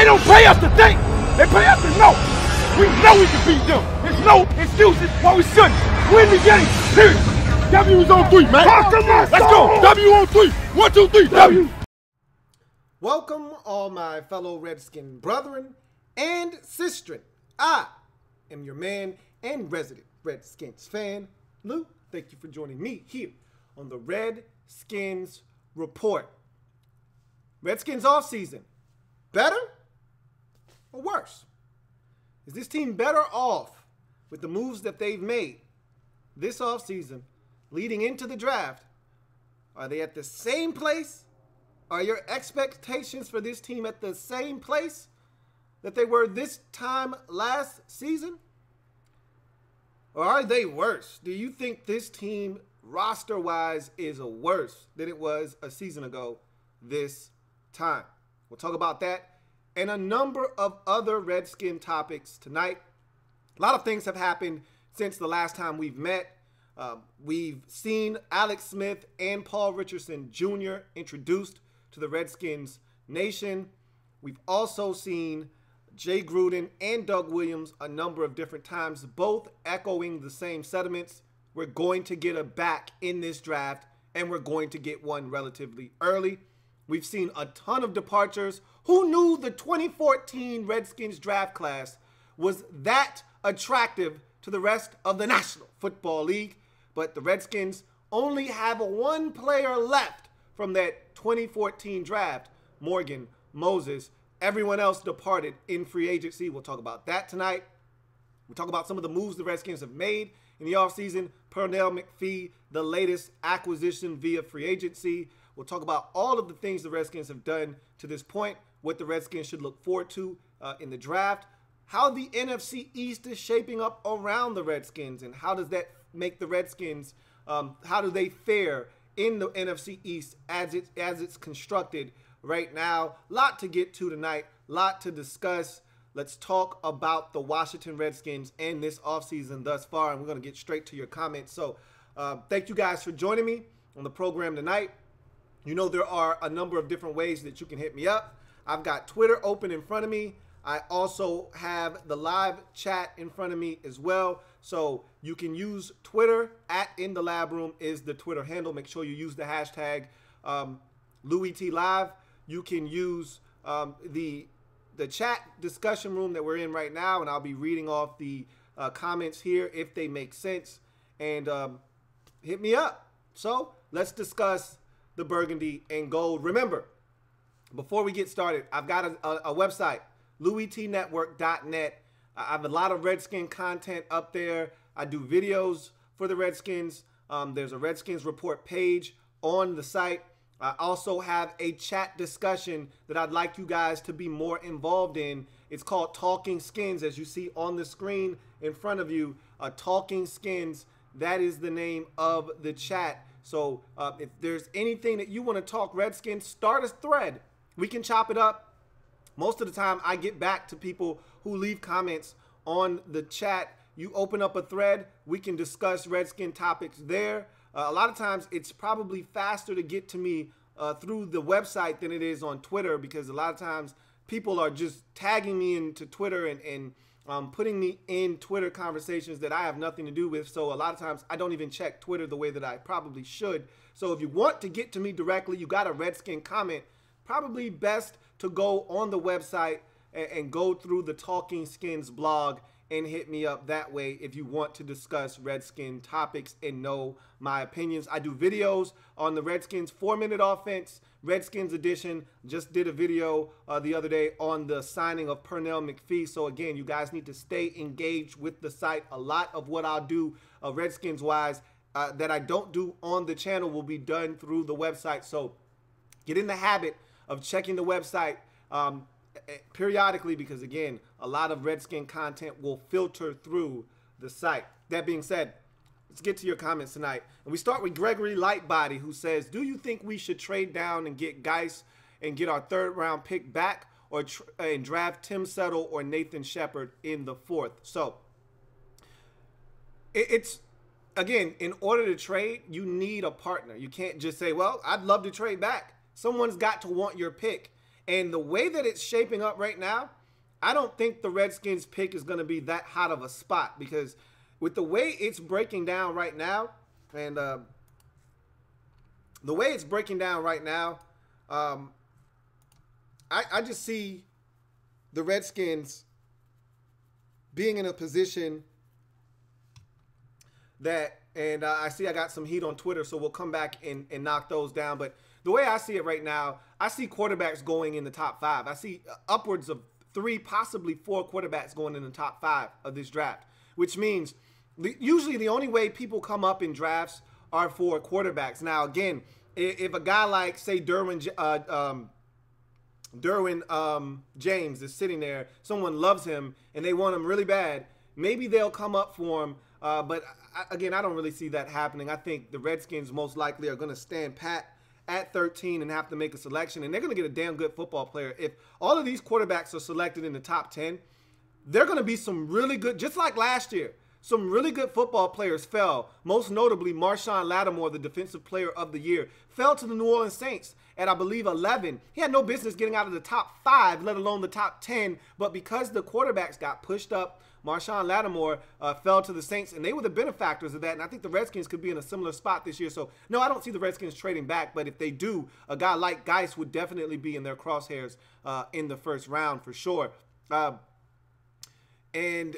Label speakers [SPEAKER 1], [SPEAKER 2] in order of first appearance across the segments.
[SPEAKER 1] They don't pay us to think. They pay us to know. We know we can beat them. There's no excuses why we shouldn't win the game. Period. W is on 3, man. Let's go. W on 3. 1, 2, 3. W.
[SPEAKER 2] Welcome, all my fellow Redskin brethren and sistren. I am your man and resident Redskins fan, Lou. Thank you for joining me here on the Redskins Report. Redskins offseason, better or worse? Is this team better off with the moves that they've made this offseason leading into the draft? Are they at the same place? Are your expectations for this team at the same place that they were this time last season? Or are they worse? Do you think this team, roster-wise, is worse than it was a season ago this time? We'll talk about that and a number of other Redskin topics tonight. A lot of things have happened since the last time we've met. We've seen Alex Smith and Paul Richardson Jr. introduced to the Redskins Nation. We've also seen Jay Gruden and Doug Williams a number of different times, both echoing the same sentiments. We're going to get a back in this draft, and we're going to get one relatively early. We've seen a ton of departures. Who knew the 2014 Redskins draft class was that attractive to the rest of the National Football League? But the Redskins only have one player left from that 2014 draft, Morgan Moses. Everyone else departed in free agency. We'll talk about that tonight. We'll talk about some of the moves the Redskins have made in the offseason. Pernell McPhee, the latest acquisition via free agency. We'll talk about all of the things the Redskins have done to this point, what the Redskins should look forward to in the draft, how the NFC East is shaping up around the Redskins, and how does that make the Redskins, how do they fare in the NFC East as it's constructed right now. Lot to get to tonight, lot to discuss. Let's talk about the Washington Redskins and this offseason thus far, and we're going to get straight to your comments. So thank you guys for joining me on the program tonight. You know there are a number of different ways that you can hit me up. I've got Twitter open in front of me. I also have the live chat in front of me as well. So you can use Twitter at In The Lab Room is the Twitter handle. Make sure you use the hashtag Louie T Live. You can use the chat discussion room that we're in right now, and I'll be reading off the comments here if they make sense. And hit me up. So let's discuss the burgundy and gold. Remember, before we get started, I've got a website, louietnetwork.net. I have a lot of Redskin content up there. I do videos for the Redskins. There's a Redskins Report page on the site. I also have a chat discussion that I'd like you guys to be more involved in. It's called Talking Skins, as you see on the screen in front of you. Talking Skins, that is the name of the chat. So if there's anything that you want to talk Redskins, start a thread. We can chop it up. Most of the time, I get back to people who leave comments on the chat. You open up a thread, we can discuss Redskin topics there. A lot of times, it's probably faster to get to me through the website than it is on Twitter, because a lot of times people are just tagging me into Twitter and putting me in Twitter conversations that I have nothing to do with. So a lot of times, I don't even check Twitter the way that I probably should. So if you want to get to me directly, you got a Redskin comment, probably best to go on the website and go through the Talking Skins blog and hit me up that way if you want to discuss Redskin topics and know my opinions. I do videos on the Redskins 4-minute offense, Redskins edition. Just did a video the other day on the signing of Pernell McPhee. So again, you guys need to stay engaged with the site. A lot of what I'll do Redskins wise that I don't do on the channel will be done through the website. So get in the habit of checking the website periodically, because again, a lot of Redskin content will filter through the site. That being said, let's get to your comments tonight. And we start with Gregory Lightbody, who says, do you think we should trade down and get Geis and get our 3rd round pick back, or and draft Tim Settle or Nathan Shepard in the 4th? So it's, again, in order to trade, you need a partner. You can't just say, well, I'd love to trade back. Someone's got to want your pick. And the way that it's shaping up right now, I don't think the Redskins pick is going to be that hot of a spot, because with the way it's breaking down right now, and the way it's breaking down right now, I just see the Redskins being in a position that, and I see I got some heat on Twitter, so we'll come back and knock those down. But the way I see it right now, I see quarterbacks going in the top 5. I see upwards of 3, possibly 4 quarterbacks going in the top 5 of this draft, which means usually the only way people come up in drafts are for quarterbacks. Now, again, if a guy like, say, Derwin James is sitting there, someone loves him, and they want him really bad, maybe they'll come up for him. But again, I don't really see that happening. I think the Redskins most likely are going to stand pat at 13 and have to make a selection, and they're going to get a damn good football player. If all of these quarterbacks are selected in the top 10, they're going to be some really good, just like last year, some really good football players fell. Most notably, Marshawn Lattimore, the Defensive Player of the Year, fell to the New Orleans Saints at, I believe, 11. He had no business getting out of the top 5, let alone the top 10, but because the quarterbacks got pushed up, Marshawn Lattimore fell to the Saints, and they were the benefactors of that, and I think the Redskins could be in a similar spot this year. So, no, I don't see the Redskins trading back, but if they do, a guy like Geis would definitely be in their crosshairs in the first round for sure. And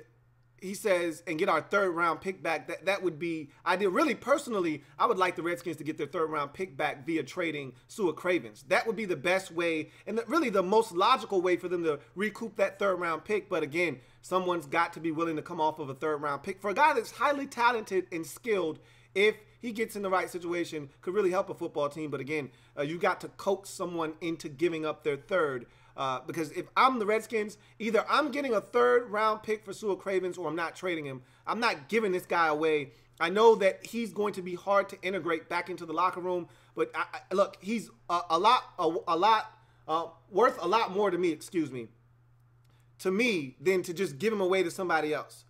[SPEAKER 2] he says, and get our 3rd round pick back. That would be ideal. Really, personally, I would like the Redskins to get their 3rd round pick back via trading Sua Cravens. That would be the best way, and really the most logical way for them to recoup that 3rd round pick. But again, someone's got to be willing to come off of a 3rd round pick. For a guy that's highly talented and skilled, if he gets in the right situation, could really help a football team. But again, you got to coax someone into giving up their 3rd. Because if I'm the Redskins, either I'm getting a 3rd round pick for Sua Cravens or I'm not trading him. I'm not giving this guy away. I know that he's going to be hard to integrate back into the locker room, but look, he's worth a lot more to me, than to just give him away to somebody else.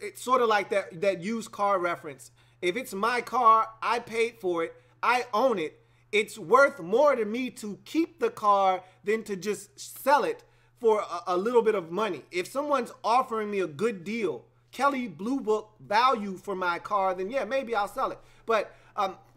[SPEAKER 2] It's sort of like that used car reference. If it's my car, I paid for it, I own it. It's worth more to me to keep the car than to just sell it for a little bit of money. If someone's offering me a good deal, Kelly Blue Book value for my car, then yeah, maybe I'll sell it. But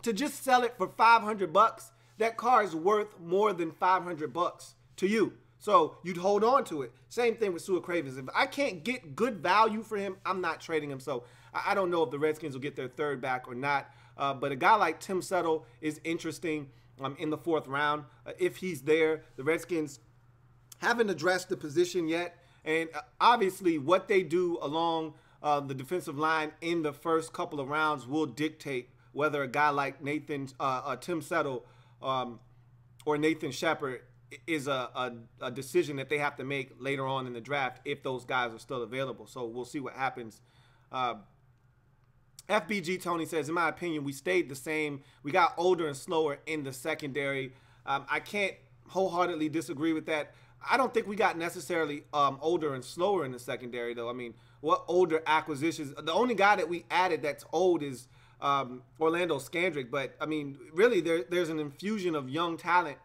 [SPEAKER 2] to just sell it for $500, that car is worth more than $500 to you. So you'd hold on to it. Same thing with Sua Cravens. If I can't get good value for him, I'm not trading him. So I don't know if the Redskins will get their 3rd back or not. But a guy like Tim Settle is interesting in the 4th round. If he's there, the Redskins haven't addressed the position yet. And obviously what they do along the defensive line in the first couple of rounds will dictate whether a guy like Tim Settle or Nathan Shepard is a decision that they have to make later on in the draft if those guys are still available. So we'll see what happens. FBG Tony says, in my opinion, we stayed the same. We got older and slower in the secondary. I can't wholeheartedly disagree with that. I don't think we got necessarily older and slower in the secondary, though. I mean, what older acquisitions? The only guy that we added that's old is Orlando Scandrick. But, I mean, really, there's an infusion of young talent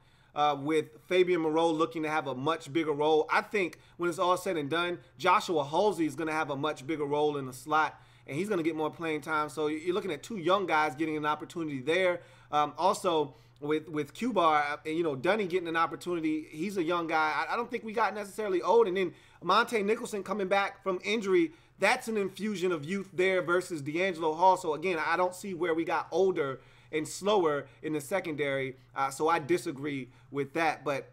[SPEAKER 2] with Fabian Moreau looking to have a much bigger role. I think when it's all said and done, Joshua Halsey is going to have a much bigger role in the slot, and he's going to get more playing time. So you're looking at 2 young guys getting an opportunity there. Also, with Q-Bar, you know, Dunny getting an opportunity. He's a young guy. I don't think we got necessarily old. And then Monte Nicholson coming back from injury, that's an infusion of youth there versus D'Angelo Hall. So, again, I don't see where we got older and slower in the secondary. So I disagree with that. But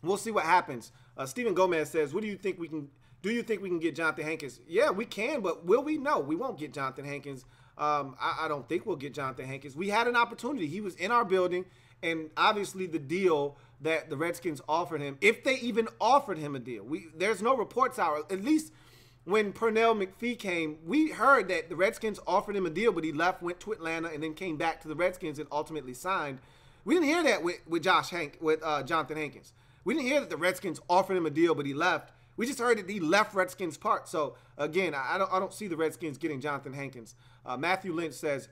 [SPEAKER 2] we'll see what happens. Stephen Gomez says, do you think we can get Jonathan Hankins? Yeah, we can, but will we? No, we won't get Jonathan Hankins. I don't think we'll get Jonathan Hankins. We had an opportunity. He was in our building, and obviously the deal that the Redskins offered him, if they even offered him a deal, there's no reports out. At least when Pernell McPhee came, we heard that the Redskins offered him a deal, but he left, went to Atlanta, and then came back to the Redskins and ultimately signed. We didn't hear that with Jonathan Hankins. We didn't hear that the Redskins offered him a deal, but he left. We just heard that he left Redskins Park. So, again, I don't see the Redskins getting Jonathan Hankins. Matthew Lynch says,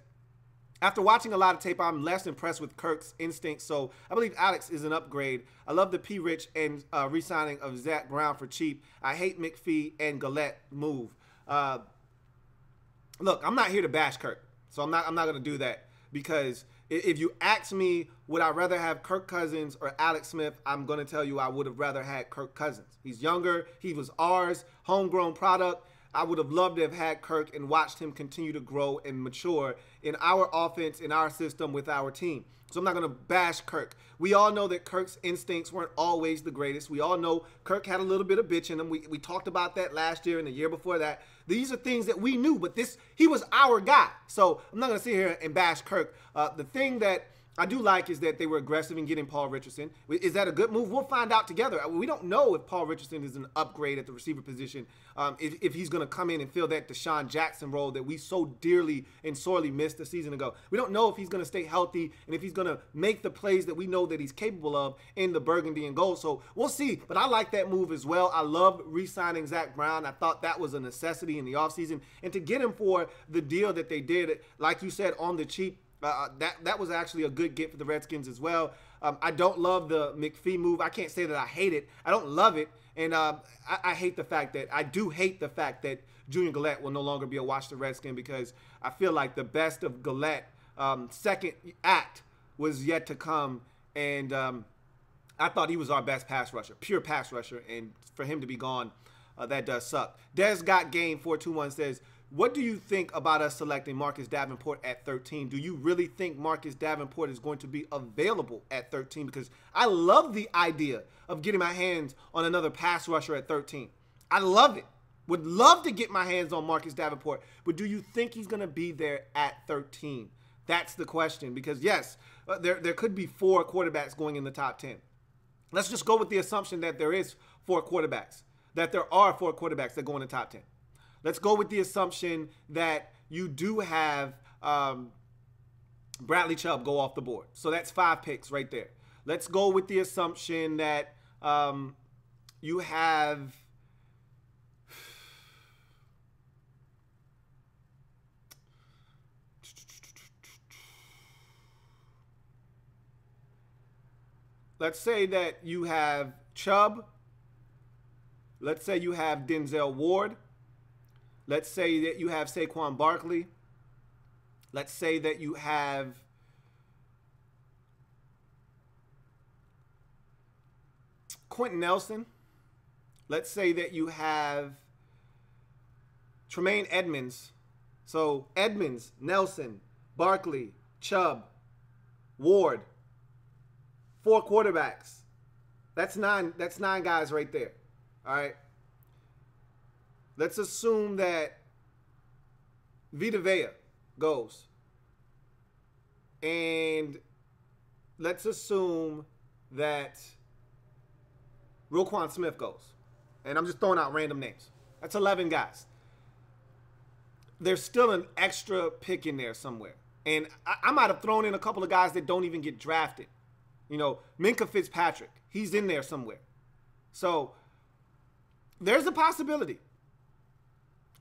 [SPEAKER 2] After watching a lot of tape, I'm less impressed with Kirk's instincts, so I believe Alex is an upgrade. I love the P. Rich and re-signing of Zach Brown for cheap. I hate McPhee and Galette move. Look, I'm not here to bash Kirk, so I'm not going to do that, because if you ask me, would I rather have Kirk Cousins or Alex Smith, I'm going to tell you I would have rather had Kirk Cousins. He's younger. He was ours, homegrown product. I would have loved to have had Kirk and watched him continue to grow and mature in our offense, in our system, with our team. So I'm not going to bash Kirk. We all know that Kirk's instincts weren't always the greatest. We all know Kirk had a little bit of bitch in him. We talked about that last year and the year before that. These are things that we knew, but he was our guy. So I'm not going to sit here and bash Kirk. The thing that I do like is that they were aggressive in getting Paul Richardson. Is that a good move? We'll find out together. We don't know if Paul Richardson is an upgrade at the receiver position, if he's going to come in and fill that Deshaun Jackson role that we so dearly and sorely missed a season ago. We don't know if he's going to stay healthy and if he's going to make the plays that we know that he's capable of in the burgundy and gold. So we'll see. But I like that move as well. I love re-signing Zach Brown. I thought that was a necessity in the offseason. And to get him for the deal that they did, like you said, on the cheap, that was actually a good get for the Redskins as well. I don't love the McPhee move. I can't say that I hate it. I don't love it. And I hate the fact that Junior Galette will no longer be a Washington Redskin, because I feel like the best of Galette second act was yet to come. And I thought he was our best pass rusher, pure pass rusher. And for him to be gone, that does suck. Des Got Game 421 says, what do you think about us selecting Marcus Davenport at 13? Do you really think Marcus Davenport is going to be available at 13? Because I love the idea of getting my hands on another pass rusher at 13. I love it. Would love to get my hands on Marcus Davenport. But do you think he's going to be there at 13? That's the question. Because, yes, there could be 4 quarterbacks going in the top 10. Let's just go with the assumption that there is 4 quarterbacks, that there are 4 quarterbacks that go in the top 10. Let's go with the assumption that you do have Bradley Chubb go off the board. So that's 5 picks right there. Let's go with the assumption that you have let's say that you have Chubb. Let's say you have Denzel Ward. Let's say that you have Saquon Barkley. Let's say that you have Quentin Nelson. Let's say that you have Tremaine Edmonds. So Edmonds, Nelson, Barkley, Chubb, Ward. 4 quarterbacks. That's 9 guys right there. All right. Let's assume that Vita Vea goes. And let's assume that Roquan Smith goes. And I'm just throwing out random names. That's 11 guys. There's still an extra pick in there somewhere. And I might have thrown in a couple of guys that don't even get drafted. You know, Minkah Fitzpatrick. He's in there somewhere. So there's a possibility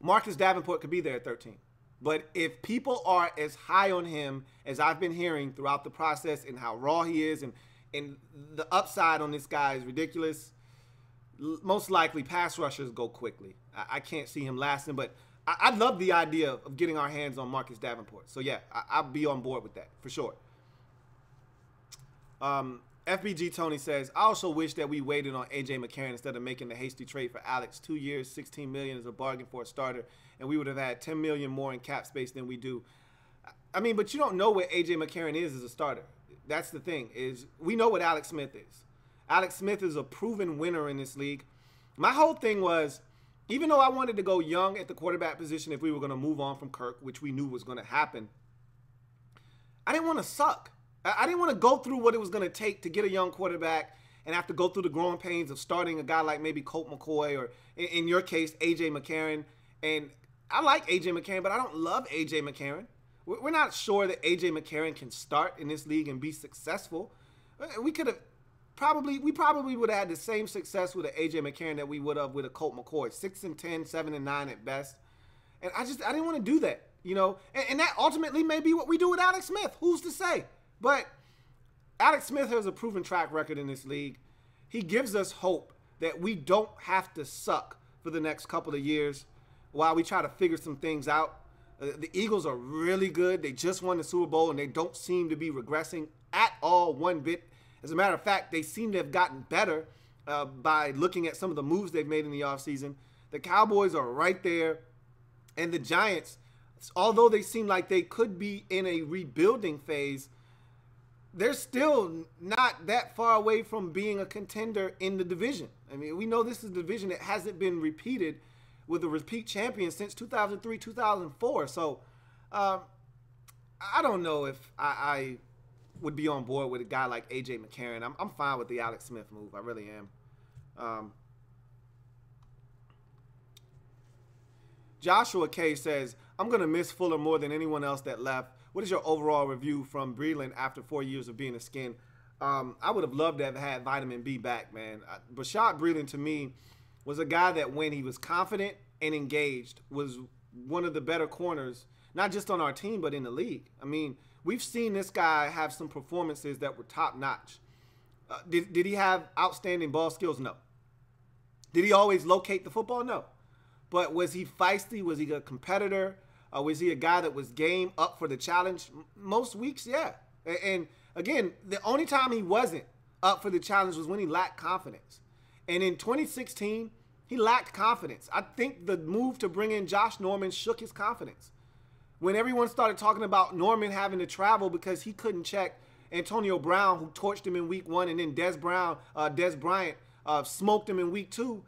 [SPEAKER 2] Marcus Davenport could be there at 13. But if people are as high on him as I've been hearing throughout the process and how raw he is and the upside on this guy is ridiculous, most likely pass rushers go quickly. I can't see him lasting, but I love the idea of getting our hands on Marcus Davenport. So, yeah, I'll be on board with that for sure. FBG Tony says, I also wish that we waited on A.J. McCarron instead of making the hasty trade for Alex. 2 years, $16 million is a bargain for a starter, and we would have had $10 million more in cap space than we do. I mean, but you don't know what A.J. McCarron is as a starter. That's the thing, is we know what Alex Smith is. Alex Smith is a proven winner in this league. My whole thing was, even though I wanted to go young at the quarterback position if we were going to move on from Kirk, which we knew was going to happen, I didn't want to suck. I didn't want to go through what it was going to take to get a young quarterback and have to go through the growing pains of starting a guy like maybe Colt McCoy or, in your case, A.J. McCarron. And I like A.J. McCarron, but I don't love A.J. McCarron. We're not sure that A.J. McCarron can start in this league and be successful. We probably would have had the same success with an A.J. McCarron that we would have with a Colt McCoy. 6-10, 7-9 at best. And I didn't want to do that. you know, and that ultimately may be what we do with Alex Smith. Who's to say? But Alex Smith has a proven track record in this league. He gives us hope that we don't have to suck for the next couple of years while we try to figure some things out. The Eagles are really good. They just won the Super Bowl, and they don't seem to be regressing at all one bit. As a matter of fact, they seem to have gotten better by looking at some of the moves they've made in the offseason. The Cowboys are right there, and the Giants, although they seem like they could be in a rebuilding phase, they're still not that far away from being a contender in the division. I mean, we know this is a division that hasn't been repeated with a repeat champion since 2003, 2004. So I don't know if I would be on board with a guy like A.J. McCarron. I'm fine with the Alex Smith move. I really am. Joshua K says, I'm going to miss Fuller more than anyone else that left. What is your overall review from Breeland after 4 years of being a skin? I would have loved to have had Vitamin B back, man. Bashaud Breeland, to me, was a guy that when he was confident and engaged was one of the better corners, not just on our team, but in the league. I mean, we've seen this guy have some performances that were top-notch. Did he have outstanding ball skills? No. Did he always locate the football? No. But was he feisty? Was he a competitor? Was he a guy that was game up for the challenge? Most weeks, yeah. And again, the only time he wasn't up for the challenge was when he lacked confidence. And in 2016, he lacked confidence. I think the move to bring in Josh Norman shook his confidence. When everyone started talking about Norman having to travel because he couldn't check Antonio Brown, who torched him in week 1, and then Des Bryant smoked him in week 2,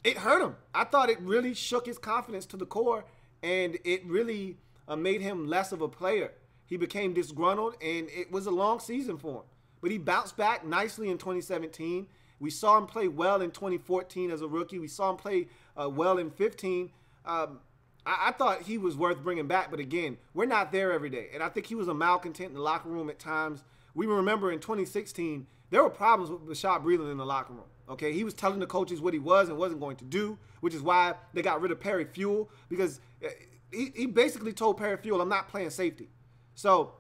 [SPEAKER 2] it hurt him. I thought it really shook his confidence to the core, and it really made him less of a player. He became disgruntled, and it was a long season for him. But he bounced back nicely in 2017. We saw him play well in 2014 as a rookie. We saw him play well in 15. I thought he was worth bringing back, but again, we're not there every day. And I think he was a malcontent in the locker room at times. We remember in 2016, there were problems with Bashaud Breeland in the locker room. Okay, he was telling the coaches what he was and wasn't going to do, which is why they got rid of Perry Fuel, because he basically told Perry Fuel, I'm not playing safety. So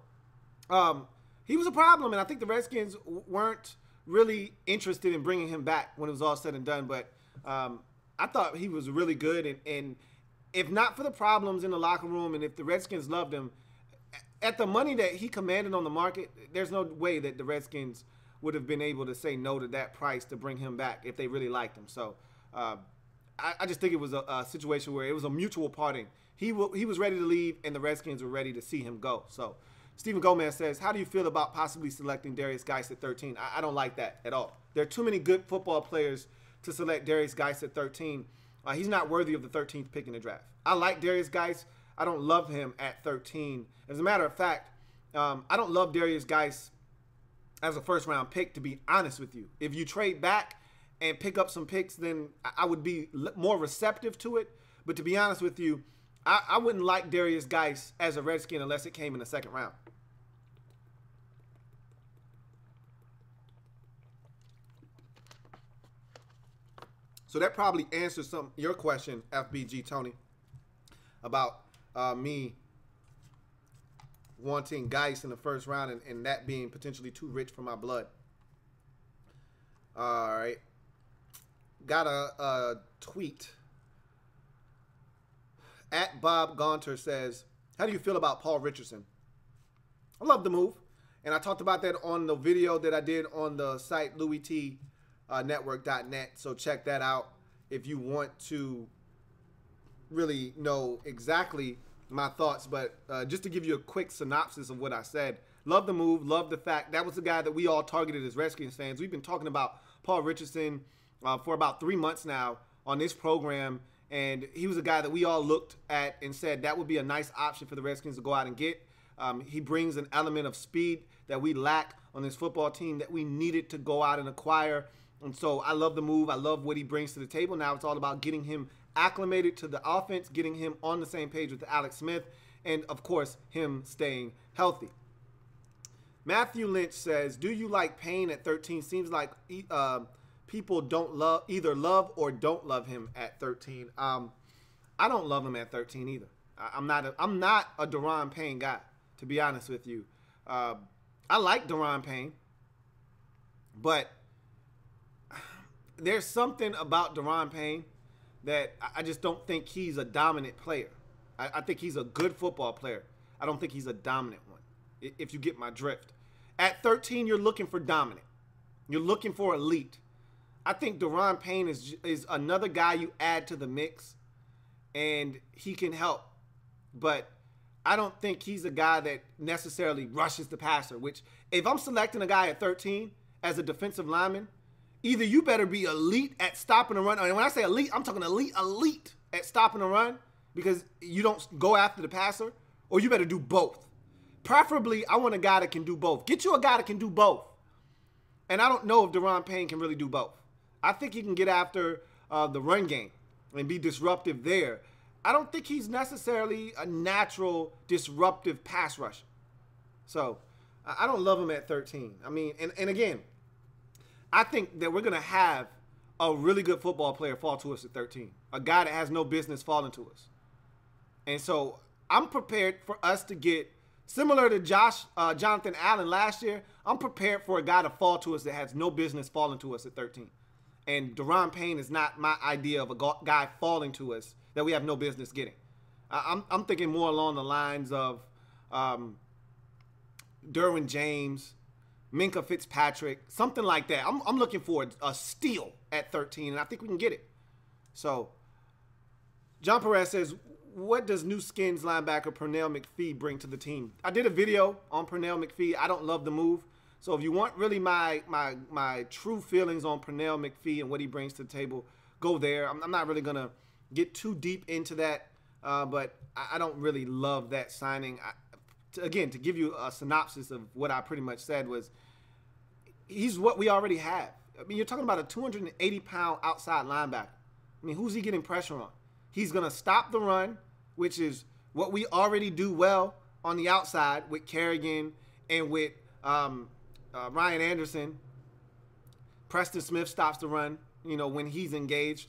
[SPEAKER 2] he was a problem, and I think the Redskins weren't really interested in bringing him back when it was all said and done. But I thought he was really good, and if not for the problems in the locker room and if the Redskins loved him, at the money that he commanded on the market, there's no way that the Redskins would have been able to say no to that price to bring him back if they really liked him. So I just think it was a situation where it was a mutual parting. He was ready to leave, and the Redskins were ready to see him go. So Stephen Gomez says, how do you feel about possibly selecting Darius Geis at 13? I don't like that at all. There are too many good football players to select Darius Geis at 13. He's not worthy of the 13th pick in the draft. I like Darius Geis. I don't love him at 13. As a matter of fact, I don't love Darius Geis as a first-round pick, to be honest with you. If you trade back and pick up some picks, then I would be more receptive to it. But to be honest with you, I wouldn't like Darius Geis as a Redskin unless it came in the second round. So that probably answers your question, FBG Tony, about me wanting Geis in the first round and that being potentially too rich for my blood. All right. Got a tweet. At Bob Gaunter says, how do you feel about Paul Richardson? I love the move. And I talked about that on the video that I did on the site LouieTNetwork.net. So check that out if you want to really know exactly my thoughts. But just to give you a quick synopsis of what I said, love the move, love the fact that was the guy that we all targeted as Redskins fans. We've been talking about Paul Richardson for about 3 months now on this program. And he was a guy that we all looked at and said that would be a nice option for the Redskins to go out and get. He brings an element of speed that we lack on this football team that we needed to go out and acquire. And so I love the move. I love what he brings to the table. Now it's all about getting him acclimated to the offense, getting him on the same page with Alex Smith, and, of course, him staying healthy. Matthew Lynch says, do you like Payne at 13? Seems like people don't either love or don't love him at 13. I don't love him at 13 either. I'm not a Daron Payne guy, to be honest with you. I like Daron Payne, but there's something about Daron Payne that I just don't think he's a dominant player. I think he's a good football player. I don't think he's a dominant one, if you get my drift. At 13, you're looking for dominant. You're looking for elite. I think Daron Payne is another guy you add to the mix, and he can help. But I don't think he's a guy that necessarily rushes the passer, which if I'm selecting a guy at 13 as a defensive lineman, either you better be elite at stopping the run. And when I say elite, I'm talking elite at stopping the run because you don't go after the passer, or you better do both. Preferably, I want a guy that can do both. Get you a guy that can do both. And I don't know if Daron Payne can really do both. I think he can get after the run game and be disruptive there. I don't think he's necessarily a natural disruptive pass rusher. So I don't love him at 13. I mean, and again, I think that we're going to have a really good football player fall to us at 13. A guy that has no business falling to us. And so I'm prepared for us to get, similar to Jonathan Allen last year, I'm prepared for a guy to fall to us that has no business falling to us at 13. And Daron Payne is not my idea of a guy falling to us that we have no business getting. I'm thinking more along the lines of Derwin James, Minka Fitzpatrick, something like that. I'm looking for a steal at 13, and I think we can get it. So, John Perez says, what does new skins linebacker Pernell McPhee bring to the team? I did a video on Pernell McPhee. I don't love the move. So if you want really my true feelings on Pernell McPhee and what he brings to the table, go there. I'm not really going to get too deep into that, but I don't really love that signing. Again, to give you a synopsis of what I pretty much said was, he's what we already have. I mean, you're talking about a 280-pound outside linebacker. I mean, who's he getting pressure on? He's going to stop the run, which is what we already do well on the outside with Kerrigan and with Ryan Anderson. Preston Smith stops the run, when he's engaged.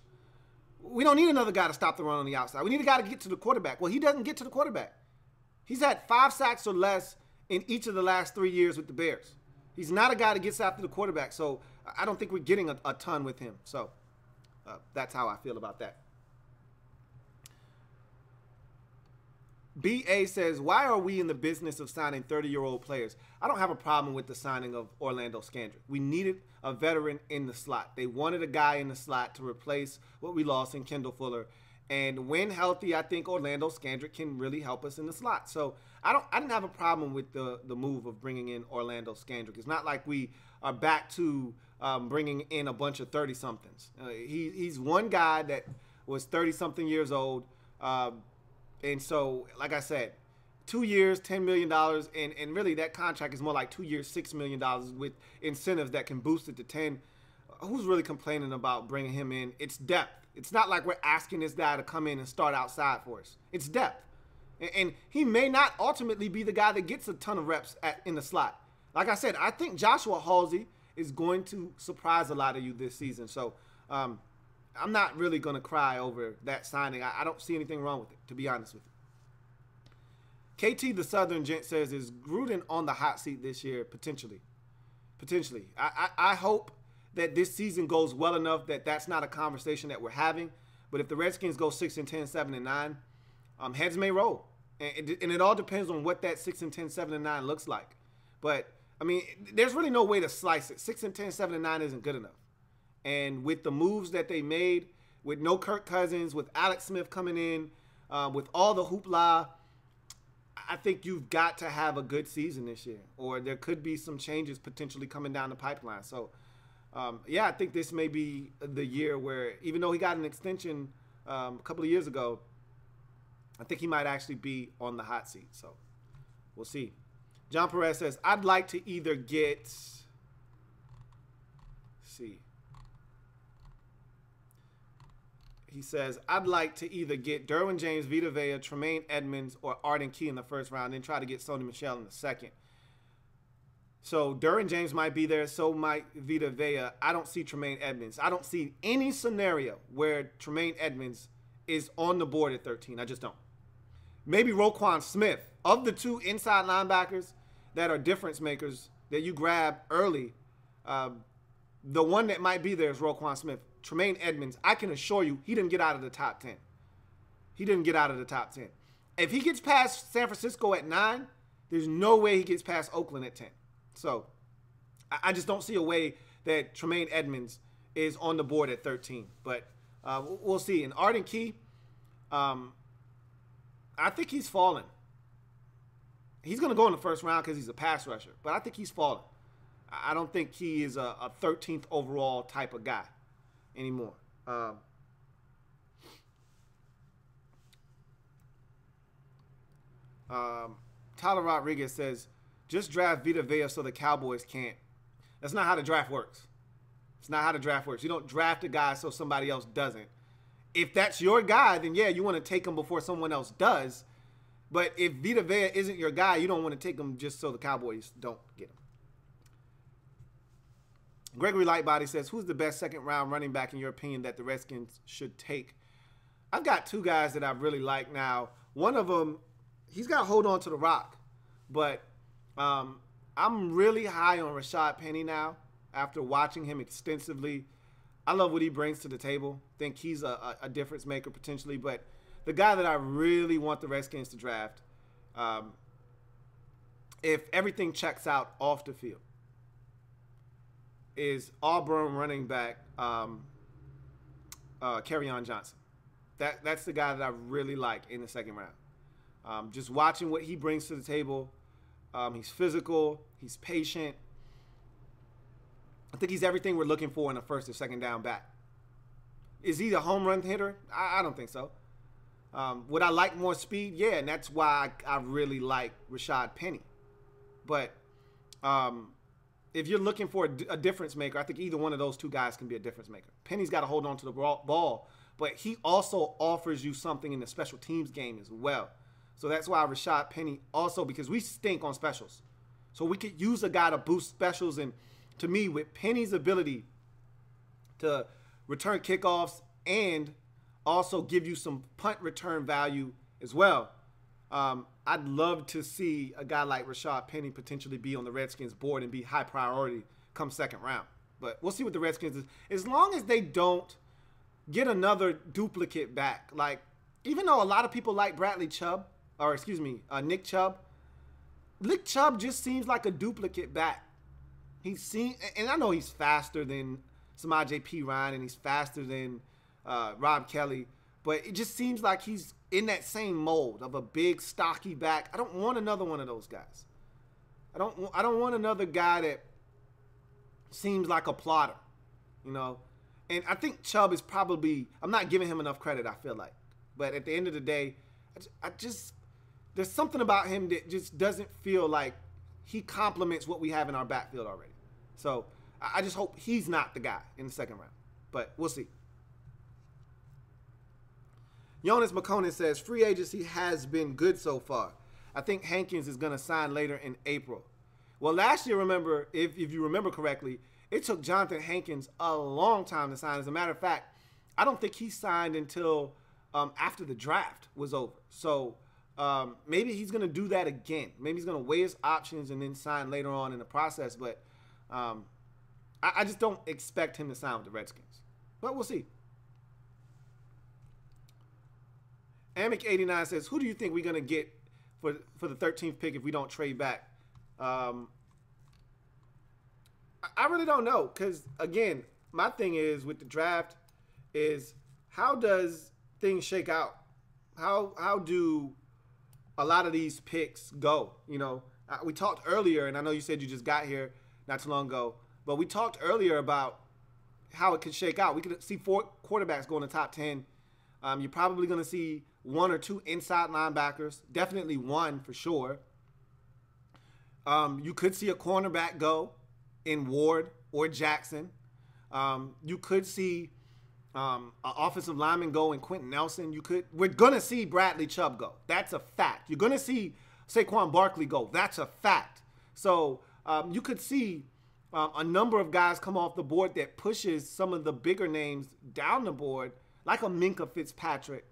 [SPEAKER 2] We don't need another guy to stop the run on the outside. We need a guy to get to the quarterback. Well, he doesn't get to the quarterback. He's had 5 sacks or less in each of the last 3 years with the Bears. He's not a guy that gets after the quarterback, so I don't think we're getting a ton with him. So that's how I feel about that. B.A. says, why are we in the business of signing 30-year-old players? I don't have a problem with the signing of Orlando Scandrick. We needed a veteran in the slot. They wanted a guy in the slot to replace what we lost in Kendall Fuller. And when healthy, I think Orlando Scandrick can really help us in the slot. So I didn't have a problem with the move of bringing in Orlando Scandrick. It's not like we are back to bringing in a bunch of 30-somethings. He's one guy that was 30-something years old. And so, like I said, 2 years, $10 million, and really that contract is more like 2 years, $6 million with incentives that can boost it to 10. Who's really complaining about bringing him in? It's depth. It's not like we're asking this guy to come in and start outside for us. It's depth. And he may not ultimately be the guy that gets a ton of reps in the slot. Like I said, I think Joshua Halsey is going to surprise a lot of you this season. So, I'm not really going to cry over that signing. I don't see anything wrong with it, to be honest with you. KT the Southern Gent says, is Gruden on the hot seat this year? Potentially. Potentially. I hope that this season goes well enough that that's not a conversation that we're having. But if the Redskins go 6-10, 7-9, heads may roll. And it all depends on what that 6-10, 7-9 looks like. But, I mean, there's really no way to slice it. 6-10, 7-9 isn't good enough. And with the moves that they made, with no Kirk Cousins, with Alex Smith coming in, with all the hoopla, I think you've got to have a good season this year. Or there could be some changes potentially coming down the pipeline. So, yeah, I think this may be the year where, even though he got an extension a couple of years ago, I think he might actually be on the hot seat. So, we'll see. John Perez says, I'd like to either get, let's see. He says, I'd like to either get Derwin James, Vita Vea, Tremaine Edmonds, or Arden Key in the first round, then try to get Sony Michel in the second. So Derwin James might be there, so might Vita Vea. I don't see Tremaine Edmonds. I don't see any scenario where Tremaine Edmonds is on the board at 13. I just don't. maybe Roquan Smith. Of the two inside linebackers that are difference makers that you grab early, the one that might be there is Roquan Smith. Tremaine Edmonds, I can assure you, he didn't get out of the top 10. He didn't get out of the top 10. If he gets past San Francisco at 9, there's no way he gets past Oakland at 10. So I just don't see a way that Tremaine Edmonds is on the board at 13. But we'll see. And Arden Key, I think he's fallen. He's going to go in the first round because he's a pass rusher. But I think he's fallen. I don't think he is a 13th overall type of guy anymore. Tyler Rodriguez says, just draft Vita Vea so the Cowboys can't. That's not how the draft works. It's not how the draft works. You don't draft a guy so somebody else doesn't. If that's your guy, then yeah, you want to take him before someone else does. But if Vita Vea isn't your guy, you don't want to take him just so the Cowboys don't get him. Gregory Lightbody says, who's the best second-round running back in your opinion that the Redskins should take? I've got two guys that I really like now. One of them, he's got to hold on to the rock. But I'm really high on Rashad Penny now after watching him extensively. I love what he brings to the table. Think he's a difference maker potentially. But the guy that I really want the Redskins to draft, if everything checks out off the field, is Auburn running back Kerryon Johnson. That's the guy that I really like in the second round. Just watching what he brings to the table. He's physical. He's patient. I think he's everything we're looking for in a first or second down back. Is he a home run hitter? I don't think so. Would I like more speed? Yeah, and that's why I really like Rashad Penny. But if you're looking for a difference maker, I think either one of those two guys can be a difference maker. Penny's got to hold on to the ball, but he also offers you something in the special teams game as well. So that's why Rashad Penny also, because we stink on specials. So we could use a guy to boost specials. And to me, with Penny's ability to return kickoffs and also give you some punt return value as well, I'd love to see a guy like Rashad Penny potentially be on the Redskins board and be high priority come second round. But we'll see what the Redskins is. As long as they don't get another duplicate back. Like, even though a lot of people like Nick Chubb, Nick Chubb just seems like a duplicate back. And I know he's faster than Samaje Perine and he's faster than Rob Kelly, but it just seems like he's in that same mold of a big, stocky back. I don't want another one of those guys. I don't want another guy that seems like a plotter, you know. And I think Chubb is probably, I'm not giving him enough credit, I feel like. But at the end of the day, there's something about him that just doesn't feel like he complements what we have in our backfield already. So I just hope he's not the guy in the second round. But we'll see. Jonas McConan says, free agency has been good so far. I think Hankins is going to sign later in April. Well, last year, remember, if you remember correctly, it took Jonathan Hankins a long time to sign. As a matter of fact, I don't think he signed until after the draft was over. So maybe he's going to do that again. Maybe he's going to weigh his options and then sign later on in the process. But I just don't expect him to sign with the Redskins. But we'll see. Amic89 says, who do you think we're going to get for the 13th pick if we don't trade back? I really don't know because, again, my thing is with the draft is how does things shake out? How do a lot of these picks go? You know, we talked earlier, and I know you said you just got here not too long ago, but we talked earlier about how it could shake out. We could see 4 quarterbacks go in the top 10. You're probably going to see 1 or 2 inside linebackers, definitely 1 for sure. You could see a cornerback go in Ward or Jackson. You could see an offensive lineman go in Quentin Nelson. We're going to see Bradley Chubb go. That's a fact. You're going to see Saquon Barkley go. That's a fact. So you could see a number of guys come off the board that pushes some of the bigger names down the board, like a Minkah Fitzpatrick,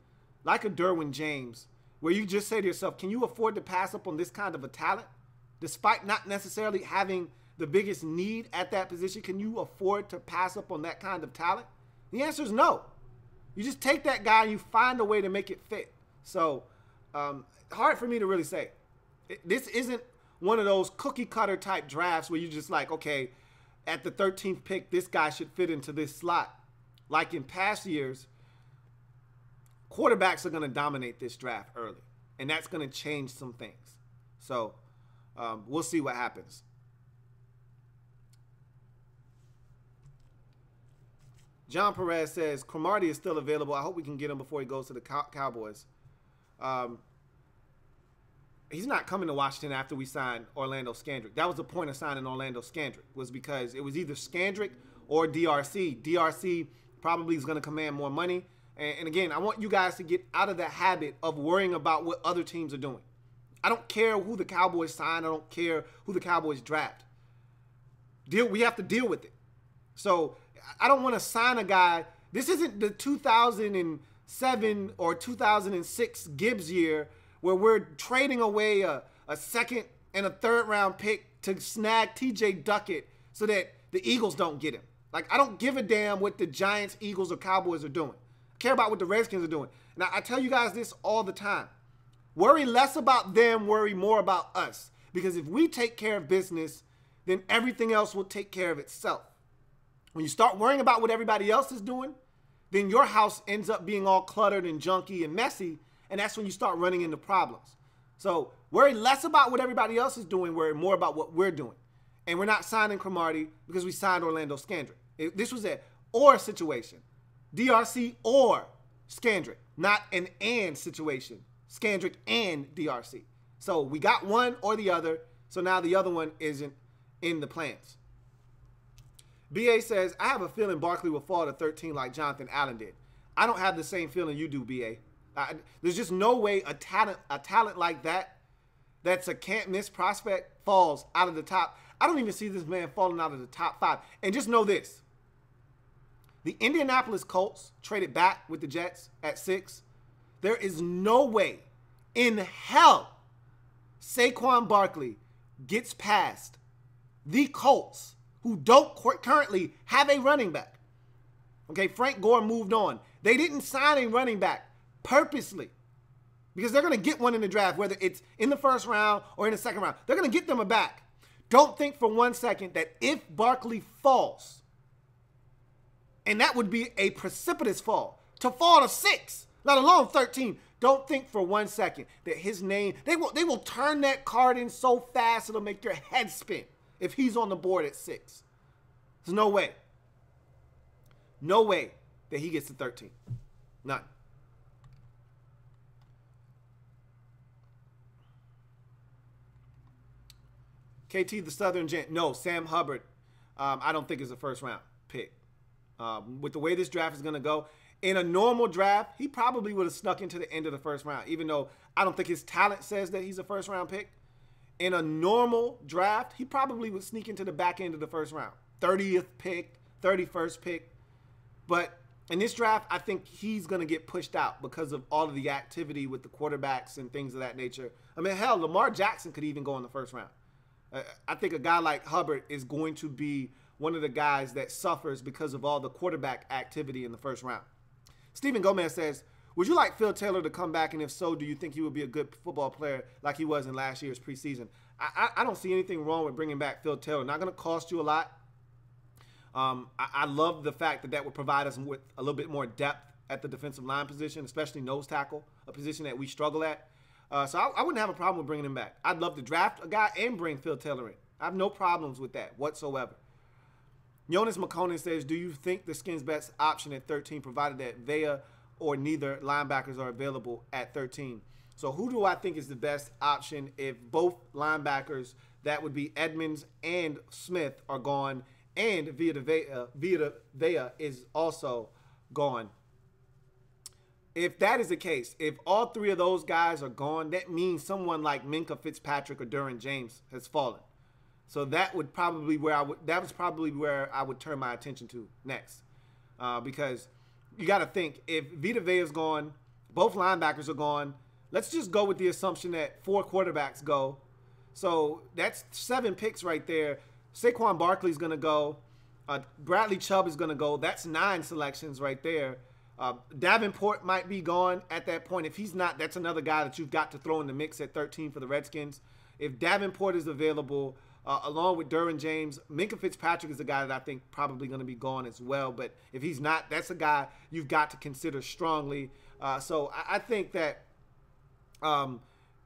[SPEAKER 2] like a Derwin James, where you just say to yourself, can you afford to pass up on this kind of a talent? Despite not necessarily having the biggest need at that position, can you afford to pass up on that kind of talent? The answer is no. You just take that guy and you find a way to make it fit. So, hard for me to really say. This isn't one of those cookie cutter type drafts where you're just like, okay, at the 13th pick, this guy should fit into this slot. Like in past years, quarterbacks are going to dominate this draft early, and that's going to change some things. So we'll see what happens. John Perez says, Cromartie is still available. I hope we can get him before he goes to the Cowboys. He's not coming to Washington after we sign Orlando Scandrick. That was the point of signing Orlando Scandrick, was because it was either Scandrick or DRC. DRC probably is going to command more money. And again, I want you guys to get out of the habit of worrying about what other teams are doing. I don't care who the Cowboys sign. I don't care who the Cowboys draft. We have to deal with it. So I don't want to sign a guy. This isn't the 2007 or 2006 Gibbs year where we're trading away a second and a third round pick to snag TJ Duckett so that the Eagles don't get him. Like, I don't give a damn what the Giants, Eagles, or Cowboys are doing. I care about what the Redskins are doing. Now, I tell you guys this all the time. Worry less about them, worry more about us. Because if we take care of business, then everything else will take care of itself. When you start worrying about what everybody else is doing, then your house ends up being all cluttered and junky and messy, and that's when you start running into problems. So worry less about what everybody else is doing, worry more about what we're doing. And we're not signing Cromartie because we signed Orlando Scandrick. This was an or situation. DRC or Scandrick, not an and situation. Scandrick and DRC. So we got one or the other, so now the other one isn't in the plans. BA says, I have a feeling Barkley will fall to 13 like Jonathan Allen did. I don't have the same feeling you do, BA. There's just no way a talent like that, that's a can't-miss prospect, falls out of the top. I don't even see this man falling out of the top 5. And just know this. The Indianapolis Colts traded back with the Jets at 6. There is no way in hell Saquon Barkley gets past the Colts, who don't currently have a running back. Okay, Frank Gore moved on. They didn't sign a running back purposely because they're going to get one in the draft, whether it's in the first round or in the second round. They're going to get them a back. Don't think for one second that if Barkley falls, and that would be a precipitous fall, to fall to 6, let alone 13, don't think for one second that his name, they will turn that card in so fast it'll make your head spin if he's on the board at 6. There's no way. No way that he gets to 13. None. KT the Southern Gent. No, Sam Hubbard, I don't think is a first-round pick. With the way this draft is going to go, in a normal draft, he probably would have snuck into the end of the first round, even though I don't think his talent says that he's a first-round pick. In a normal draft, he probably would sneak into the back end of the first round. 30th pick, 31st pick. But in this draft, I think he's going to get pushed out because of all of the activity with the quarterbacks and things of that nature. I mean, hell, Lamar Jackson could even go in the first round. I think a guy like Hubbard is going to be one of the guys that suffers because of all the quarterback activity in the first round. Stephen Gomez says, would you like Phil Taylor to come back? And if so, do you think he would be a good football player like he was in last year's preseason? I don't see anything wrong with bringing back Phil Taylor. Not going to cost you a lot. I love the fact that would provide us with a little bit more depth at the defensive line position, especially nose tackle, a position that we struggle at. So I wouldn't have a problem with bringing him back. I'd love to draft a guy and bring Phil Taylor in. I have no problems with that whatsoever. Jonas McConan says, do you think the Skins' best option at 13, provided that Vea or neither linebackers are available at 13? So who do I think is the best option if both linebackers, that would be Edmonds and Smith, are gone, and Vea is also gone? If that is the case, if all three of those guys are gone, that means someone like Minka Fitzpatrick or Derwin James has fallen. So that was probably where I would turn my attention to next, because you got to think, if Vita Vea is gone, both linebackers are gone, let's just go with the assumption that 4 quarterbacks go. So that's 7 picks right there. Saquon Barkley's going to go. Bradley Chubb is going to go. That's 9 selections right there. Davenport might be gone at that point. If he's not, that's another guy that you've got to throw in the mix at 13 for the Redskins. If Davenport is available, along with Derwin James, Minkah Fitzpatrick is a guy that I think probably going to be gone as well. But if he's not, that's a guy you've got to consider strongly. So I think that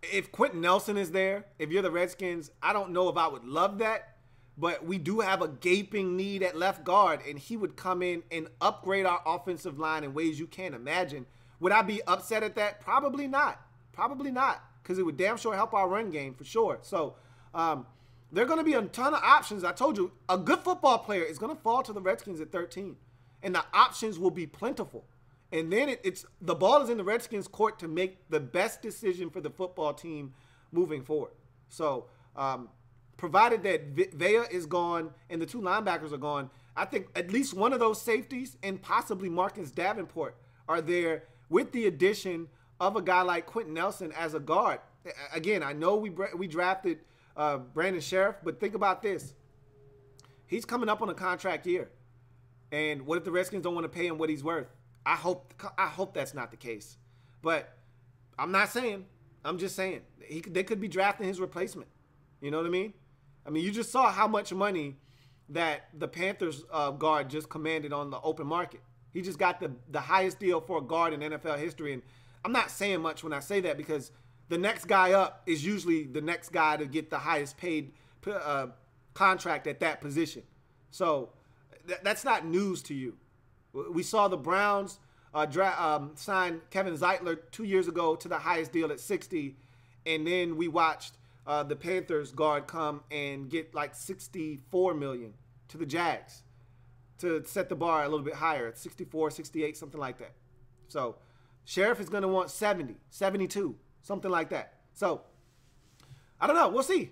[SPEAKER 2] if Quentin Nelson is there, if you're the Redskins, I don't know if I would love that. But we do have a gaping need at left guard, and he would come in and upgrade our offensive line in ways you can't imagine. Would I be upset at that? Probably not. Probably not, because it would damn sure help our run game for sure. So there are going to be a ton of options. I told you, a good football player is going to fall to the Redskins at 13, and the options will be plentiful. And then it's the ball is in the Redskins' court to make the best decision for the football team moving forward. So provided that Vea is gone and the 2 linebackers are gone, I think at least one of those safeties and possibly Marcus Davenport are there with the addition of a guy like Quentin Nelson as a guard. Again, I know we drafted Brandon Sheriff, but think about this. He's coming up on a contract year. And what if the Redskins don't want to pay him what he's worth? I hope that's not the case. But I'm not saying. I'm just saying. They could be drafting his replacement. You know what I mean? I mean, you just saw how much money that the Panthers guard just commanded on the open market. He just got the highest deal for a guard in NFL history. And I'm not saying much when I say that, because the next guy up is usually the next guy to get the highest paid contract at that position. So that's not news to you. We saw the Browns sign Kevin Zeitler 2 years ago to the highest deal at 60, and then we watched the Panthers guard come and get like $64 million to the Jags to set the bar a little bit higher at 64, 68, something like that. So Sheriff is going to want 70, 72, something like that. So I don't know. We'll see.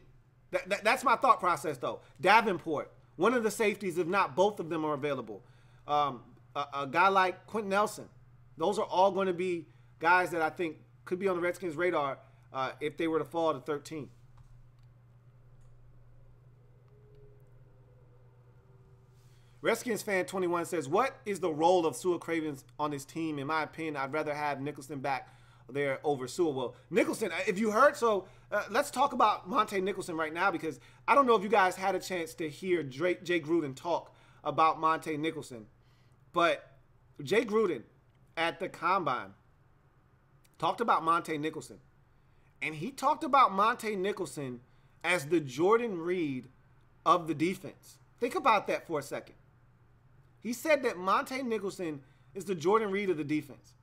[SPEAKER 2] That's my thought process, though. Davenport, one of the safeties, if not both of them are available. A guy like Quentin Nelson. Those are all going to be guys that I think could be on the Redskins' radar if they were to fall to 13. Redskins fan 21 says, what is the role of Sua Cravens on this team? In my opinion, I'd rather have Nicholson back there over Sua. Well, Nicholson, if you heard, so let's talk about Monte Nicholson right now, because I don't know if you guys had a chance to hear Jay Gruden talk about Monte Nicholson. But Jay Gruden at the Combine talked about Monte Nicholson. And he talked about Monte Nicholson as the Jordan Reed of the defense. Think about that for a second. He said that Monte Nicholson is the Jordan Reed of the defense.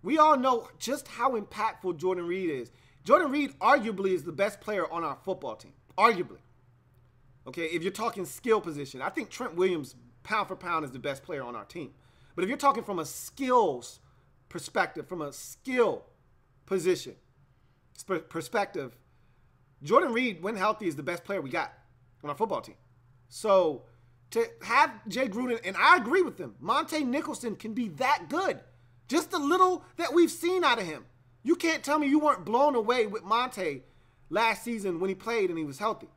[SPEAKER 2] We all know just how impactful Jordan Reed is. Jordan Reed arguably is the best player on our football team. Arguably. Okay, if you're talking skill position, I think Trent Williams, pound for pound, is the best player on our team. But if you're talking from a skills perspective, from a skill position perspective, Jordan Reed, when healthy, is the best player we got on our football team. So to have Jay Gruden, and I agree with him, Monte Nicholson can be that good. Just the little that we've seen out of him. You can't tell me you weren't blown away with Monte last season when he played and he was healthy.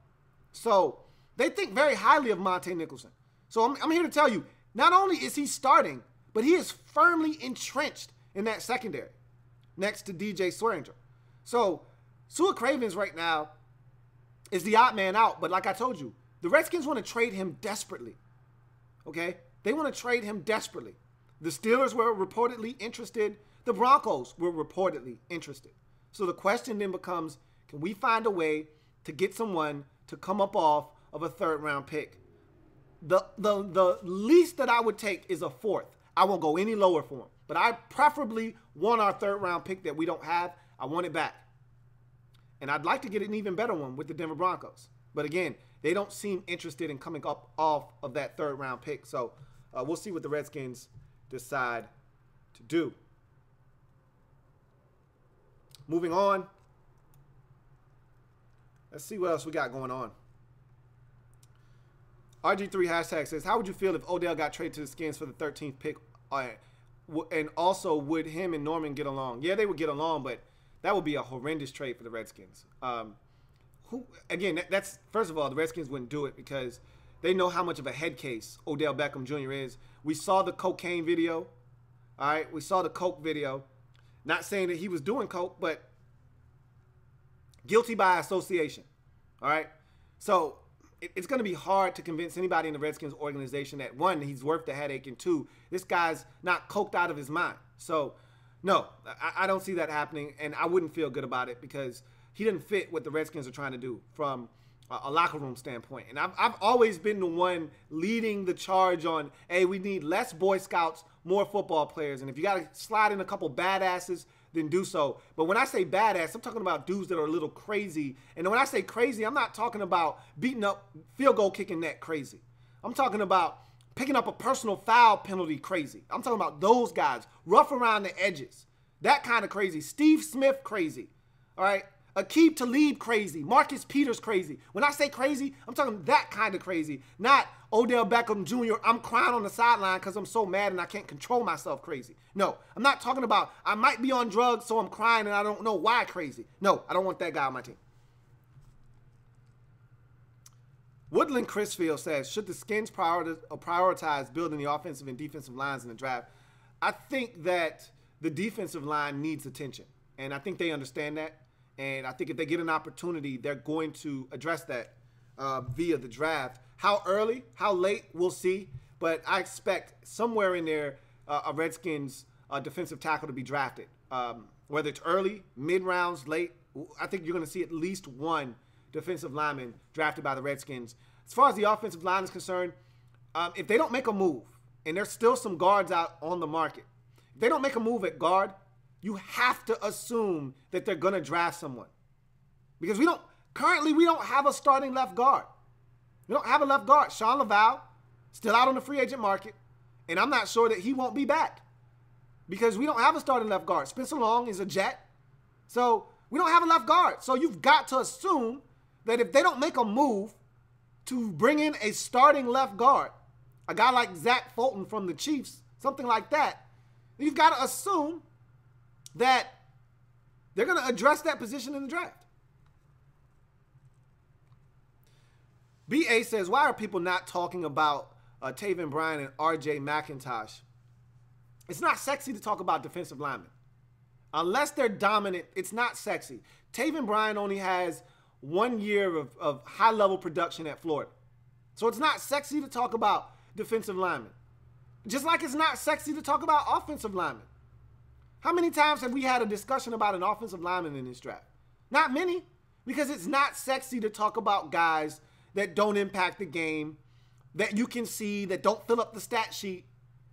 [SPEAKER 2] So they think very highly of Monte Nicholson. So I'm here to tell you, not only is he starting, but he is firmly entrenched in that secondary next to DJ Swearinger. So Sua Cravens right now is the odd man out. But like I told you, the Redskins want to trade him desperately. Okay? They want to trade him desperately. The Steelers were reportedly interested. The Broncos were reportedly interested. So the question then becomes, can we find a way to get someone to come up off of a third-round pick? The least that I would take is a fourth. I won't go any lower for him. But I preferably want our third-round pick that we don't have. I want it back. And I'd like to get an even better one with the Denver Broncos. But again, they don't seem interested in coming up off of that third-round pick. So we'll see what the Redskins decide to do. Moving on. Let's see what else we got going on. RG3 hashtag says, how would you feel if Odell got traded to the Skins for the 13th pick? And also, would him and Norman get along? Yeah, they would get along, but That would be a horrendous trade for the Redskins. That's first of all, the Redskins wouldn't do it because they know how much of a head case Odell Beckham Jr. is. We saw the cocaine video. All right, we saw the coke video. Not saying that he was doing coke, but guilty by association. All right, so it's going to be hard to convince anybody in the Redskins organization that, one, he's worth the headache, and two, this guy's not coked out of his mind. So, no, I don't see that happening, and I wouldn't feel good about it because he didn't fit what the Redskins are trying to do from a locker room standpoint. And I've always been the one leading the charge on, hey, we need less Boy Scouts, more football players. And if you got to slide in a couple badasses, then do so. But when I say badass, I'm talking about dudes that are a little crazy. And when I say crazy, I'm not talking about beating up field goal kicking net crazy. I'm talking about picking up a personal foul penalty crazy. I'm talking about those guys, rough around the edges. That kind of crazy. Steve Smith crazy. All right? Aqib Talib crazy. Marcus Peters crazy. When I say crazy, I'm talking that kind of crazy. Not Odell Beckham Jr., I'm crying on the sideline because I'm so mad and I can't control myself crazy. No, I'm not talking about I might be on drugs so I'm crying and I don't know why crazy. No, I don't want that guy on my team. Woodland Chrisfield says, should the Skins prioritize building the offensive and defensive lines in the draft? I think that the defensive line needs attention, and I think they understand that. And I think if they get an opportunity, they're going to address that via the draft. How early, how late, we'll see. But I expect somewhere in there a Redskins defensive tackle to be drafted. Whether it's early, mid-rounds, late, I think you're going to see at least one defensive lineman drafted by the Redskins. As far as the offensive line is concerned, if they don't make a move, and there's still some guards out on the market, if they don't make a move at guard, you have to assume that they're going to draft someone. Because we don't have a starting left guard. We don't have a left guard. Sean Laval, still out on the free agent market, and I'm not sure that he won't be back because we don't have a starting left guard. Spencer Long is a Jet, so we don't have a left guard. So you've got to assume that if they don't make a move to bring in a starting left guard, a guy like Zach Fulton from the Chiefs, something like that, you've got to assume that they're going to address that position in the draft. B.A. says, why are people not talking about Taven Bryan and R.J. McIntosh? It's not sexy to talk about defensive linemen. Unless they're dominant, it's not sexy. Taven Bryan only has 1 year of high-level production at Florida. So it's not sexy to talk about defensive linemen. Just like it's not sexy to talk about offensive linemen. How many times have we had a discussion about an offensive lineman in this draft? Not many, because it's not sexy to talk about guys that don't impact the game, that you can see, that don't fill up the stat sheet,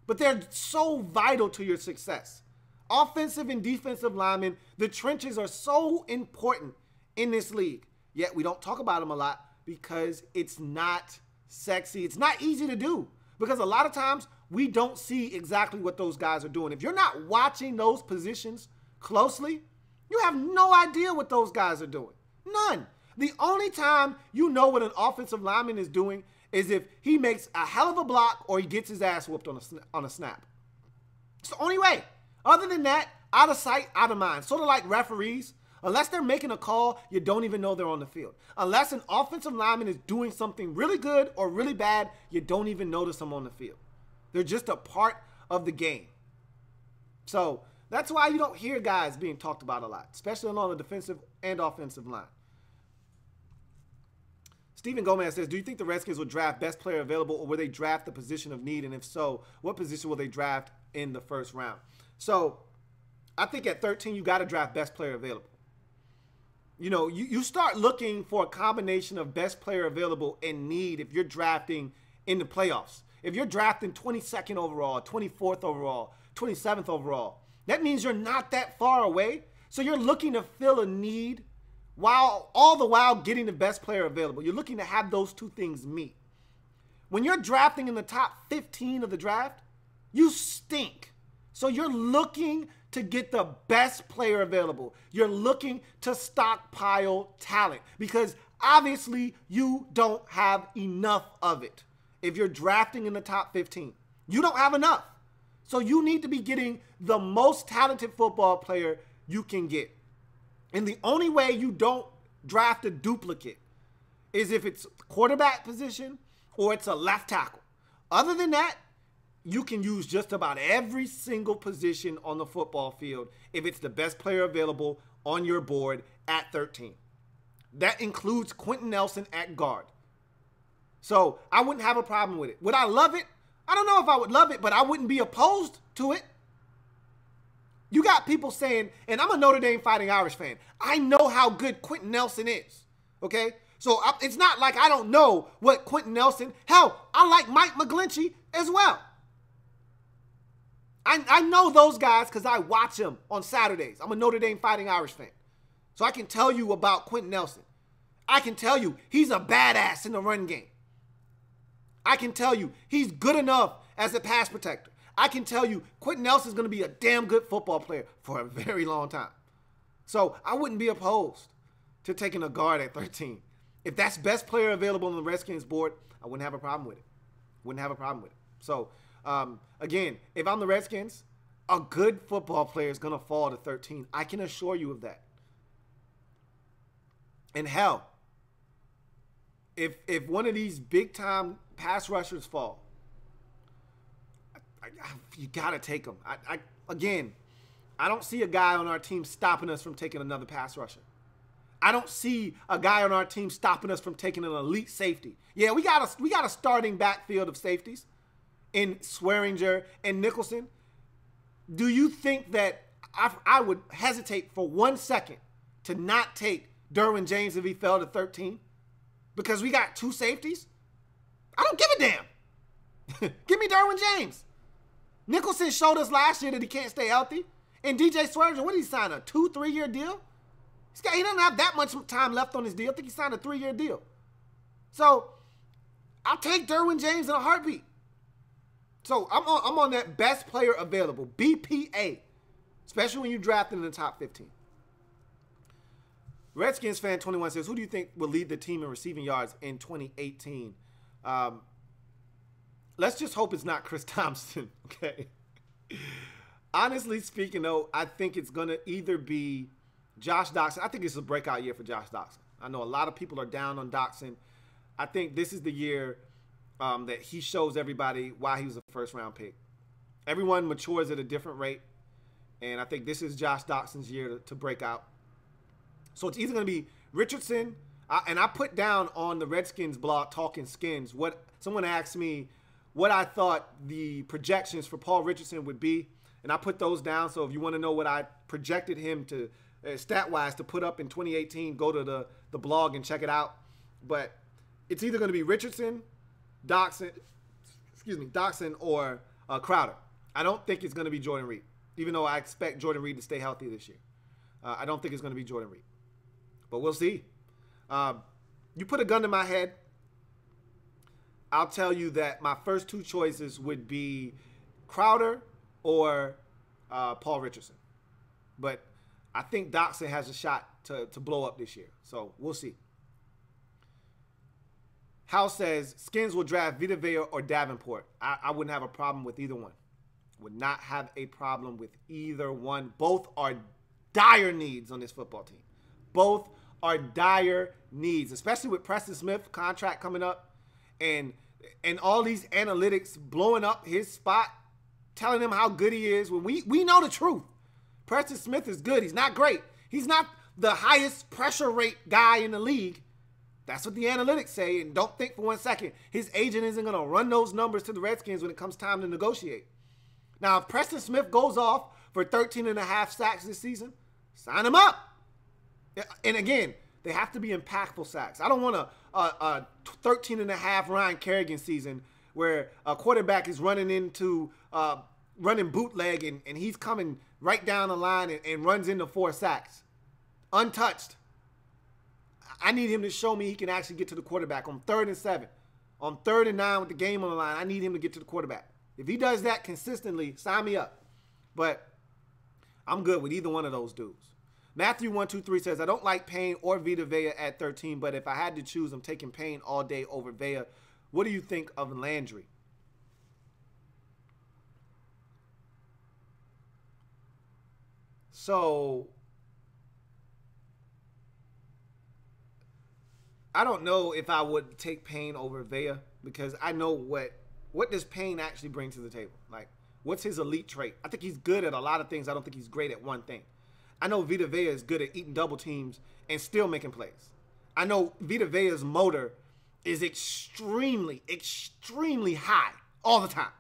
[SPEAKER 2] but they're so vital to your success. Offensive and defensive linemen, the trenches are so important in this league, yet we don't talk about them a lot because it's not sexy. It's not easy to do because a lot of times we don't see exactly what those guys are doing. If you're not watching those positions closely, you have no idea what those guys are doing. None. The only time you know what an offensive lineman is doing is if he makes a hell of a block or he gets his ass whooped on a snap. It's the only way. Other than that, out of sight, out of mind. Sort of like referees. Unless they're making a call, you don't even know they're on the field. Unless an offensive lineman is doing something really good or really bad, you don't even notice them on the field. They're just a part of the game. So that's why you don't hear guys being talked about a lot, especially along the defensive and offensive line. Stephen Gomez says, do you think the Redskins will draft best player available or will they draft the position of need? And if so, what position will they draft in the first round? So I think at 13, you got to draft best player available. You know, you start looking for a combination of best player available and need if you're drafting in the playoffs. If you're drafting 22nd overall, 24th overall, 27th overall, that means you're not that far away. So you're looking to fill a need while all the while getting the best player available. You're looking to have those two things meet. When you're drafting in the top 15 of the draft, you stink. So you're looking to get the best player available. You're looking to stockpile talent because obviously you don't have enough of it. If you're drafting in the top 15, you don't have enough. So you need to be getting the most talented football player you can get. And the only way you don't draft a duplicate is if it's quarterback position or it's a left tackle. Other than that, you can use just about every single position on the football field if it's the best player available on your board at 13. That includes Quentin Nelson at guard. So I wouldn't have a problem with it. Would I love it? I don't know if I would love it, but I wouldn't be opposed to it. You got people saying, and I'm a Notre Dame Fighting Irish fan, I know how good Quentin Nelson is, okay? So it's not like I don't know what Quentin Nelson, hell, I like Mike McGlinchey as well. I know those guys because I watch them on Saturdays. I'm a Notre Dame Fighting Irish fan. So I can tell you about Quentin Nelson. I can tell you he's a badass in the run game. I can tell you he's good enough as a pass protector. I can tell you Quentin Nelson's going to be a damn good football player for a very long time. So I wouldn't be opposed to taking a guard at 13. If that's best player available on the Redskins board, I wouldn't have a problem with it. Wouldn't have a problem with it. So, again, if I'm the Redskins, a good football player is going to fall to 13. I can assure you of that. And hell, if one of these big-time pass rushers fall, you got to take them. Again, I don't see a guy on our team stopping us from taking another pass rusher. I don't see a guy on our team stopping us from taking an elite safety. Yeah, we got a starting backfield of safeties in Swearinger and Nicholson. Do you think that I would hesitate for 1 second to not take Derwin James if he fell to 13? Because we got two safeties? I don't give a damn. Give me Derwin James. Nicholson showed us last year that he can't stay healthy. And DJ Swearinger, what did he sign, a 2-3 year deal? He doesn't have that much time left on his deal. I think he signed a 3-year deal. So I'll take Derwin James in a heartbeat. So I'm on that best player available, BPA, especially when you draft in the top 15. Redskins fan 21 says, who do you think will lead the team in receiving yards in 2018? Let's just hope it's not Chris Thompson, okay? Honestly speaking, though, I think it's going to either be Josh Doctson. I think it's a breakout year for Josh Doctson. I know a lot of people are down on Doctson. I think this is the year that he shows everybody why he was a first-round pick. Everyone matures at a different rate, and I think this is Josh Doctson's year to break out. So it's either going to be Richardson, and I put down on the Redskins blog, Talking Skins, what someone asked me what I thought the projections for Paul Richardson would be, and I put those down. So if you want to know what I projected him to, stat-wise, to put up in 2018, go to the blog and check it out. But it's either going to be Richardson, Doctson, or Crowder. I don't think it's going to be Jordan Reed, even though I expect Jordan Reed to stay healthy this year. I don't think it's going to be Jordan Reed. But we'll see. You put a gun to my head, I'll tell you that my first two choices would be Crowder or Paul Richardson. But I think Doctson has a shot to blow up this year. So we'll see. House says, Skins will draft Vita Vea or Davenport. I wouldn't have a problem with either one. Would not have a problem with either one. Both are dire needs on this football team. Both are dire needs, especially with Preston Smith contract coming up and all these analytics blowing up his spot, telling him how good he is. When we know the truth. Preston Smith is good. He's not great. He's not the highest pressure rate guy in the league. That's what the analytics say. And don't think for 1 second his agent isn't going to run those numbers to the Redskins when it comes time to negotiate. Now, if Preston Smith goes off for 13.5 sacks this season, sign him up. And again, they have to be impactful sacks. I don't want a 13.5 Ryan Kerrigan season where a quarterback is running bootleg and he's coming right down the line and runs into 4 sacks. Untouched. I need him to show me he can actually get to the quarterback on 3rd and 7. On 3rd and 9 with the game on the line, I need him to get to the quarterback. If he does that consistently, sign me up. But I'm good with either one of those dudes. Matthew123 says, I don't like Payne or Vita Vea at 13, but if I had to choose, I'm taking Payne all day over Vea. What do you think of Landry? So I don't know if I would take Payne over Vea because I know what does Payne actually bring to the table. Like, what's his elite trait? I think he's good at a lot of things. I don't think he's great at one thing. I know Vita Vea is good at eating double teams and still making plays. I know Vita Vea's motor is extremely, extremely high all the time.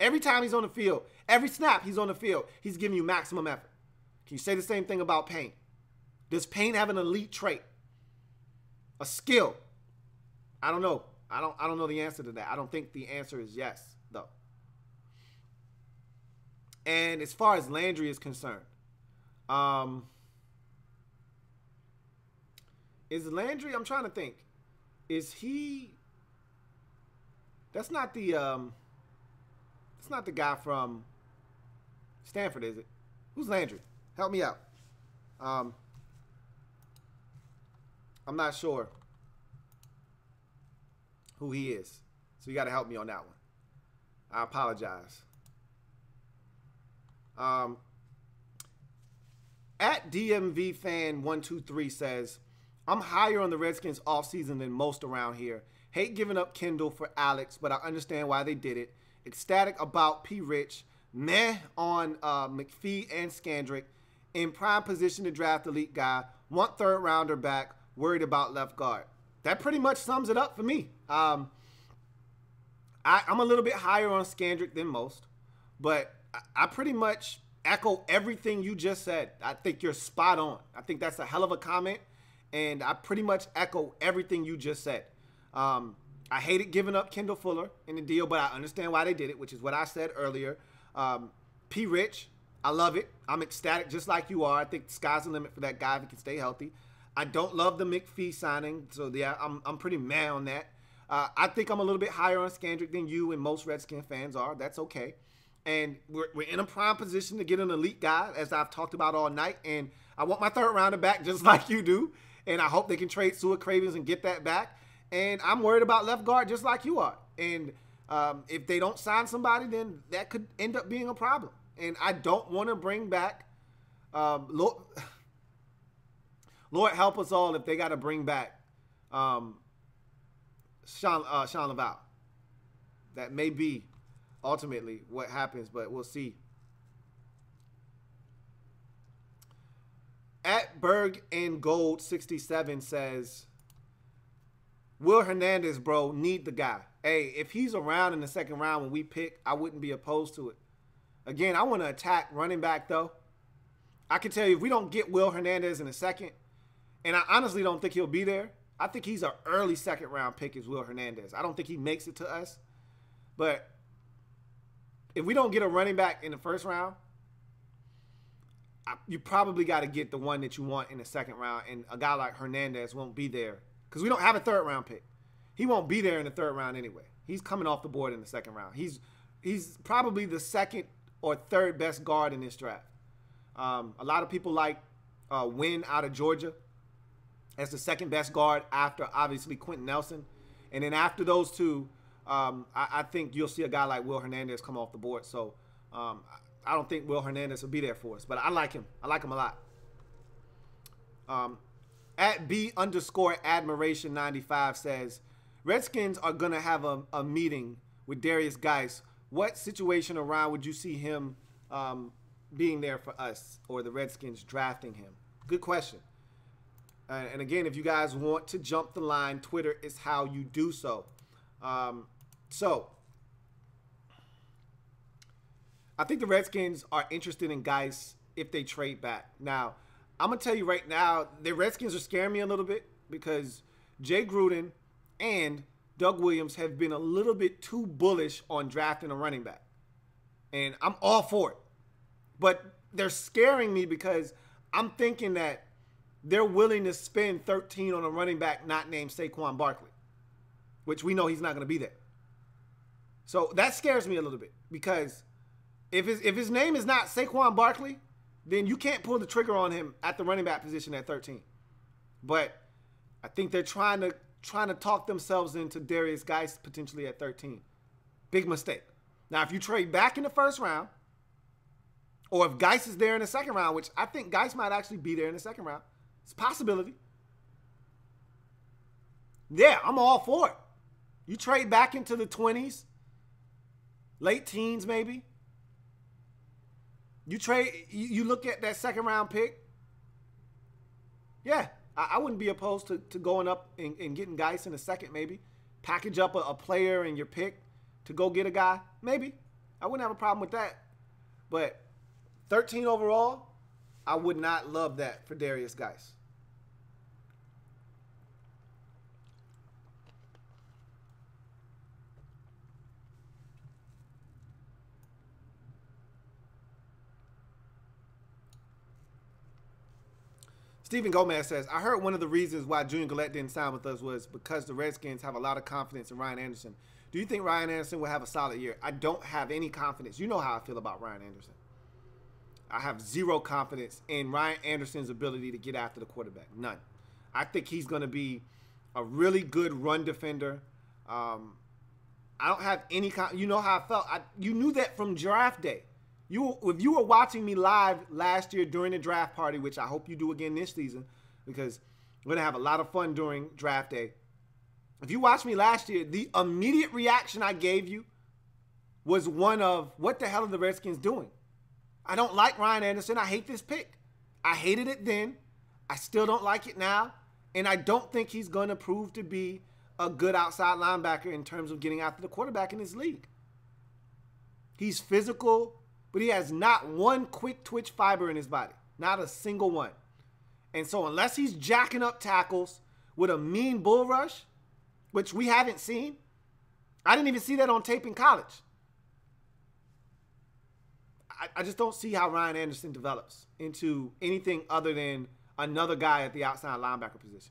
[SPEAKER 2] Every time he's on the field, every snap he's on the field, he's giving you maximum effort. Can you say the same thing about Payne? Does Payne have an elite trait? A skill? I don't know. I don't know the answer to that. I don't think the answer is yes, though. And as far as Landry is concerned, is Landry, I'm trying to think. Is he, that's not the guy from Stanford, is it? Who's Landry? Help me out. I'm not sure who he is. So you got to help me on that one. I apologize. At DMV fan 123 says, I'm higher on the Redskins offseason than most around here. Hate giving up Kendall for Alex, but I understand why they did it. Ecstatic about P. Rich. Meh on McPhee and Scandrick. In prime position to draft elite guy. Want third rounder back. Worried about left guard. That pretty much sums it up for me. I'm a little bit higher on Scandrick than most, but I pretty much echo everything you just said. I think you're spot on. I think that's a hell of a comment, and I pretty much echo everything you just said. I hated giving up Kendall Fuller in the deal, but I understand why they did it, which is what I said earlier. P. Rich, I love it. I'm ecstatic just like you are. I think the sky's the limit for that guy if he can stay healthy. I don't love the McPhee signing, so yeah, I'm pretty mad on that. I think I'm a little bit higher on Scandrick than you and most Redskins fans are. That's okay. And we're in a prime position to get an elite guy, as I've talked about all night. And I want my third rounder back just like you do. And I hope they can trade Sua Cravens and get that back. And I'm worried about left guard just like you are. And if they don't sign somebody, then that could end up being a problem. And I don't want to bring back Lord help us all if they got to bring back Sean Laval. That may be ultimately what happens, but we'll see. At Berg and Gold 67 says, Will Hernandez, bro, need the guy. Hey, if he's around in the second round when we pick, I wouldn't be opposed to it. Again, I want to attack running back, though. I can tell you, if we don't get Will Hernandez in the second, and I honestly don't think he'll be there, I think he's an early second-round pick is Will Hernandez. I don't think he makes it to us. But if we don't get a running back in the first round, you probably got to get the one that you want in the second round, and a guy like Hernandez won't be there because we don't have a third-round pick. He won't be there in the third round anyway. He's coming off the board in the second round. He's probably the second or third best guard in this draft. A lot of people like Wynn out of Georgia as the second best guard after, obviously, Quentin Nelson. And then after those two, I think you'll see a guy like Will Hernandez come off the board. So I don't think Will Hernandez will be there for us. But I like him. I like him a lot. At B_admiration95 says, Redskins are going to have a meeting with Darius Geis. What situation around would you see him being there for us or the Redskins drafting him? Good question. And again, if you guys want to jump the line, Twitter is how you do so. So I think the Redskins are interested in Geis if they trade back. Now, I'm going to tell you right now, the Redskins are scaring me a little bit because Jay Gruden and Doug Williams have been a little bit too bullish on drafting a running back. And I'm all for it. But they're scaring me because I'm thinking that they're willing to spend 13 on a running back not named Saquon Barkley, which we know he's not going to be there. So that scares me a little bit because if his name is not Saquon Barkley, then you can't pull the trigger on him at the running back position at 13. But I think they're trying to talk themselves into Darius Geis potentially at 13. Big mistake. Now, if you trade back in the first round, or if Geis is there in the second round, which I think Geis might actually be there in the second round, it's a possibility. Yeah, I'm all for it. You trade back into the 20s, late teens maybe. You look at that second round pick. Yeah, I wouldn't be opposed to going up and getting guys in a second maybe. Package up a player in your pick to go get a guy, maybe. I wouldn't have a problem with that. But 13 overall, I would not love that for Darius Geis. Stephen Gomez says, I heard one of the reasons why Junior Gillette didn't sign with us was because the Redskins have a lot of confidence in Ryan Anderson. Do you think Ryan Anderson will have a solid year? I don't have any confidence. You know how I feel about Ryan Anderson. I have zero confidence in Ryan Anderson's ability to get after the quarterback. None. I think he's going to be a really good run defender. I don't have any you know how I felt. You knew that from draft day. If you were watching me live last year during the draft party, which I hope you do again this season, because we're going to have a lot of fun during draft day. If you watched me last year, the immediate reaction I gave you was one of, what the hell are the Redskins doing? I don't like Ryan Anderson. I hate this pick. I hated it then. I still don't like it now. And I don't think he's going to prove to be a good outside linebacker in terms of getting after the quarterback in this league. He's physical, but he has not one quick twitch fiber in his body. Not a single one. And so unless he's jacking up tackles with a mean bull rush, which we haven't seen, I didn't even see that on tape in college. I just don't see how Ryan Anderson develops into anything other than another guy at the outside linebacker position.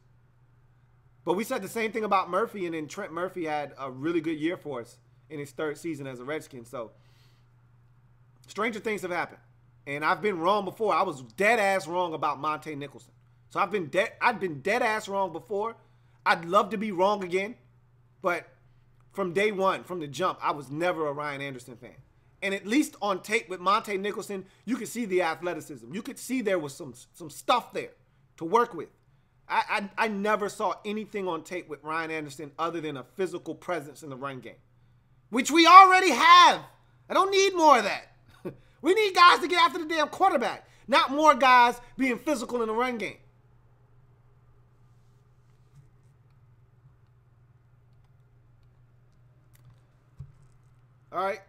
[SPEAKER 2] But we said the same thing about Murphy, and then Trent Murphy had a really good year for us in his third season as a Redskin. So stranger things have happened. And I've been wrong before. I was dead ass wrong about Monte Nicholson. So I've been dead ass wrong before. I'd love to be wrong again. But from day one, from the jump, I was never a Ryan Anderson fan. And at least on tape with Monte Nicholson, you could see the athleticism. You could see there was some stuff there to work with. I never saw anything on tape with Ryan Anderson other than a physical presence in the run game, which we already have. I don't need more of that. We need guys to get after the damn quarterback, not more guys being physical in the run game. All right.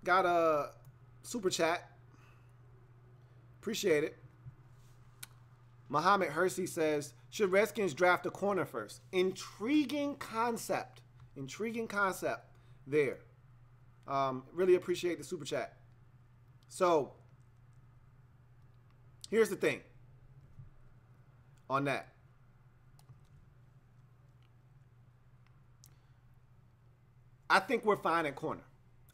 [SPEAKER 2] Got a super chat. Appreciate it. Muhammad Hersey says, should Redskins draft a corner first? Intriguing concept. Intriguing concept there. Really appreciate the super chat. So, here's the thing on that. I think we're fine at corner.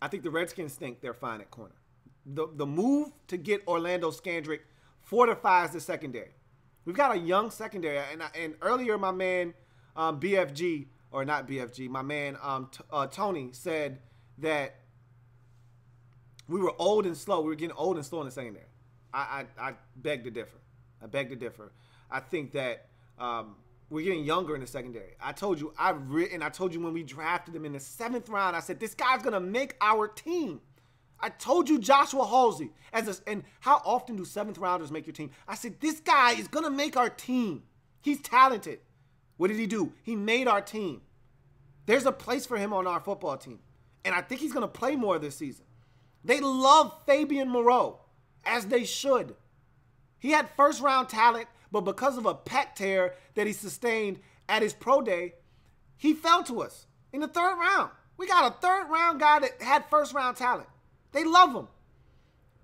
[SPEAKER 2] I think the Redskins think they're fine at corner. The move to get Orlando Scandrick fortifies the secondary. We've got a young secondary. And earlier my man BFG, or not BFG, my man Tony said that we were old and slow. We were getting old and slow in the secondary. I beg to differ. I beg to differ. I think that we're getting younger in the secondary. I told you, I told you when we drafted him in the 7th round, I said, this guy's going to make our team. I told you Joshua Halsey. And how often do 7th rounders make your team? I said, this guy is going to make our team. He's talented. What did he do? He made our team. There's a place for him on our football team. And I think he's going to play more this season. They love Fabian Moreau, as they should. He had first-round talent, but because of a pec tear that he sustained at his pro day, he fell to us in the 3rd round. We got a 3rd-round guy that had first-round talent. They love him.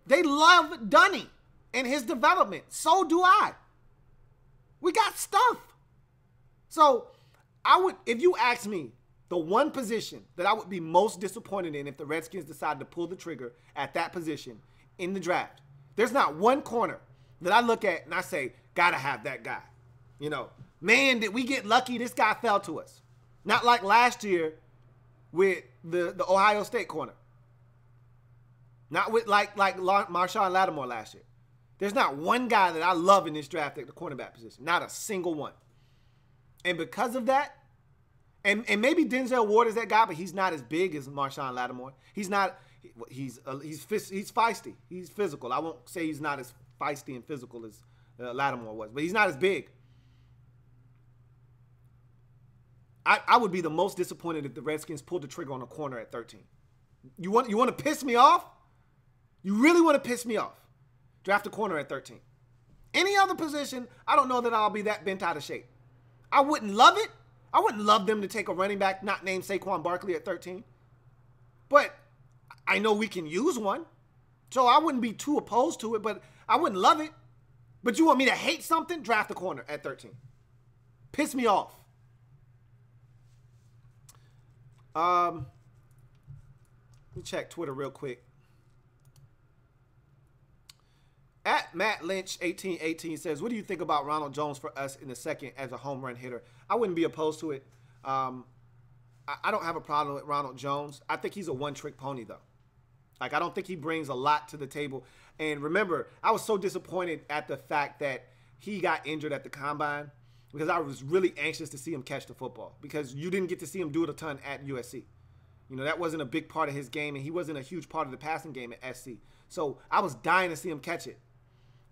[SPEAKER 2] They love Dunny and his development. So do I. We got stuff. So if you ask me, the one position that I would be most disappointed in if the Redskins decide to pull the trigger at that position in the draft, there's not one corner that I look at and I say, gotta have that guy. You know, man, did we get lucky? This guy fell to us. Not like last year with the Ohio State corner. Not with like Marshawn Lattimore last year. There's not one guy that I love in this draft at the cornerback position. Not a single one. And because of that, And maybe Denzel Ward is that guy, but he's not as big as Marshawn Lattimore. He's not. He's feisty. He's physical. I won't say he's not as feisty and physical as Lattimore was, but he's not as big. I would be the most disappointed if the Redskins pulled the trigger on a corner at 13. You want to piss me off? You really want to piss me off? Draft a corner at 13. Any other position, I don't know that I'll be that bent out of shape. I wouldn't love it. I wouldn't love them to take a running back not named Saquon Barkley at 13. But I know we can use one. So I wouldn't be too opposed to it, but I wouldn't love it. But you want me to hate something? Draft a corner at 13. Piss me off. Let me check Twitter real quick. At Matt Lynch 1818 says, what do you think about Ronald Jones for us in the second as a home run hitter? I wouldn't be opposed to it. I don't have a problem with Ronald Jones. I think he's a one-trick pony, though. Like, I don't think he brings a lot to the table. And remember, I was so disappointed at the fact that he got injured at the combine because I was really anxious to see him catch the football because you didn't get to see him do it a ton at USC. You know, that wasn't a big part of his game, and he wasn't a huge part of the passing game at SC. So I was dying to see him catch it.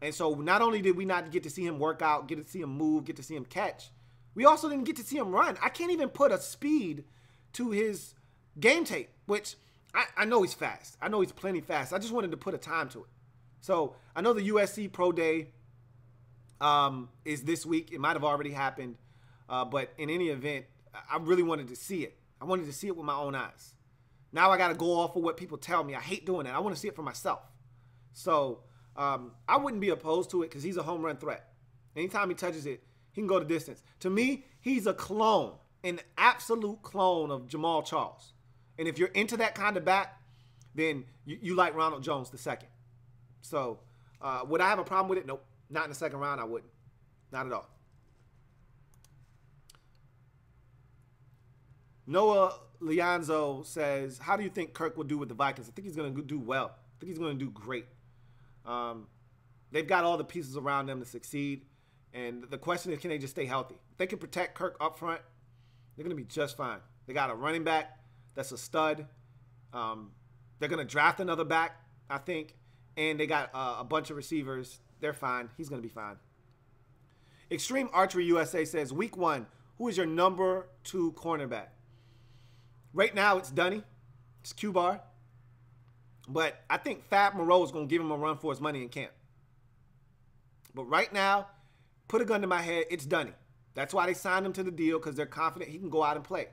[SPEAKER 2] And so not only did we not get to see him work out, get to see him move, get to see him catch, we also didn't get to see him run. I can't even put a speed to his game tape, which I know he's fast. I know he's plenty fast. I just wanted to put a time to it. So I know the USC Pro Day is this week. It might have already happened. But in any event, I really wanted to see it. I wanted to see it with my own eyes. Now I got to go off of what people tell me. I hate doing that. I want to see it for myself. So I wouldn't be opposed to it because he's a home run threat. Anytime he touches it, he can go the distance. To me, he's a clone, an absolute clone of Jamal Charles. And if you're into that kind of back, then you like Ronald Jones the second. So would I have a problem with it? Nope. Not in the second round, I wouldn't. Not at all. Noah Lianzo says, how do you think Kirk will do with the Vikings? I think he's going to do well. I think he's going to do great. They've got all the pieces around them to succeed. And the question is, can they just stay healthy? If they can protect Kirk up front, they're going to be just fine. They got a running back that's a stud. They're going to draft another back, I think. And they got a bunch of receivers. They're fine. He's going to be fine. Extreme Archery USA says, week 1, who is your number 2 cornerback? Right now, it's Dunny. It's Q-Bar. But I think Fab Moreau is going to give him a run for his money in camp. But right now, put a gun to my head, it's Dunny. That's why they signed him to the deal, because they're confident he can go out and play.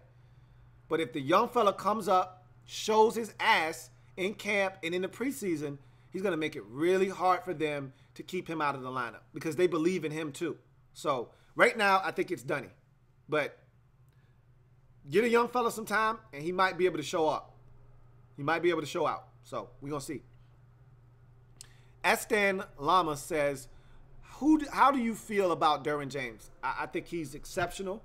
[SPEAKER 2] But if the young fella comes up, shows his ass in camp and in the preseason, he's going to make it really hard for them to keep him out of the lineup because they believe in him too. So right now, I think it's Dunny. But get a young fella some time, and he might be able to show up. He might be able to show out. So we're going to see. Estan Lama says, how do you feel about Derwin James? I think he's exceptional.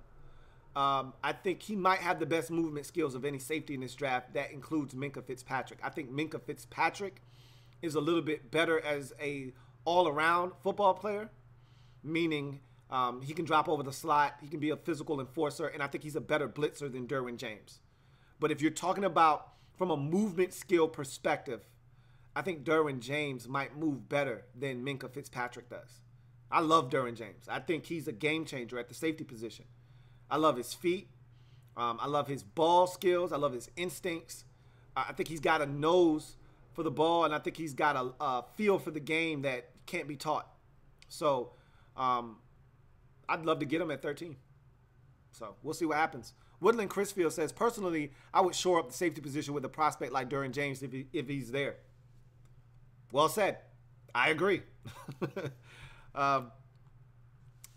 [SPEAKER 2] I think he might have the best movement skills of any safety in this draft. That includes Minkah Fitzpatrick. I think Minkah Fitzpatrick is a little bit better as a all-around football player, meaning he can drop over the slot, he can be a physical enforcer, and I think he's a better blitzer than Derwin James. But if you're talking about from a movement skill perspective, I think Derwin James might move better than Minkah Fitzpatrick does. I love Derwin James. I think he's a game changer at the safety position. I love his feet. I love his ball skills. I love his instincts. I think he's got a nose for the ball, and I think he's got a feel for the game that can't be taught. So I'd love to get him at 13. So we'll see what happens. Woodland Chrisfield says, personally, I would shore up the safety position with a prospect like Derwin James if he's there. Well said. I agree.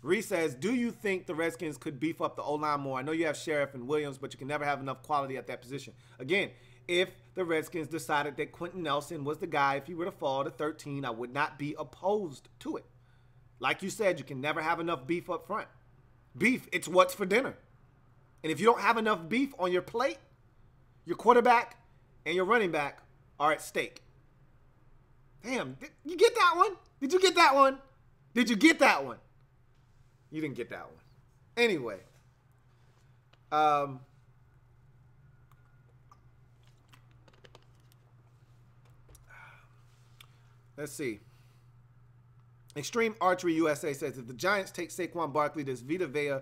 [SPEAKER 2] Reese says, do you think the Redskins could beef up the O-line more? I know you have Sheriff and Williams, but you can never have enough quality at that position. Again, if the Redskins decided that Quentin Nelson was the guy, if he were to fall to 13, I would not be opposed to it. Like you said, you can never have enough beef up front. Beef, it's what's for dinner. And if you don't have enough beef on your plate, your quarterback and your running back are at stake. Damn, did you get that one? Did you get that one? Did you get that one? You didn't get that one. Anyway, Let's see. Extreme Archery USA says, if the Giants take Saquon Barkley, does Vita Vea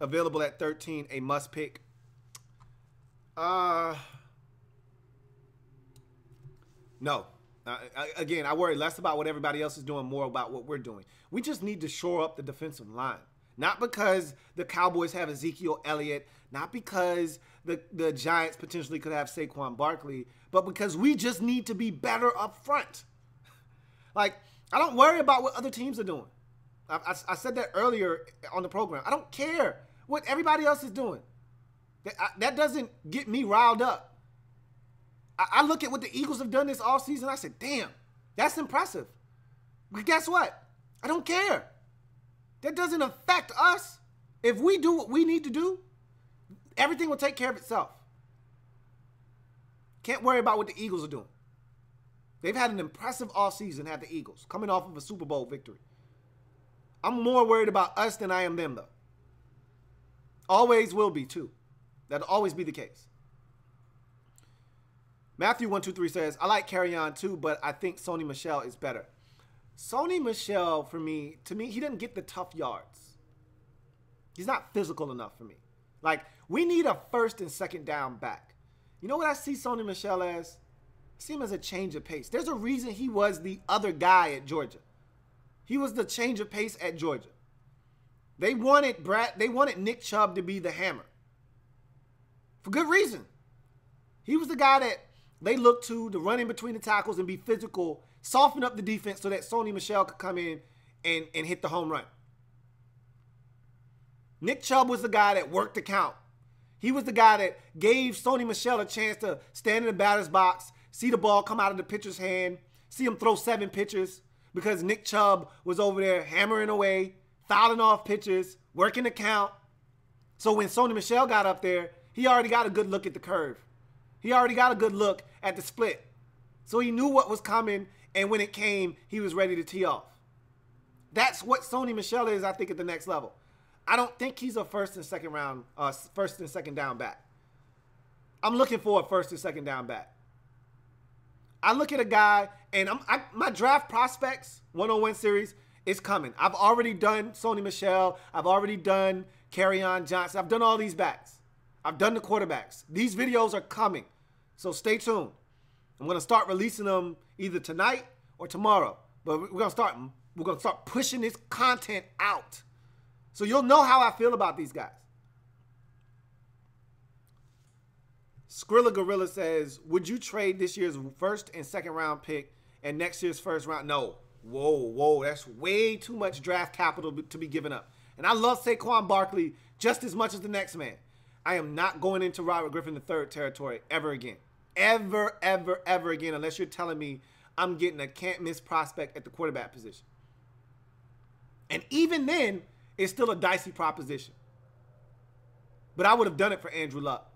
[SPEAKER 2] available at 13 a must pick? No. Again, I worry less about what everybody else is doing, more about what we're doing. We just need to shore up the defensive line. Not because the Cowboys have Ezekiel Elliott, not because the Giants potentially could have Saquon Barkley, but because we just need to be better up front. Like, I don't worry about what other teams are doing. I said that earlier on the program. I don't care what everybody else is doing. That doesn't get me riled up. I look at what the Eagles have done this offseason. I said, damn, that's impressive. But guess what? I don't care. That doesn't affect us. If we do what we need to do, everything will take care of itself. Can't worry about what the Eagles are doing. They've had an impressive offseason, have the Eagles, coming off of a Super Bowl victory. I'm more worried about us than I am them, though. Always will be, too. That'll always be the case. Matthew123 says, I like Kerryon too, but I think Sony Michel is better. Sony Michel, to me, he doesn't get the tough yards. He's not physical enough for me. Like, we need a first and second down back. You know what I see Sony Michel as? I see him as a change of pace. There's a reason he was the other guy at Georgia. He was the change of pace at Georgia. They wanted Nick Chubb to be the hammer. For good reason. He was the guy that they looked to run in between the tackles and be physical, soften up the defense so that Sony Michel could come in and hit the home run. Nick Chubb was the guy that worked the count. He was the guy that gave Sony Michel a chance to stand in the batter's box, see the ball come out of the pitcher's hand, see him throw 7 pitches because Nick Chubb was over there hammering away, fouling off pitches, working the count. So when Sony Michel got up there, he already got a good look at the curve. He already got a good look at the split. So he knew what was coming, and when it came, he was ready to tee off. That's what Sony Michel is, I think, at the next level. I don't think he's a first and second down back. I'm looking for a first and second down back. I look at a guy, and my draft prospects 101 series is coming. I've already done Sony Michel. I've already done Kerryon Johnson. I've done all these backs. I've done the quarterbacks. These videos are coming, so stay tuned. I'm going to start releasing them either tonight or tomorrow, but we're going to start pushing this content out, so you'll know how I feel about these guys. Skrilla Gorilla says, would you trade this year's first and second round pick and next year's first round? No. Whoa. That's way too much draft capital to be given up. And I love Saquon Barkley just as much as the next man. I am not going into Robert Griffin III territory ever again. Ever again, unless you're telling me I'm getting a can't-miss prospect at the quarterback position. And even then, it's still a dicey proposition. But I would have done it for Andrew Luck.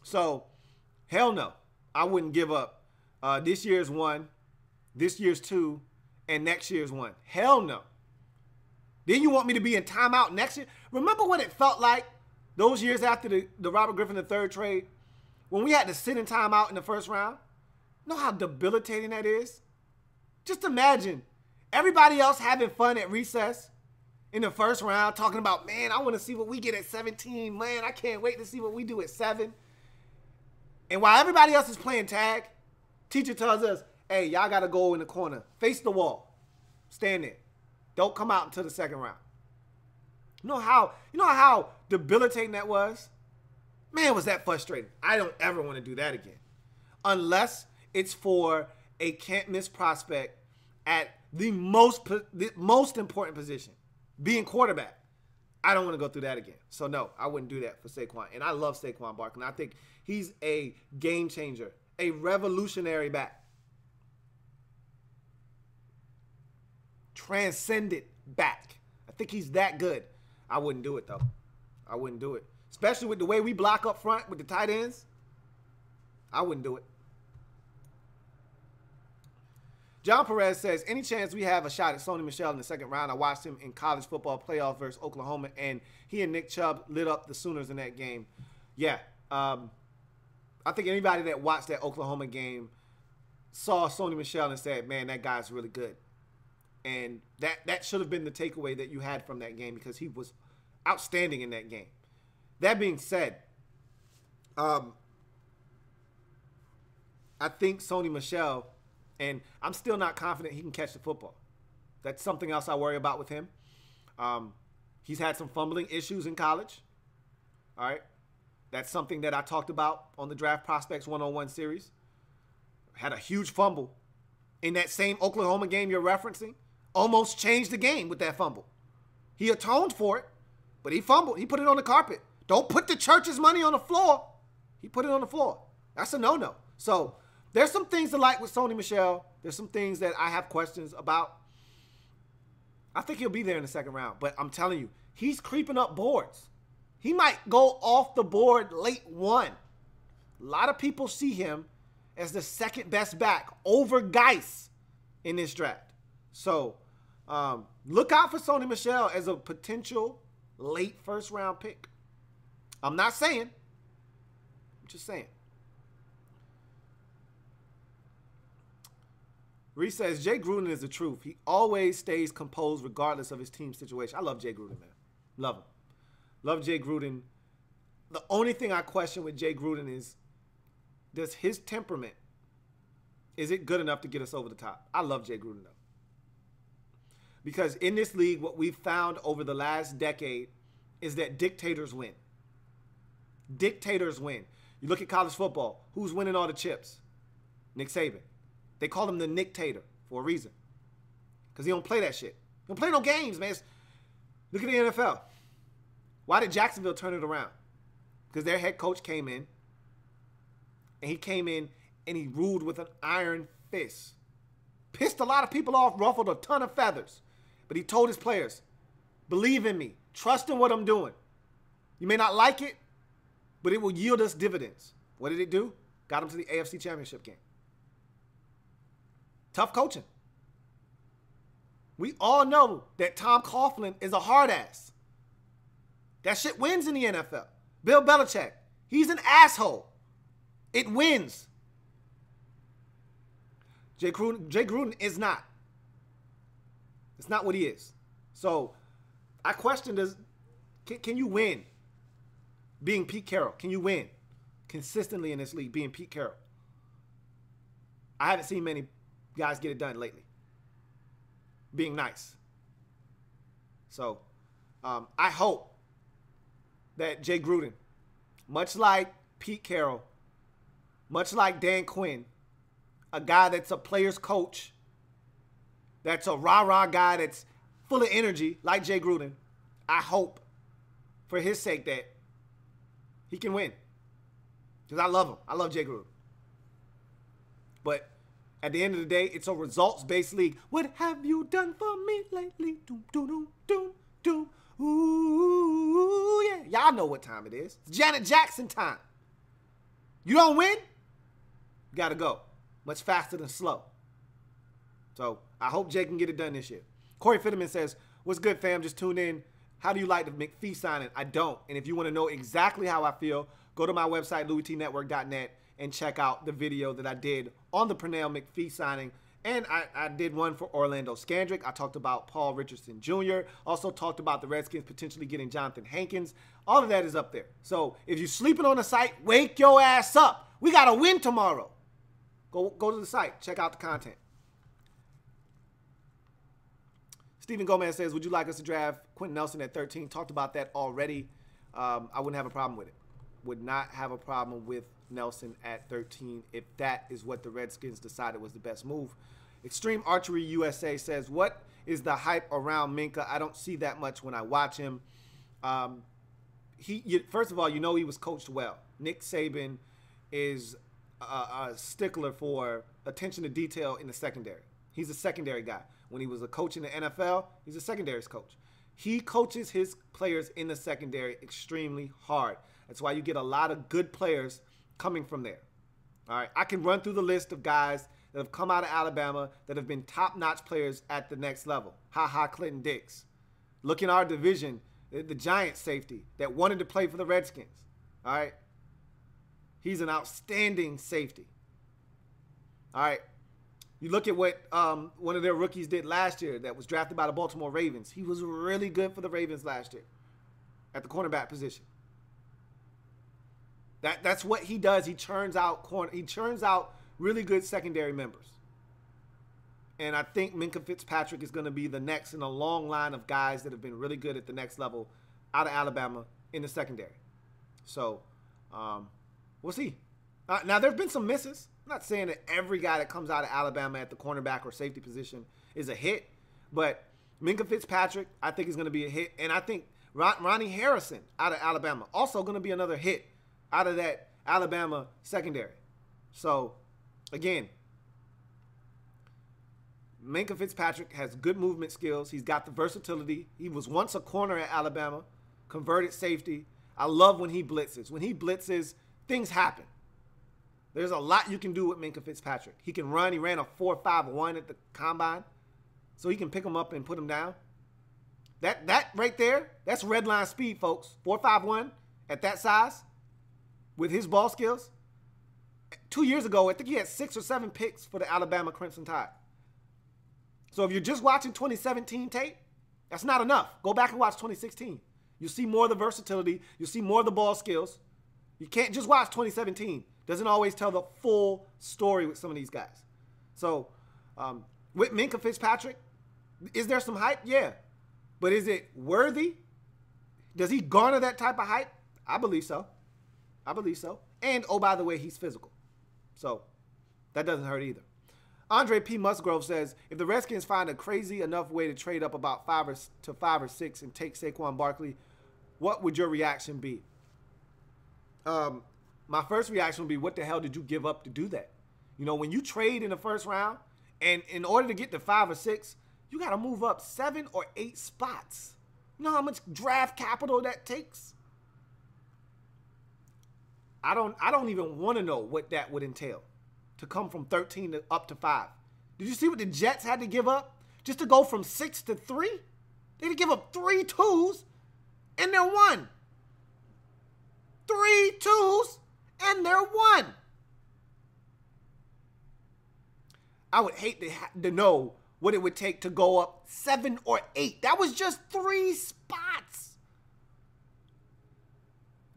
[SPEAKER 2] So, hell no. I wouldn't give up this year's 1, this year's 2, and next year's 1. Hell no. Then you want me to be in timeout next year? Remember what it felt like those years after the Robert Griffin III trade when we had to sit in timeout in the first round? You know how debilitating that is? Just imagine everybody else having fun at recess in the first round talking about, man, I want to see what we get at 17. Man, I can't wait to see what we do at 7. And while everybody else is playing tag, teacher tells us, hey, y'all got to go in the corner. Face the wall. Stand there. Don't come out until the second round. You know how debilitating that was? Man, was that frustrating. I don't ever want to do that again. Unless it's for a can't-miss prospect at the most important position, being quarterback. I don't want to go through that again. So, no, I wouldn't do that for Saquon. And I love Saquon Barkley. I think he's a game changer, a revolutionary back. Transcendent back. I think he's that good. I wouldn't do it, though. I wouldn't do it. Especially with the way we block up front with the tight ends. I wouldn't do it. John Perez says, any chance we have a shot at Sony Michel in the second round? I watched him in college football playoff versus Oklahoma, and he and Nick Chubb lit up the Sooners in that game. Yeah. I think anybody that watched that Oklahoma game saw Sony Michel and said, man, that guy's really good. And that should have been the takeaway that you had from that game because he was outstanding in that game. That being said, I think Sony Michel, and I'm still not confident he can catch the football. That's something else I worry about with him. He's had some fumbling issues in college. All right. That's something that I talked about on the Draft Prospects one-on-one series. Had a huge fumble in that same Oklahoma game you're referencing. Almost changed the game with that fumble. He atoned for it, but he fumbled. He put it on the carpet. Don't put the church's money on the floor. He put it on the floor. That's a no-no. So there's some things to like with Sony Michel. There's some things that I have questions about. I think he'll be there in the second round, but I'm telling you, he's creeping up boards. He might go off the board late one. A lot of people see him as the second best back over Geis in this draft. So look out for Sony Michel as a potential late first round pick. I'm not saying. I'm just saying. Reese says, Jay Gruden is the truth. He always stays composed regardless of his team situation. I love Jay Gruden, man. Love him. Love Jay Gruden. The only thing I question with Jay Gruden is, does his temperament, is it good enough to get us over the top? I love Jay Gruden, though. Because in this league, what we've found over the last decade is that dictators win. Dictators win. You look at college football. Who's winning all the chips? Nick Saban. They call him the Nick-tator for a reason. Because he don't play that shit. He don't play no games, man. Look at the NFL. Why did Jacksonville turn it around? Because their head coach came in. And he came in and he ruled with an iron fist. Pissed a lot of people off, ruffled a ton of feathers. But he told his players, believe in me. Trust in what I'm doing. You may not like it, but it will yield us dividends. What did it do? Got him to the AFC Championship game. Tough coaching. We all know that Tom Coughlin is a hard ass. That shit wins in the NFL. Bill Belichick, he's an asshole. It wins. Jay Gruden is not. It's not what he is. So I question, can you win being Pete Carroll? Can you win consistently in this league being Pete Carroll? I haven't seen many guys get it done lately. Being nice. So I hope that Jay Gruden, much like Pete Carroll, much like Dan Quinn, a guy that's a player's coach, that's a rah-rah guy that's full of energy like Jay Gruden, I hope for his sake that he can win. Because I love him. I love Jay Gruden. But at the end of the day, it's a results-based league. What have you done for me lately? Doom, doom, doom, doom, doom. Ooh, yeah. Y'all know what time it is. It's Janet Jackson time. You don't win, you got to go. Much faster than slow. So I hope Jay can get it done this year. Corey Fitterman says, what's good, fam? Just tune in. How do you like the McPhee signing? I don't. And if you want to know exactly how I feel, go to my website, louistnetwork.net, and check out the video that I did on the Pernell McPhee signing. And I did one for Orlando Scandrick. I talked about Paul Richardson Jr. Also talked about the Redskins potentially getting Jonathan Hankins. All of that is up there. So if you're sleeping on the site, wake your ass up. We got to win tomorrow. Go to the site. Check out the content. Stephen Gomez says, would you like us to draft Quentin Nelson at 13? Talked about that already. I wouldn't have a problem with it. Would not have a problem with Nelson at 13 if that is what the Redskins decided was the best move. Extreme Archery USA says, what is the hype around Minkah? I don't see that much when I watch him. First of all, you know he was coached well. Nick Saban is a stickler for attention to detail in the secondary. He's a secondary guy. When he was a coach in the NFL, he's a secondaries coach. He coaches his players in the secondary extremely hard. That's why you get a lot of good players coming from there. All right, I can run through the list of guys that have come out of Alabama that have been top-notch players at the next level. Clinton Dix. Look in our division, the Giants safety that wanted to play for the Redskins. All right? He's an outstanding safety. All right? You look at what one of their rookies did last year that was drafted by the Baltimore Ravens. He was really good for the Ravens last year at the cornerback position. That's what he does. He churns out really good secondary members. And I think Minkah Fitzpatrick is going to be the next in a long line of guys that have been really good at the next level out of Alabama in the secondary. So, we'll see. Now, there have been some misses. I'm not saying that every guy that comes out of Alabama at the cornerback or safety position is a hit. But Minkah Fitzpatrick, I think, is going to be a hit. And I think Ronnie Harrison out of Alabama, also going to be another hit out of that Alabama secondary. So, again, Minkah Fitzpatrick has good movement skills. He's got the versatility. He was once a corner at Alabama, converted safety. I love when he blitzes. When he blitzes, things happen. There's a lot you can do with Minkah Fitzpatrick. He can run. He ran a 4.51 at the combine, so he can pick him up and put him down. That right there, that's red line speed, folks. 4.51 at that size with his ball skills. 2 years ago, I think he had 6 or 7 picks for the Alabama Crimson Tide. So if you're just watching 2017 tape, that's not enough. Go back and watch 2016. You'll see more of the versatility. You'll see more of the ball skills. You can't just watch 2017. Doesn't always tell the full story with some of these guys. So with Minkah Fitzpatrick, is there some hype? Yeah. But is it worthy? Does he garner that type of hype? I believe so. I believe so. And, oh, by the way, he's physical. So that doesn't hurt either. Andre P. Musgrove says, if the Redskins find a crazy enough way to trade up about 5 or 6 and take Saquon Barkley, what would your reaction be? My first reaction would be, what the hell did you give up to do that? You know, when you trade in the first round, and in order to get to 5 or 6, you got to move up 7 or 8 spots. You know how much draft capital that takes? I don't even want to know what that would entail to come from 13 to up to 5. Did you see what the Jets had to give up just to go from 6 to 3? They had to give up 3 twos and they're 1. 3 twos and they're 1. I would hate to know what it would take to go up 7 or 8. That was just 3 spots.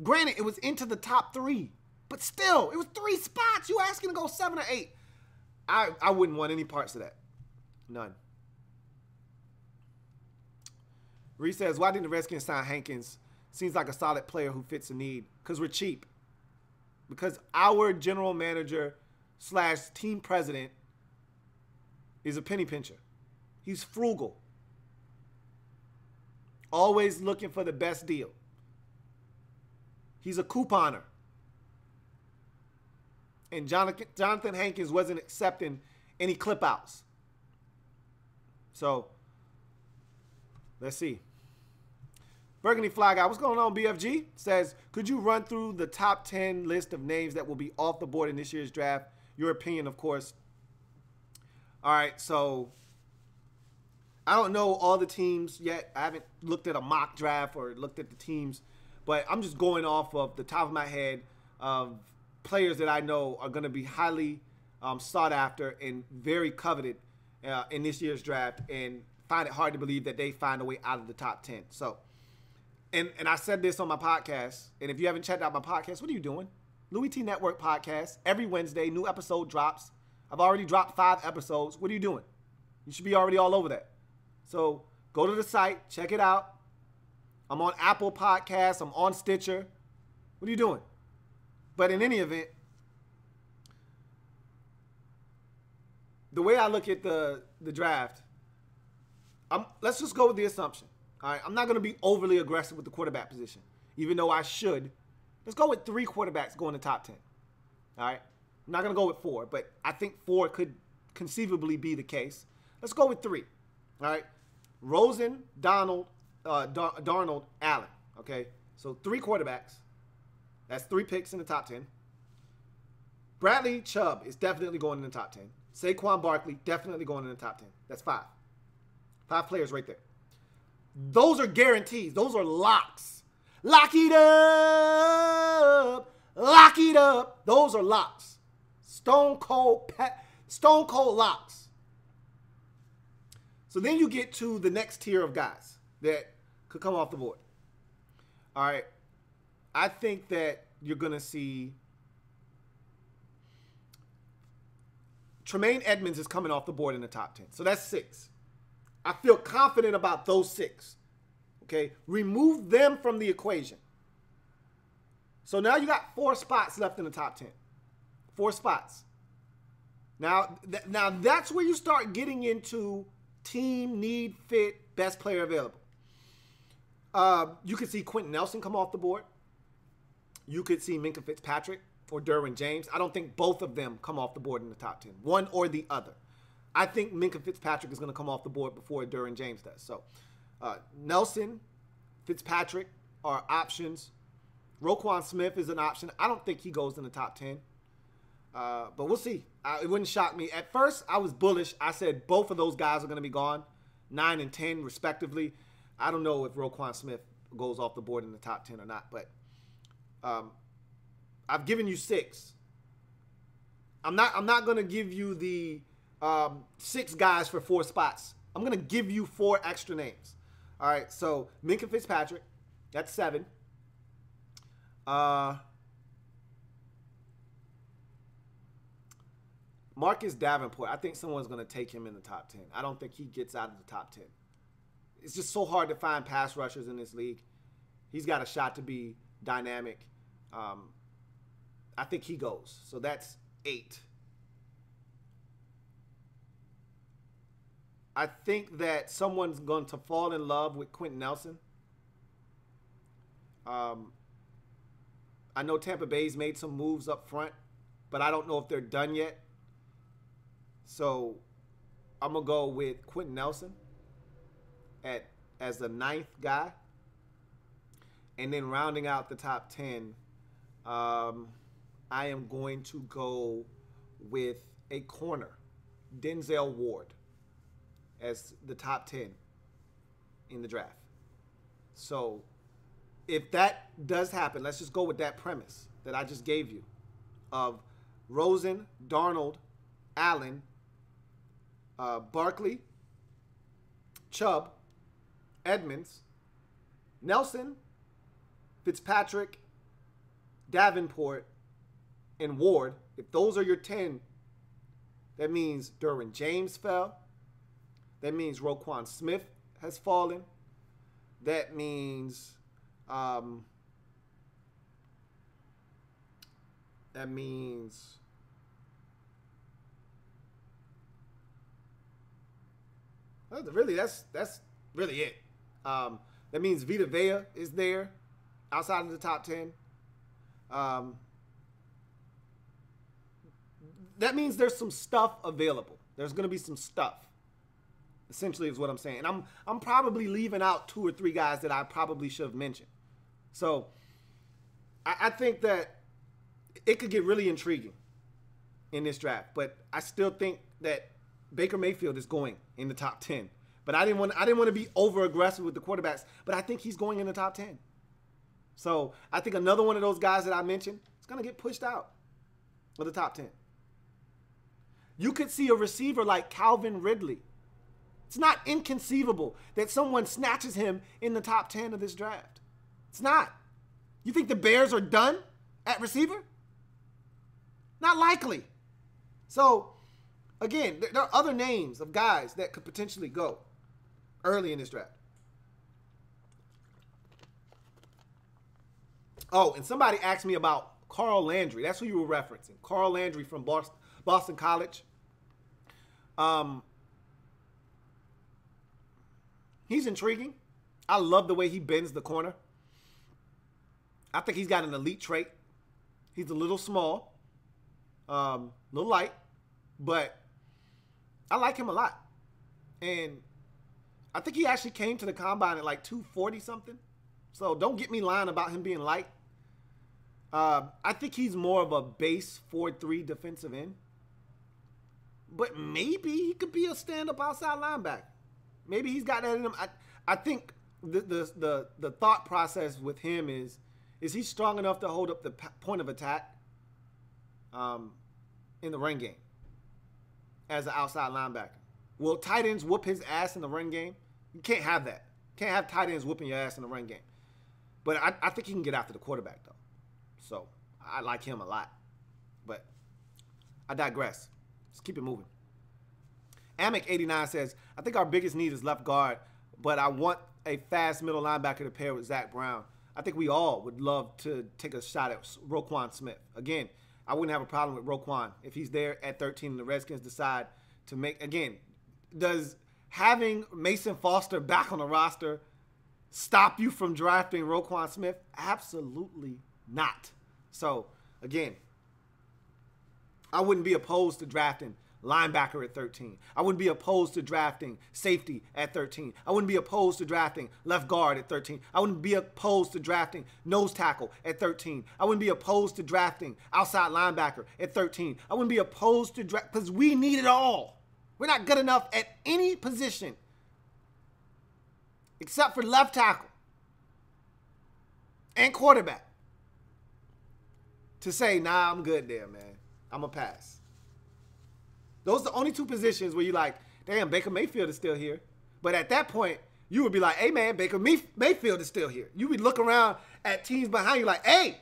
[SPEAKER 2] Granted, it was into the top 3, but still, it was 3 spots. You asking to go 7 or 8. I wouldn't want any parts of that. None. Reese says, why didn't the Redskins sign Hankins? Seems like a solid player who fits a need. Because we're cheap. Because our general manager / team president is a penny pincher. He's frugal. Always looking for the best deal. He's a couponer. And Jonathan Hankins wasn't accepting any clip outs. So, let's see. Burgundy Fly Guy, what's going on, BFG? Says, could you run through the top 10 list of names that will be off the board in this year's draft? Your opinion, of course. All right, so I don't know all the teams yet. I haven't looked at a mock draft or looked at the teams. But I'm just going off of the top of my head of players that I know are going to be highly sought after and very coveted in this year's draft, and find it hard to believe that they find a way out of the top 10. So, and I said this on my podcast, and if you haven't checked out my podcast, what are you doing? Louie T Network podcast. Every Wednesday, new episode drops. I've already dropped 5 episodes. What are you doing? You should be already all over that. So go to the site, check it out. I'm on Apple Podcasts. I'm on Stitcher. What are you doing? But in any event, the way I look at the draft, let's just go with the assumption. All right, I'm not going to be overly aggressive with the quarterback position, even though I should. Let's go with 3 quarterbacks going to top 10. All right, I'm not going to go with 4, but I think 4 could conceivably be the case. Let's go with 3. All right, Rosen, Darnold, Allen. Okay, so 3 quarterbacks. That's 3 picks in the top 10. Bradley Chubb is definitely going in the top 10. Saquon Barkley, definitely going in the top 10. That's 5. 5 players right there. Those are guarantees. Those are locks. Lock it up. Lock it up. Those are locks. Stone cold locks. So then you get to the next tier of guys that could come off the board. All right. I think that you're going to see Tremaine Edmonds is coming off the board in the top 10. So that's 6. I feel confident about those 6. Okay? Remove them from the equation. So now you got 4 spots left in the top 10. 4 spots. Now that's where you start getting into team, need, fit, best player available. You could see Quentin Nelson come off the board. You could see Minkah Fitzpatrick or Derwin James. I don't think both of them come off the board in the top 10. One or the other. I think Minkah Fitzpatrick is going to come off the board before Derwin James does. So Nelson, Fitzpatrick are options. Roquan Smith is an option. I don't think he goes in the top 10. But we'll see. It wouldn't shock me. At first, I was bullish. I said both of those guys are going to be gone, 9 and 10 respectively. I don't know if Roquan Smith goes off the board in the top 10 or not, but I've given you 6. I'm not going to give you the 6 guys for 4 spots. I'm going to give you 4 extra names. All right, so Minkah Fitzpatrick, that's 7. Marcus Davenport, I think someone's going to take him in the top 10. I don't think he gets out of the top 10. It's just so hard to find pass rushers in this league. He's got a shot to be dynamic. I think he goes. So that's 8. I think that someone's going to fall in love with Quentin Nelson. I know Tampa Bay's made some moves up front, but I don't know if they're done yet. So I'm going to go with Quentin Nelson as the 9th guy. And then rounding out the top 10, I am going to go with a corner, Denzel Ward, as the top 10 in the draft. So if that does happen, let's just go with that premise that I just gave you of Rosen, Darnold, Allen, Barkley, Chubb, Edmonds, Nelson, Fitzpatrick, Davenport, and Ward. If those are your 10, that means Derwin James fell. That means Roquan Smith has fallen. That means really that's really it. That means Vita Vea is there outside of the top 10. That means there's some stuff available. There's going to be some stuff, essentially, is what I'm saying. And I'm probably leaving out 2 or 3 guys that I probably should have mentioned. So I think that it could get really intriguing in this draft. But I still think that Baker Mayfield is going in the top 10. But I didn't want to be over aggressive with the quarterbacks. But I think he's going in the top 10. So I think another one of those guys that I mentioned is going to get pushed out of the top 10. You could see a receiver like Calvin Ridley. It's not inconceivable that someone snatches him in the top 10 of this draft. It's not. You think the Bears are done at receiver? Not likely. So, again, there are other names of guys that could potentially go early in this draft. Oh, and somebody asked me about Carl Landry. That's who you were referencing. Carl Landry from Boston College. He's intriguing. I love the way he bends the corner. I think he's got an elite trait. He's a little small, a little light, but I like him a lot. And I think he actually came to the combine at like 240 something. So don't get me lying about him being light. I think he's more of a base 4-3 defensive end. But maybe he could be a stand-up outside linebacker. Maybe he's got that in him. I think the thought process with him is he strong enough to hold up the point of attack in the run game as an outside linebacker? Will tight ends whoop his ass in the run game? You can't have that. Can't have tight ends whooping your ass in the run game. But I think he can get after the quarterback, though. So I like him a lot. But I digress. Let's keep it moving. Amick89 says, I think our biggest need is left guard, but I want a fast middle linebacker to pair with Zach Brown. I think we all would love to take a shot at Roquan Smith. Again, I wouldn't have a problem with Roquan if he's there at 13 and the Redskins decide to make, again, does having Mason Foster back on the roster stop you from drafting Roquan Smith? Absolutely not. So, again, I wouldn't be opposed to drafting linebacker at 13. I wouldn't be opposed to drafting safety at 13. I wouldn't be opposed to drafting left guard at 13. I wouldn't be opposed to drafting nose tackle at 13. I wouldn't be opposed to drafting outside linebacker at 13. I wouldn't be opposed to draft, because we need it all. We're not good enough at any position except for left tackle and quarterback to say, nah, I'm good there, man. I'm going to pass. Those are the only two positions where you're like, damn, Baker Mayfield is still here. But at that point, you would be like, hey, man, Baker Mayfield is still here. You would look around at teams behind you like, hey,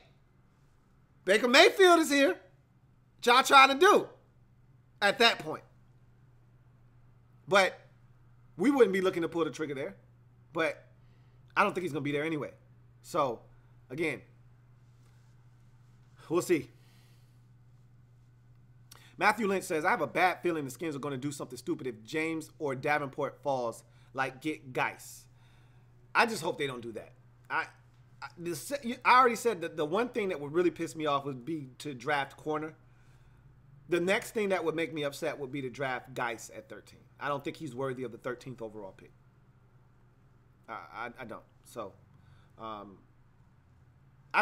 [SPEAKER 2] Baker Mayfield is here. What y'all trying to do at that point? But we wouldn't be looking to pull the trigger there. But I don't think he's going to be there anyway. So, again, we'll see. Matthew Lynch says, I have a bad feeling the Skins are going to do something stupid if James or Davenport falls, like get Geis. I just hope they don't do that. I already said that the one thing that would really piss me off would be to draft corner. The next thing that would make me upset would be to draft Geis at 13. I don't think he's worthy of the 13th overall pick. I don't. So, I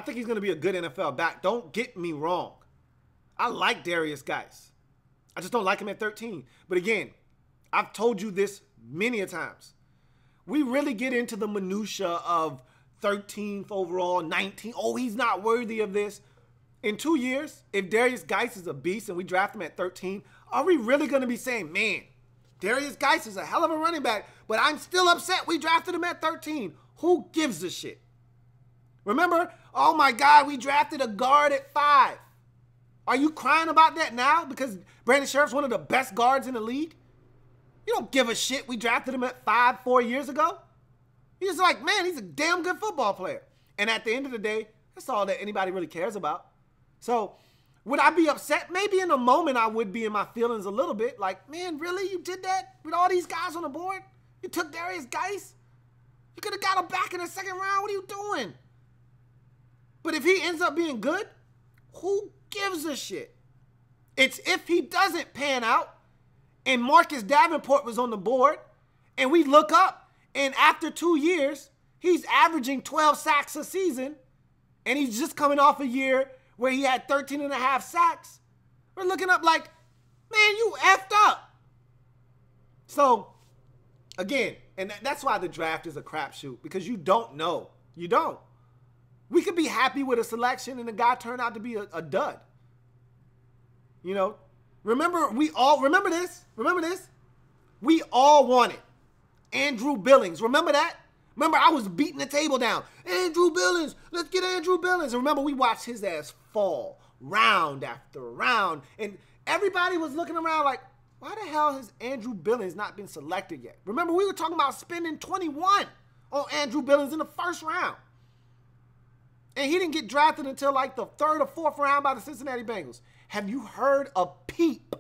[SPEAKER 2] think he's going to be a good NFL back. Don't get me wrong. I like Darius Geis. I just don't like him at 13. But again, I've told you this many a times. We really get into the minutia of 13th overall, 19th. Oh, he's not worthy of this. In 2 years, if Darius Geis is a beast and we draft him at 13, are we really going to be saying, man, Darius Geis is a hell of a running back, but I'm still upset we drafted him at 13. Who gives a shit? Remember, oh my God, we drafted a guard at 5. Are you crying about that now because Brandon Sheriff's one of the best guards in the league? You don't give a shit we drafted him at 5 4 years ago. You're just like, man, he's a damn good football player. And at the end of the day, that's all that anybody really cares about. So would I be upset? Maybe in a moment I would be in my feelings a little bit. Like, man, really? You did that with all these guys on the board? You took Darius Geis? You could have got him back in the second round. What are you doing? But if he ends up being good, who gives a shit? It's if he doesn't pan out and Marcus Davenport was on the board and we look up and after 2 years, he's averaging 12 sacks a season and he's just coming off a year where he had 13 and a half sacks. We're looking up like, man, you effed up. So, again, and that's why the draft is a crapshoot, because you don't know. You don't. We could be happy with a selection and the guy turned out to be a dud. You know, remember this? Remember this? We all wanted Andrew Billings. Remember that? Remember, I was beating the table down. Andrew Billings, let's get Andrew Billings. And remember, we watched his ass fall round after round. And everybody was looking around like, why the hell has Andrew Billings not been selected yet? Remember, we were talking about spending 21 on Andrew Billings in the first round. And he didn't get drafted until like the 3rd or 4th round by the Cincinnati Bengals. Have you heard a peep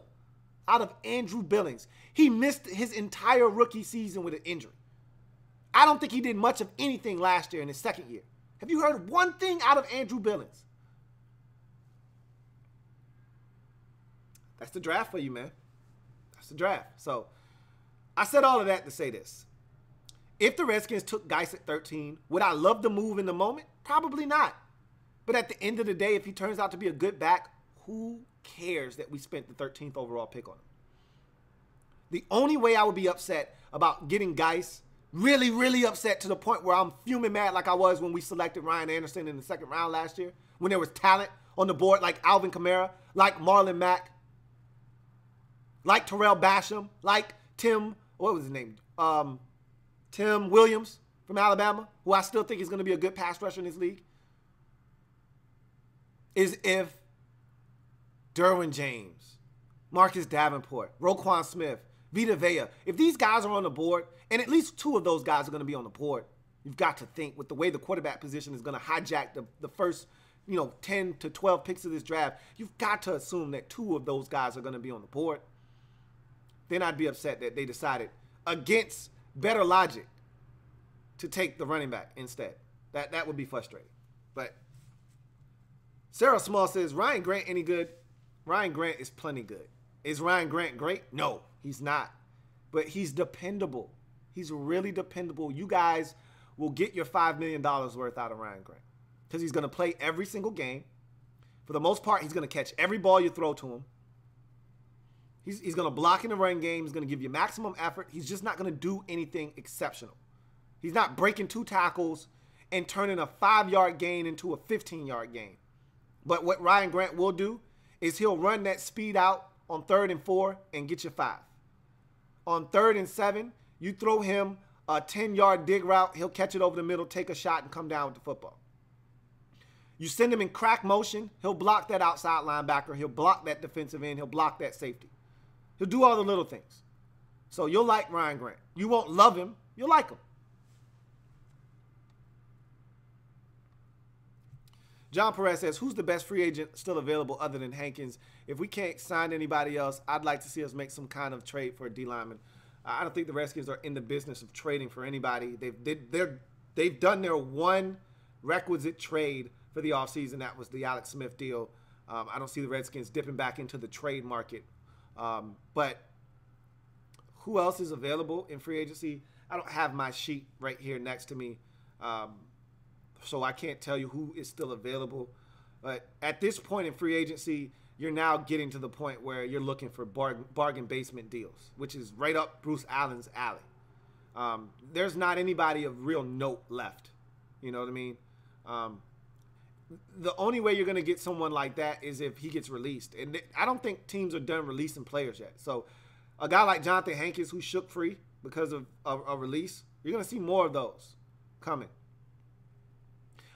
[SPEAKER 2] out of Andrew Billings? He missed his entire rookie season with an injury. I don't think he did much of anything last year in his second year. Have you heard one thing out of Andrew Billings? That's the draft for you, man. That's the draft. So I said all of that to say this. If the Redskins took Geis at 13, would I love the move in the moment? Probably not. But at the end of the day, if he turns out to be a good back, who cares that we spent the 13th overall pick on him? The only way I would be upset about getting Geis, really, really upset to the point where I'm fuming mad like I was when we selected Ryan Anderson in the second round last year, when there was talent on the board like Alvin Kamara, like Marlon Mack, like Terrell Basham, like Tim, what was his name? Tim Williams from Alabama, who I still think is going to be a good pass rusher in this league, is if Derwin James, Marcus Davenport, Roquan Smith, Vita Vea, if these guys are on the board, and at least 2 of those guys are going to be on the board, you've got to think with the way the quarterback position is going to hijack the first 10 to 12 picks of this draft, you've got to assume that 2 of those guys are going to be on the board. Then I'd be upset that they decided against better logic to take the running back instead. That would be frustrating. But Sarah Small says, Ryan Grant any good? Ryan Grant is plenty good. Is Ryan Grant great? No, he's not. But he's dependable. He's really dependable. You guys will get your $5 million worth out of Ryan Grant because he's going to play every single game. For the most part, he's going to catch every ball you throw to him. He's going to block in the run game. He's going to give you maximum effort. He's just not going to do anything exceptional. He's not breaking 2 tackles and turning a 5-yard gain into a 15-yard gain. But what Ryan Grant will do is he'll run that speed out on 3rd and 4 and get you 5. On 3rd and 7, you throw him a 10-yard dig route. He'll catch it over the middle, take a shot, and come down with the football. You send him in crack motion, he'll block that outside linebacker. He'll block that defensive end. He'll block that safety. He'll do all the little things. So you'll like Ryan Grant. You won't love him. You'll like him. John Perez says, who's the best free agent still available other than Hankins? If we can't sign anybody else, I'd like to see us make some kind of trade for a D lineman. I don't think the Redskins are in the business of trading for anybody. They've done their one requisite trade for the offseason. That was the Alex Smith deal. I don't see the Redskins dipping back into the trade market. But who else is available in free agency? I don't have my sheet right here next to me. So I can't tell you who is still available. But at this point in free agency, you're now getting to the point where you're looking for bargain basement deals, which is right up Bruce Allen's alley. There's not anybody of real note left. You know what I mean? The only way you're going to get someone like that is if he gets released. And I don't think teams are done releasing players yet. So a guy like Jonathan Hankins who shook free because of a release, you're going to see more of those coming.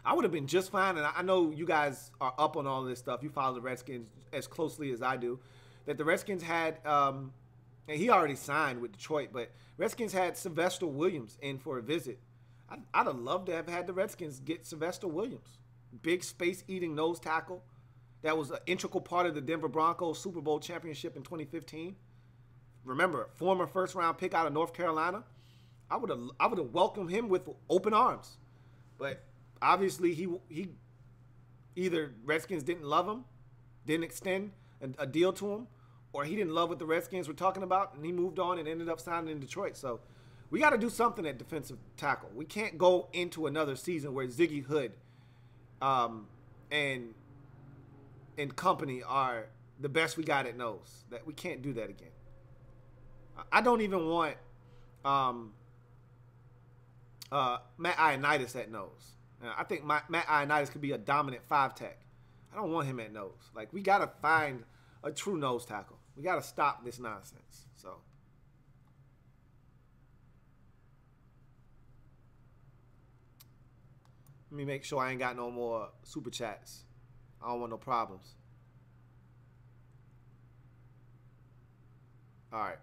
[SPEAKER 2] I would have been just fine, and I know you guys are up on all this stuff. You follow the Redskins as closely as I do. That the Redskins had, and he already signed with Detroit, but Redskins had Sylvester Williams in for a visit. I'd have loved to have had the Redskins get Sylvester Williams. Big space-eating nose tackle. That was an integral part of the Denver Broncos Super Bowl championship in 2015. Remember, former first-round pick out of North Carolina. I would have welcomed him with open arms. But obviously, he either Redskins didn't love him, didn't extend a deal to him, or he didn't love what the Redskins were talking about, and he moved on and ended up signing in Detroit. So we got to do something at defensive tackle. We can't go into another season where Ziggy Hood and company are the best we got at nose. That we can't do that again. I don't even want Matt Ioannidis at nose. I think Matt Ioannidis could be a dominant 5-tech. I don't want him at nose. Like, we got to find a true nose tackle. We got to stop this nonsense. So, let me make sure I ain't got no more super chats. I don't want no problems. All right.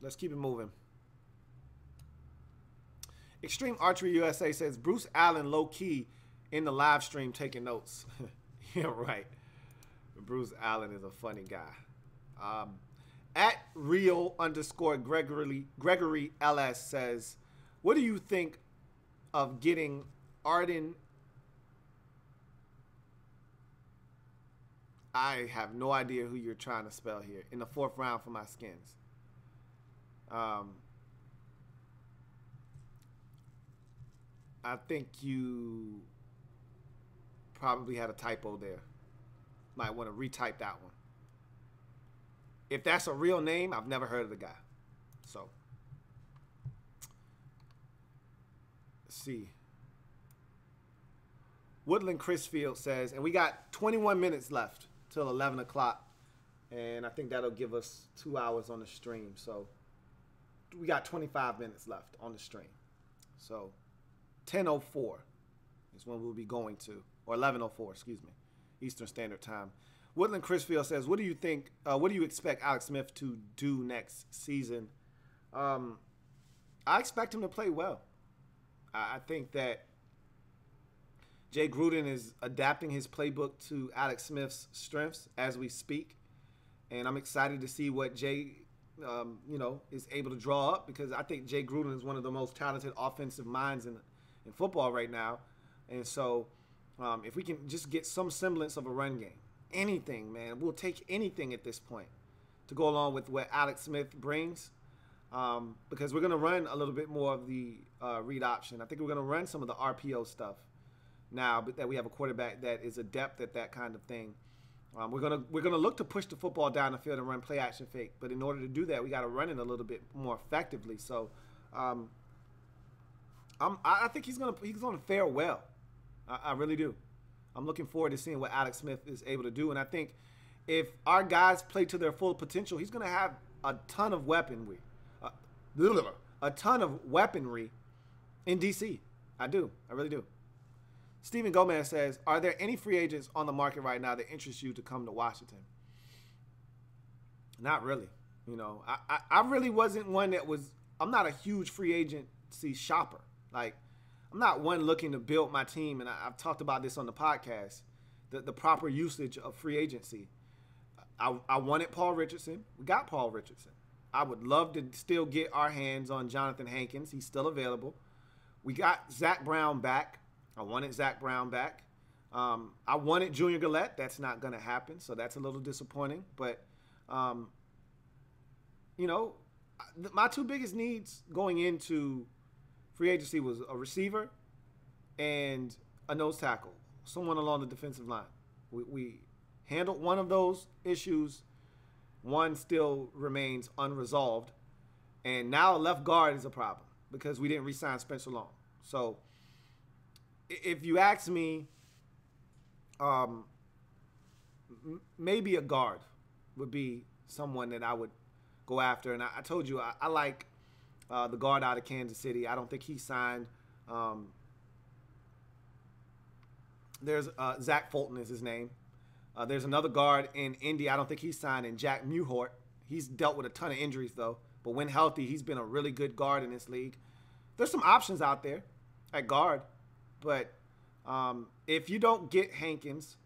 [SPEAKER 2] Let's keep it moving. Extreme Archery USA says, Bruce Allen low-key in the live stream taking notes. Yeah, right. Bruce Allen is a funny guy. At Real_Gregory LS says, what do you think of getting Arden? I have no idea who you're trying to spell here. In the 4th round for my Skins. I think you probably had a typo there. Might want to retype that one. If that's a real name, I've never heard of the guy. So, let's see. Woodland Chrisfield says, and we got 21 minutes left till 11 o'clock. And I think that'll give us 2 hours on the stream. So, we got 25 minutes left on the stream. So, 10:04 is when we'll be going to, or 11:04, excuse me, Eastern Standard Time. Woodland Chrisfield says, what do you think, what do you expect Alex Smith to do next season? I expect him to play well. I think that Jay Gruden is adapting his playbook to Alex Smith's strengths as we speak. And I'm excited to see what Jay, is able to draw up, because I think Jay Gruden is one of the most talented offensive minds in football right now. And so if we can just get some semblance of a run game, anything, man, we'll take anything at this point to go along with what Alex Smith brings, because we're going to run a little bit more of the read option. I think we're going to run some of the RPO stuff now, but that we have a quarterback that is adept at that kind of thing. We're gonna look to push the football down the field and run play action fake, but in order to do that, we got to run it a little bit more effectively. So, I think he's gonna fare well. I really do. I'm looking forward to seeing what Alex Smith is able to do, and I think if our guys play to their full potential, he's gonna have a ton of weaponry, in DC. I really do. Stephen Gomez says, are there any free agents on the market right now that interest you to come to Washington? Not really. I really wasn't one that was – I'm not a huge free agency shopper. Like, I'm not one looking to build my team, and I've talked about this on the podcast, the proper usage of free agency. I wanted Paul Richardson. We got Paul Richardson. I would love to still get our hands on Jonathan Hankins. He's still available. We got Zach Brown back. I wanted Zach Brown back. I wanted Junior Gillette. That's not going to happen, so that's a little disappointing. But, my two biggest needs going into free agency was a receiver and a nose tackle, someone along the defensive line. We handled one of those issues. One still remains unresolved. And now left guard is a problem because we didn't re-sign Spencer Long. So, if you ask me, maybe a guard would be someone that I would go after. And I told you, I like the guard out of Kansas City. I don't think he signed. There's Zach Fulton is his name. There's another guard in Indy. I don't think he signed, in Jack Muhort. He's dealt with a ton of injuries, though. But when healthy, he's been a really good guard in this league. There's some options out there at guard. But if you don't get Hankins,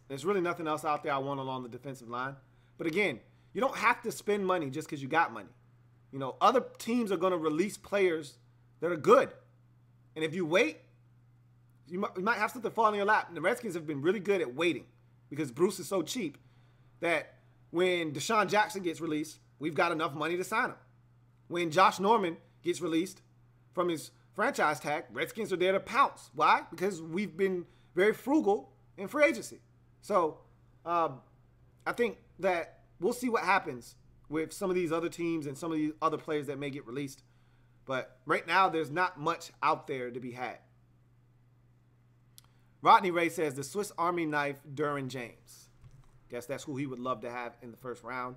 [SPEAKER 2] there's really nothing else out there I want along the defensive line. But again, you don't have to spend money just because you got money. Other teams are going to release players that are good. And if you wait, you might have something fall in your lap. And the Redskins have been really good at waiting because Bruce is so cheap that when Deshaun Jackson gets released, we've got enough money to sign him. When Josh Norman gets released from his franchise tag, Redskins are there to pounce. Why? Because we've been very frugal in free agency. So I think that we'll see what happens with some of these other teams and some of these other players that may get released. But right now, there's not much out there to be had. Rodney Ray says, the Swiss Army knife, Derwin James. Guess that's who he would love to have in the first round.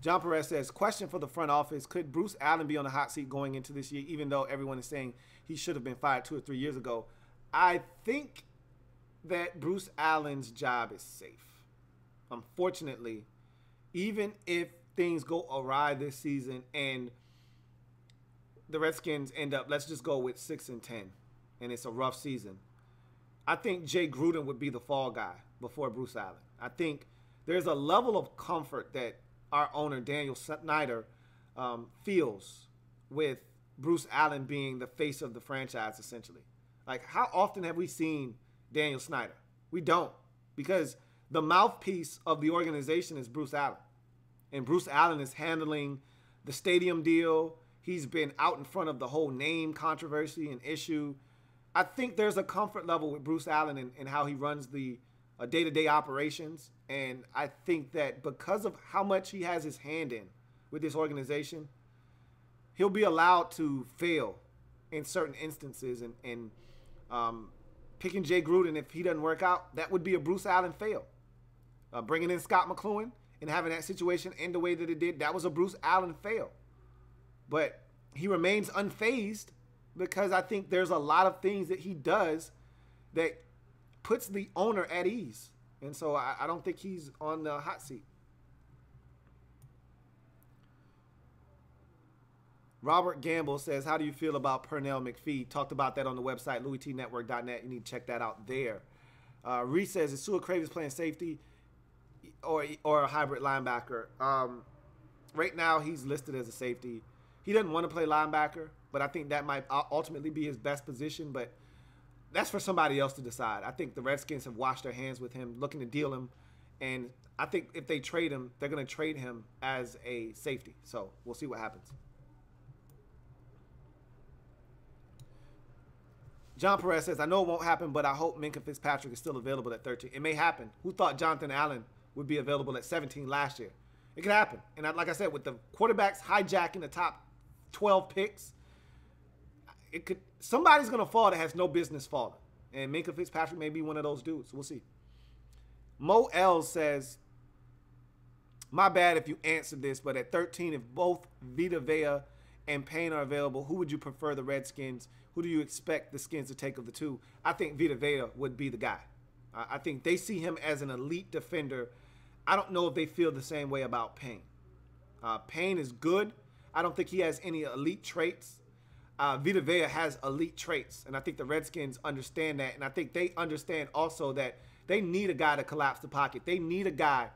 [SPEAKER 2] John Perez says, question for the front office. Could Bruce Allen be on the hot seat going into this year, even though everyone is saying he should have been fired 2 or 3 years ago? I think that Bruce Allen's job is safe. Unfortunately, even if things go awry this season and the Redskins end up, let's just go with 6-10, and it's a rough season, I think Jay Gruden would be the fall guy before Bruce Allen. I think there's a level of comfort that our owner, Daniel Snyder, feels with Bruce Allen being the face of the franchise, essentially. Like, how often have we seen Daniel Snyder? We don't, because the mouthpiece of the organization is Bruce Allen. And Bruce Allen is handling the stadium deal. He's been out in front of the whole name controversy and issue. I think there's a comfort level with Bruce Allen and how he runs the day-to-day operations. And I think that because of how much he has his hand in with this organization, he'll be allowed to fail in certain instances. And picking Jay Gruden, if he doesn't work out, that would be a Bruce Allen fail. Bringing in Scott McCloughan and having that situation end the way that it did, that was a Bruce Allen fail. But he remains unfazed because I think there's a lot of things that he does that puts the owner at ease. And so I don't think he's on the hot seat. Robert Gamble says, how do you feel about Pernell McPhee? Talked about that on the website, louistnetwork.net. You need to check that out there. Reese says, is Sua Cravens playing safety or a hybrid linebacker? Right now, he's listed as a safety. He doesn't want to play linebacker, but I think that might ultimately be his best position. But that's for somebody else to decide. I think the Redskins have washed their hands with him, looking to deal him. And I think if they trade him, they're going to trade him as a safety. So we'll see what happens. John Perez says, I know it won't happen, but I hope Minkah Fitzpatrick is still available at 13. It may happen. Who thought Jonathan Allen would be available at 17 last year? It could happen. And like I said, with the quarterbacks hijacking the top 12 picks, somebody's going to fall that has no business falling. And Minkah Fitzpatrick may be one of those dudes. We'll see. Mo L says, my bad if you answered this, but at 13, if both Vita Vea and Payne are available, who would you prefer the Redskins? Who do you expect the Skins to take of the two? I think Vita Vea would be the guy. I think they see him as an elite defender. I don't know if they feel the same way about Payne. Payne is good. I don't think he has any elite traits. Vita Vea has elite traits, and I think the Redskins understand that, and I think they understand also that they need a guy to collapse the pocket. They need a guy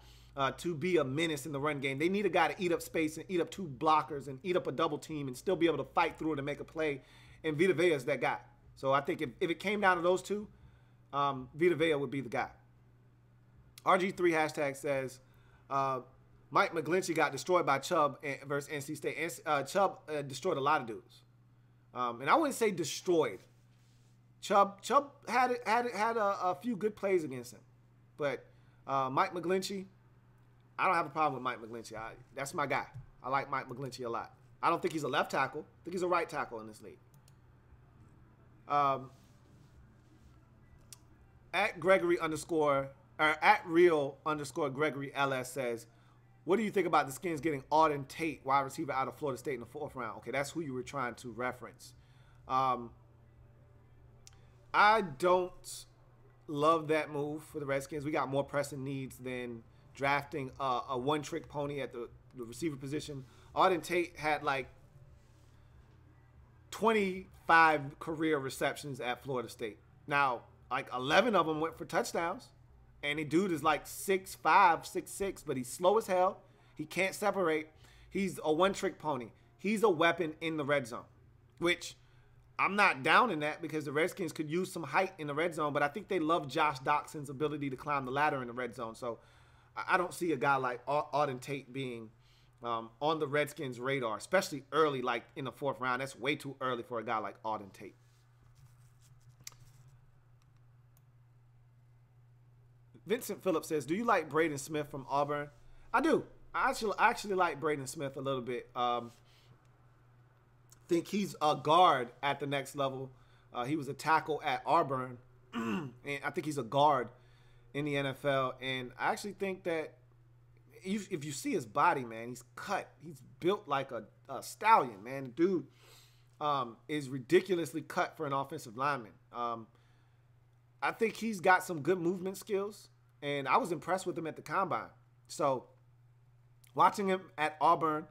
[SPEAKER 2] to be a menace in the run game. They need a guy to eat up space and eat up two blockers and eat up a double team and still be able to fight through it and make a play, and Vita Vea is that guy. So I think if it came down to those two, Vita Vea would be the guy. RG3 hashtag says, Mike McGlinchey got destroyed by Chubb versus NC State. Chubb destroyed a lot of dudes. And I wouldn't say destroyed. Chubb had a few good plays against him. But Mike McGlinchey, I don't have a problem with Mike McGlinchey. That's my guy. I like Mike McGlinchey a lot. I don't think he's a left tackle. I think he's a right tackle in this league. At real_Gregory LS says, what do you think about the Skins getting Auden Tate, wide receiver out of Florida State in the 4th round? Okay, that's who you were trying to reference. I don't love that move for the Redskins. We got more pressing needs than drafting a one-trick pony at the receiver position. Auden Tate had like 25 career receptions at Florida State. Now, like 11 of them went for touchdowns. And the dude is like 6'5", 6'6", but he's slow as hell. He can't separate. He's a one-trick pony. He's a weapon in the red zone, which I'm not down in that because the Redskins could use some height in the red zone, but I think they love Josh Doxson's ability to climb the ladder in the red zone. So I don't see a guy like Auden Tate being on the Redskins' radar, especially early, like in the 4th round. That's way too early for a guy like Auden Tate. Vincent Phillips says, do you like Braden Smith from Auburn? I do. I actually like Braden Smith a little bit. Think he's a guard at the next level. He was a tackle at Auburn. And I think he's a guard in the NFL. And I actually think that if you see his body, man, he's cut. He's built like a stallion, man. The dude is ridiculously cut for an offensive lineman. I think he's got some good movement skills. And I was impressed with him at the Combine. So watching him at Auburn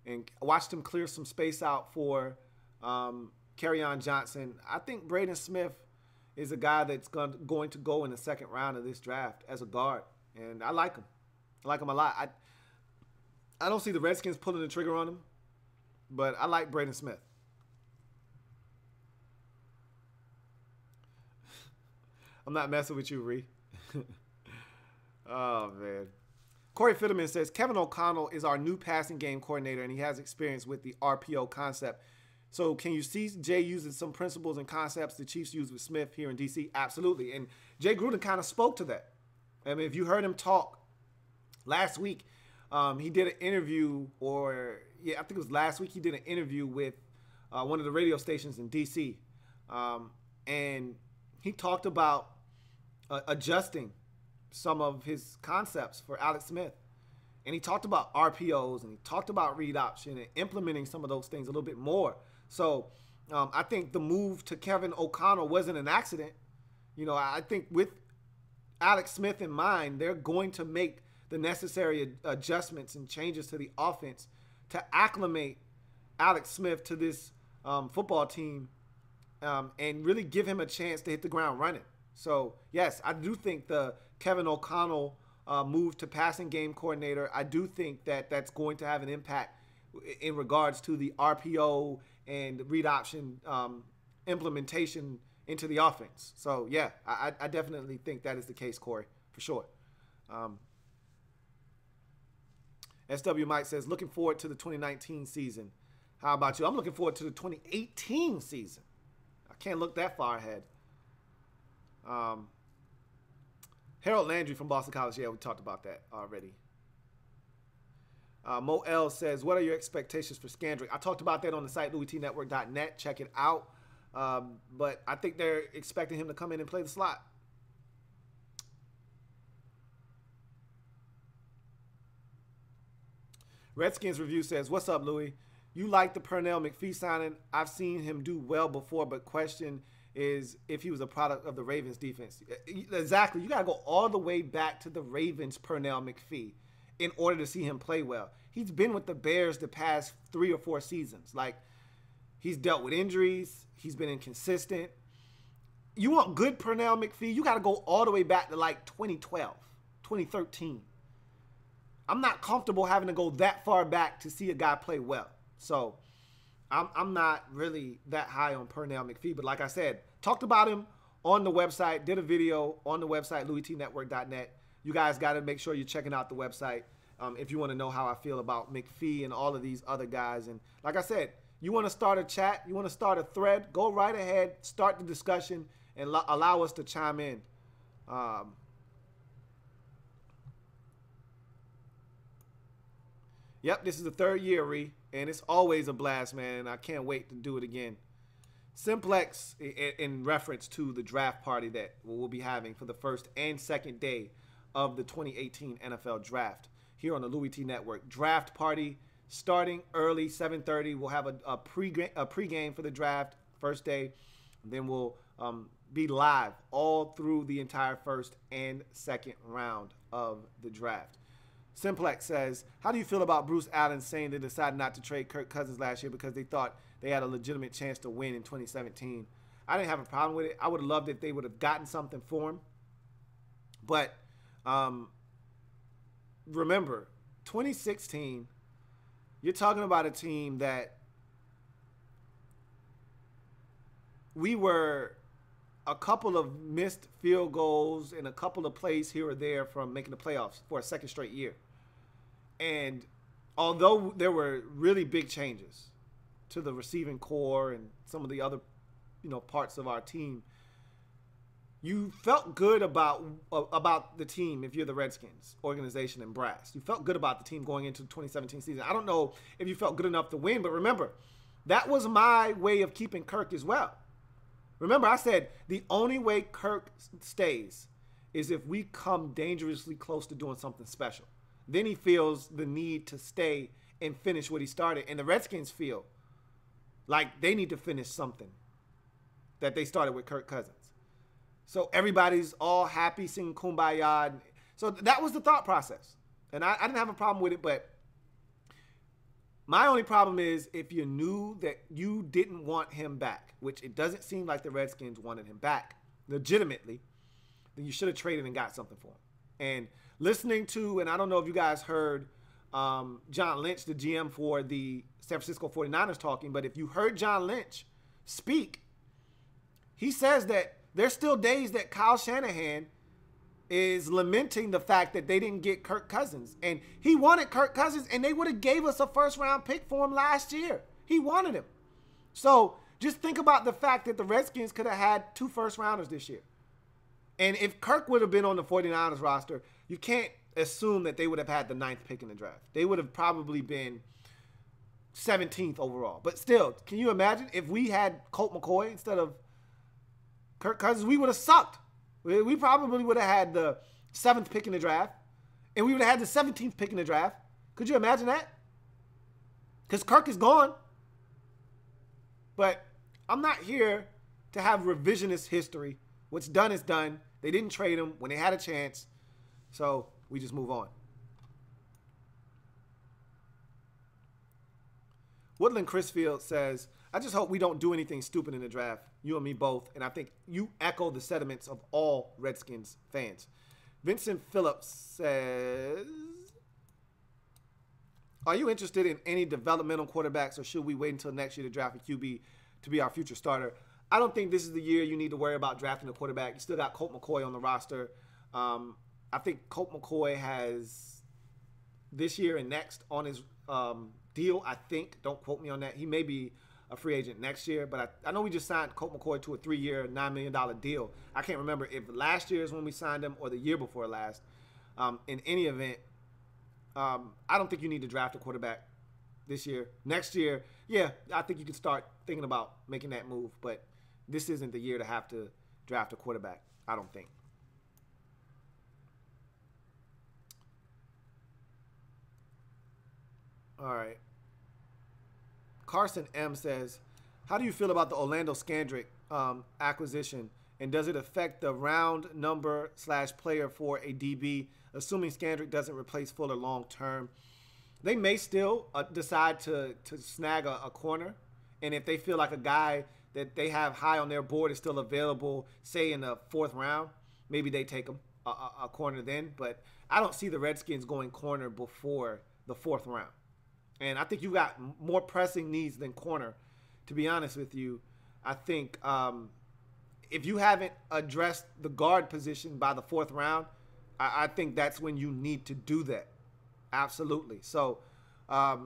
[SPEAKER 2] and watched him clear some space out for Kerryon Johnson, I think Braden Smith is a guy that's going to go in the 2nd round of this draft as a guard. And I like him. I like him a lot. I don't see the Redskins pulling the trigger on him, but I like Braden Smith. I'm not messing with you, Ree. Oh, man. Corey Fitterman says, Kevin O'Connell is our new passing game coordinator, and he has experience with the RPO concept. So can you see Jay using some principles and concepts the Chiefs use with Smith here in D.C.? Absolutely. And Jay Gruden kind of spoke to that. I mean, if you heard him talk last week, he did an interview, I think it was last week, he did an interview with one of the radio stations in D.C. And he talked about adjusting some of his concepts for Alex Smith. And he talked about RPOs, and he talked about read option and implementing some of those things a little bit more. So I think the move to Kevin O'Connell wasn't an accident. You know, I think with Alex Smith in mind, they're going to make the necessary adjustments and changes to the offense to acclimate Alex Smith to this football team and really give him a chance to hit the ground running. So, yes, I do think the Kevin O'Connell move to passing game coordinator, I do think that that's going to have an impact in regards to the RPO and read option implementation into the offense. So, yeah, I definitely think that is the case, Corey, for sure. SW Mike says, looking forward to the 2019 season. How about you? I'm looking forward to the 2018 season. I can't look that far ahead. Harold Landry from Boston College. Yeah, we talked about that already. Mo L says, what are your expectations for Scandrick? I talked about that on the site, louistnetwork.net. Check it out. But I think they're expecting him to come in and play the slot. Redskins Review says, what's up, Louie? You like the Pernell McPhee signing? I've seen him do well before, but question is if he was a product of the Ravens defense. Exactly. You got to go all the way back to the Ravens Pernell McPhee in order to see him play well. He's been with the Bears the past 3 or 4 seasons. Like, he's dealt with injuries. He's been inconsistent. You want good Pernell McPhee, you got to go all the way back to like 2012, 2013. I'm not comfortable having to go that far back to see a guy play well. So I'm not really that high on Pernell McPhee. But like I said, talked about him on the website, did a video on the website, louistnetwork.net. You guys got to make sure you're checking out the website if you want to know how I feel about McPhee and all of these other guys. And like I said, you want to start a chat, you want to start a thread, go right ahead, start the discussion, and allow us to chime in. Yep, this is the 3rd year, Ree, and it's always a blast, man. I can't wait to do it again. Simplex, in reference to the draft party that we'll be having for the first and second day of the 2018 NFL Draft here on the Louie T Network. Draft party starting early, 7:30. We'll have a pregame for the draft, first day. And then we'll be live all through the entire first and second round of the draft. Simplex says, how do you feel about Bruce Allen saying they decided not to trade Kirk Cousins last year because they thought they had a legitimate chance to win in 2017? I didn't have a problem with it. I would have loved if they would have gotten something for him. But remember, 2016, you're talking about a team that we were a couple of missed field goals and a couple of plays here or there from making the playoffs for a second straight year. And although there were really big changes to the receiving core and some of the other, parts of our team, you felt good about the team if you're the Redskins organization and brass. You felt good about the team going into the 2017 season. I don't know if you felt good enough to win, but remember, that was my way of keeping Kirk as well. Remember, I said the only way Kirk stays is if we come dangerously close to doing something special. Then he feels the need to stay and finish what he started. And the Redskins feel like they need to finish something that they started with Kirk Cousins. So everybody's all happy, singing Kumbaya. So that was the thought process. And I didn't have a problem with it, but my only problem is if you knew that you didn't want him back, which it doesn't seem like the Redskins wanted him back legitimately, then you should have traded and got something for him. And listening to, and I don't know if you guys heard John Lynch, the GM for the San Francisco 49ers talking, but if you heard John Lynch speak, he says that there's still days that Kyle Shanahan is lamenting the fact that they didn't get Kirk Cousins. And he wanted Kirk Cousins, and they would have gave us a first-round pick for him last year. He wanted him. So just think about the fact that the Redskins could have had 2 first-rounders this year. And if Kirk would have been on the 49ers roster, you can't assume that they would have had the 9th pick in the draft. They would have probably been 17th overall. But still, can you imagine if we had Colt McCoy instead of Kirk Cousins? We would have sucked. We probably would have had the 7th pick in the draft, and we would have had the 17th pick in the draft. Could you imagine that? Because Kirk is gone. But I'm not here to have revisionist history. What's done is done. They didn't trade him when they had a chance. So we just move on. Woodland Chrisfield says, I just hope we don't do anything stupid in the draft. You and me both. And I think you echo the sentiments of all Redskins fans. Vincent Phillips says, are you interested in any developmental quarterbacks, or should we wait until next year to draft a QB to be our future starter? I don't think this is the year you need to worry about drafting a quarterback. You still got Colt McCoy on the roster. I think Colt McCoy has this year and next on his deal, I think. Don't quote me on that. He may be a free agent next year, but I know we just signed Colt McCoy to a 3-year, $9 million deal. I can't remember if last year is when we signed him or the year before last. In any event, I don't think you need to draft a quarterback this year. Next year, yeah, I think you can start thinking about making that move, but this isn't the year to have to draft a quarterback, I don't think. All right. Carson M says, how do you feel about the Orlando Scandrick acquisition, and does it affect the round number / player for a DB, assuming Scandrick doesn't replace Fuller long term? They may still decide to snag a corner, and if they feel like a guy that they have high on their board is still available, say in the 4th round, maybe they take a corner then. But I don't see the Redskins going corner before the 4th round. And I think you got more pressing needs than corner, to be honest with you. I think if you haven't addressed the guard position by the 4th round, I think that's when you need to do that. Absolutely. So I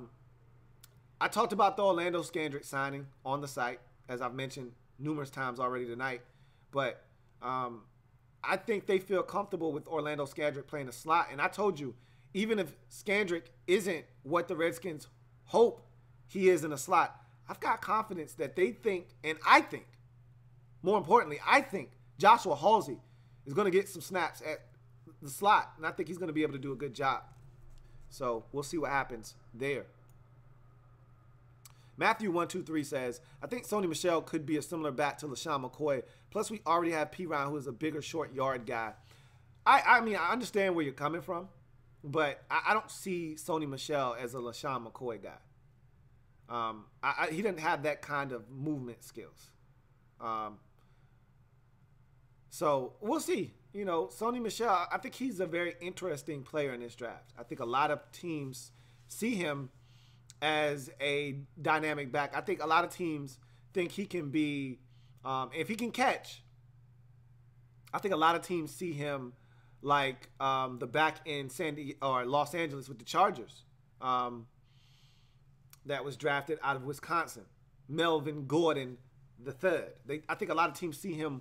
[SPEAKER 2] talked about the Orlando Scandrick signing on the site, as I've mentioned numerous times already tonight. But I think they feel comfortable with Orlando Scandrick playing the slot. And I told you, even if Scandrick isn't what the Redskins hope he is in a slot, I've got confidence that they think, and I think, more importantly, I think Joshua Halsey is going to get some snaps at the slot, and I think he's going to be able to do a good job. So we'll see what happens there. Matthew123 says, I think Sony Michel could be a similar bat to LaShawn McCoy. Plus, we already have Perine, who is a bigger short yard guy. I mean, I understand where you're coming from, but I don't see Sony Michel as a LaShawn McCoy guy. He didn't have that kind of movement skills. So we'll see. You know, Sony Michel, I think he's a very interesting player in this draft. I think a lot of teams see him as a dynamic back. I think a lot of teams think he can be, if he can catch, I think a lot of teams see him like the back in Los Angeles with the Chargers that was drafted out of Wisconsin, Melvin Gordon III. I think a lot of teams see him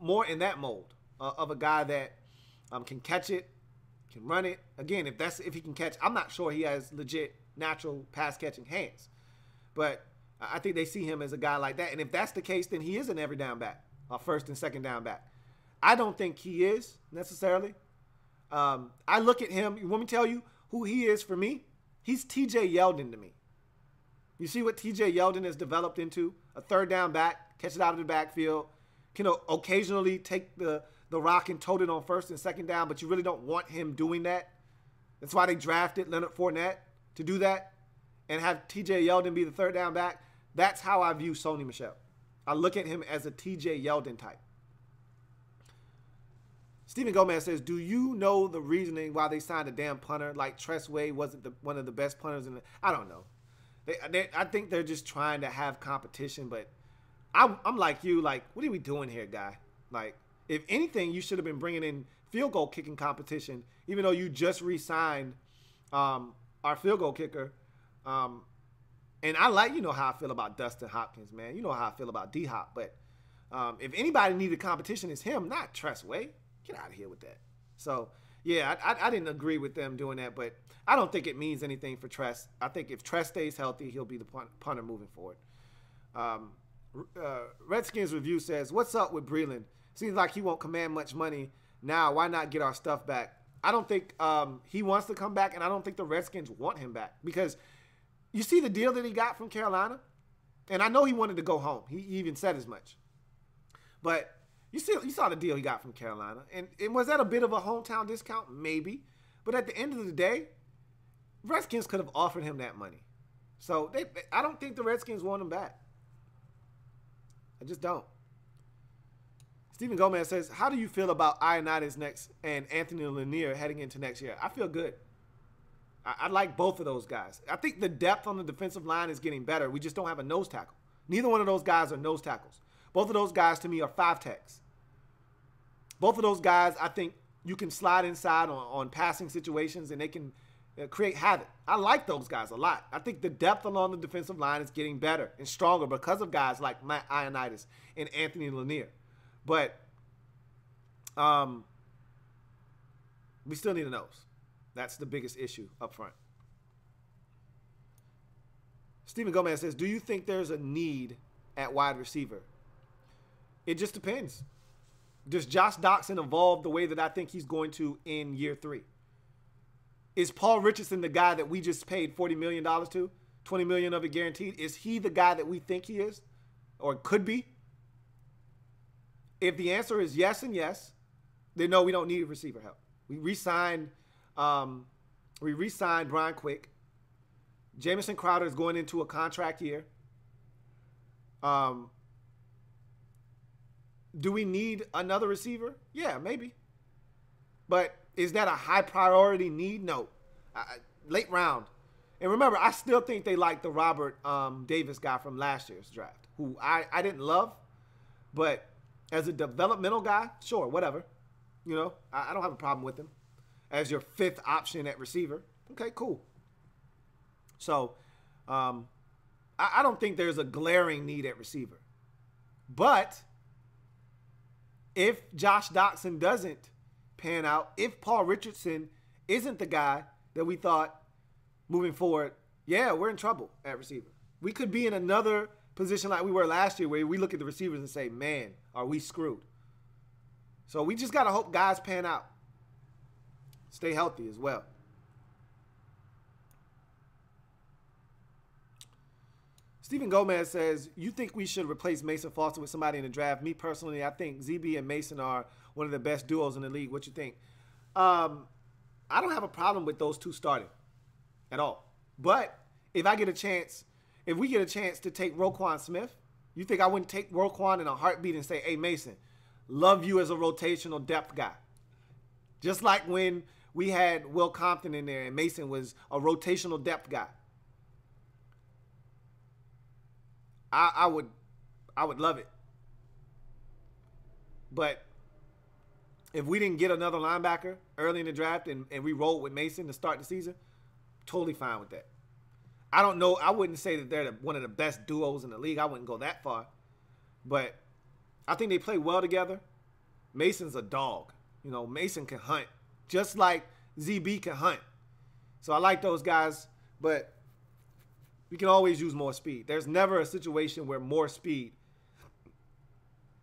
[SPEAKER 2] more in that mold of a guy that can catch it, can run it. Again, if he can catch, I'm not sure he has legit natural pass catching hands, but I think they see him as a guy like that. And if that's the case, then he is an every down back, a first and second down back. I don't think he is necessarily. I look at him. You want me to tell you who he is for me? He's TJ Yeldon to me. You see what TJ Yeldon has developed into? A third down back, catch it out of the backfield, can occasionally take the rock and tote it on first and second down, but you really don't want him doing that. That's why they drafted Leonard Fournette to do that and have TJ Yeldon be the third down back. That's how I view Sony Michel. I look at him as a TJ Yeldon type. Stephen Gomez says, do you know the reasoning why they signed a damn punter like Tress Way wasn't one of the best punters in the – I don't know. I think they're just trying to have competition, but I'm like you, like, what are we doing here, guy? Like, if anything, you should have been bringing in field goal kicking competition, even though you just re-signed our field goal kicker. And you know how I feel about Dustin Hopkins, man. You know how I feel about D-Hop. But if anybody needed competition, it's him, not Tress Way. Get out of here with that. So, yeah, I didn't agree with them doing that, but I don't think it means anything for Tress. I think if Tress stays healthy, he'll be the punter moving forward. Redskins Review says, what's up with Breeland? Seems like he won't command much money now. Why not get our stuff back? I don't think he wants to come back, and I don't think the Redskins want him back because you see the deal that he got from Carolina, and I know he wanted to go home. He even said as much. But you saw the deal he got from Carolina, and was that a bit of a hometown discount? Maybe. But at the end of the day, Redskins could have offered him that money. So I don't think the Redskins want him back. I just don't. Stephen Gomez says, how do you feel about Ioannidis next and Anthony Lanier heading into next year? I feel good. I like both of those guys. I think the depth on the defensive line is getting better. We just don't have a nose tackle. Neither one of those guys are nose tackles. Both of those guys, to me, are 5 techs. Both of those guys, I think you can slide inside on passing situations, and they can create havoc. I like those guys a lot. I think the depth along the defensive line is getting better and stronger because of guys like Matt Ioannidis and Anthony Lanier. But we still need a nose. That's the biggest issue up front. Stephen Gomez says, do you think there's a need at wide receiver? It just depends. Does Josh Doctson evolve the way that I think he's going to in year 3? Is Paul Richardson the guy that we just paid $40 million to? $20 million of it guaranteed? Is he the guy that we think he is or could be? If the answer is yes and yes, then no, we don't need receiver help. We re-signed Brian Quick. Jamison Crowder is going into a contract year. Do we need another receiver? Yeah, maybe. But is that a high priority need? No. Late round. And remember, I still think they like the Robert Davis guy from last year's draft, who I didn't love. But as a developmental guy, sure, whatever. You know, I don't have a problem with him. As your 5th option at receiver, okay, cool. So, I don't think there's a glaring need at receiver. But if Josh Doctson doesn't pan out, if Paul Richardson isn't the guy that we thought moving forward, yeah, we're in trouble at receiver. We could be in another position like we were last year where we look at the receivers and say, man, are we screwed? So we just got to hope guys pan out. Stay healthy as well. Stephen Gomez says, you think we should replace Mason Foster with somebody in the draft? Me personally, I think ZB and Mason are one of the best duos in the league. What you think? I don't have a problem with those two starting at all. But if we get a chance to take Roquan Smith, you think I wouldn't take Roquan in a heartbeat and say, hey, Mason, love you as a rotational depth guy? Just like when we had Will Compton in there and Mason was a rotational depth guy. I would love it. But if we didn't get another linebacker early in the draft and we rolled with Mason to start the season, totally fine with that. I don't know. I wouldn't say that they're one of the best duos in the league. I wouldn't go that far. But I think they play well together. Mason's a dog. You know, Mason can hunt just like ZB can hunt. So I like those guys, but we can always use more speed. There's never a situation where more speed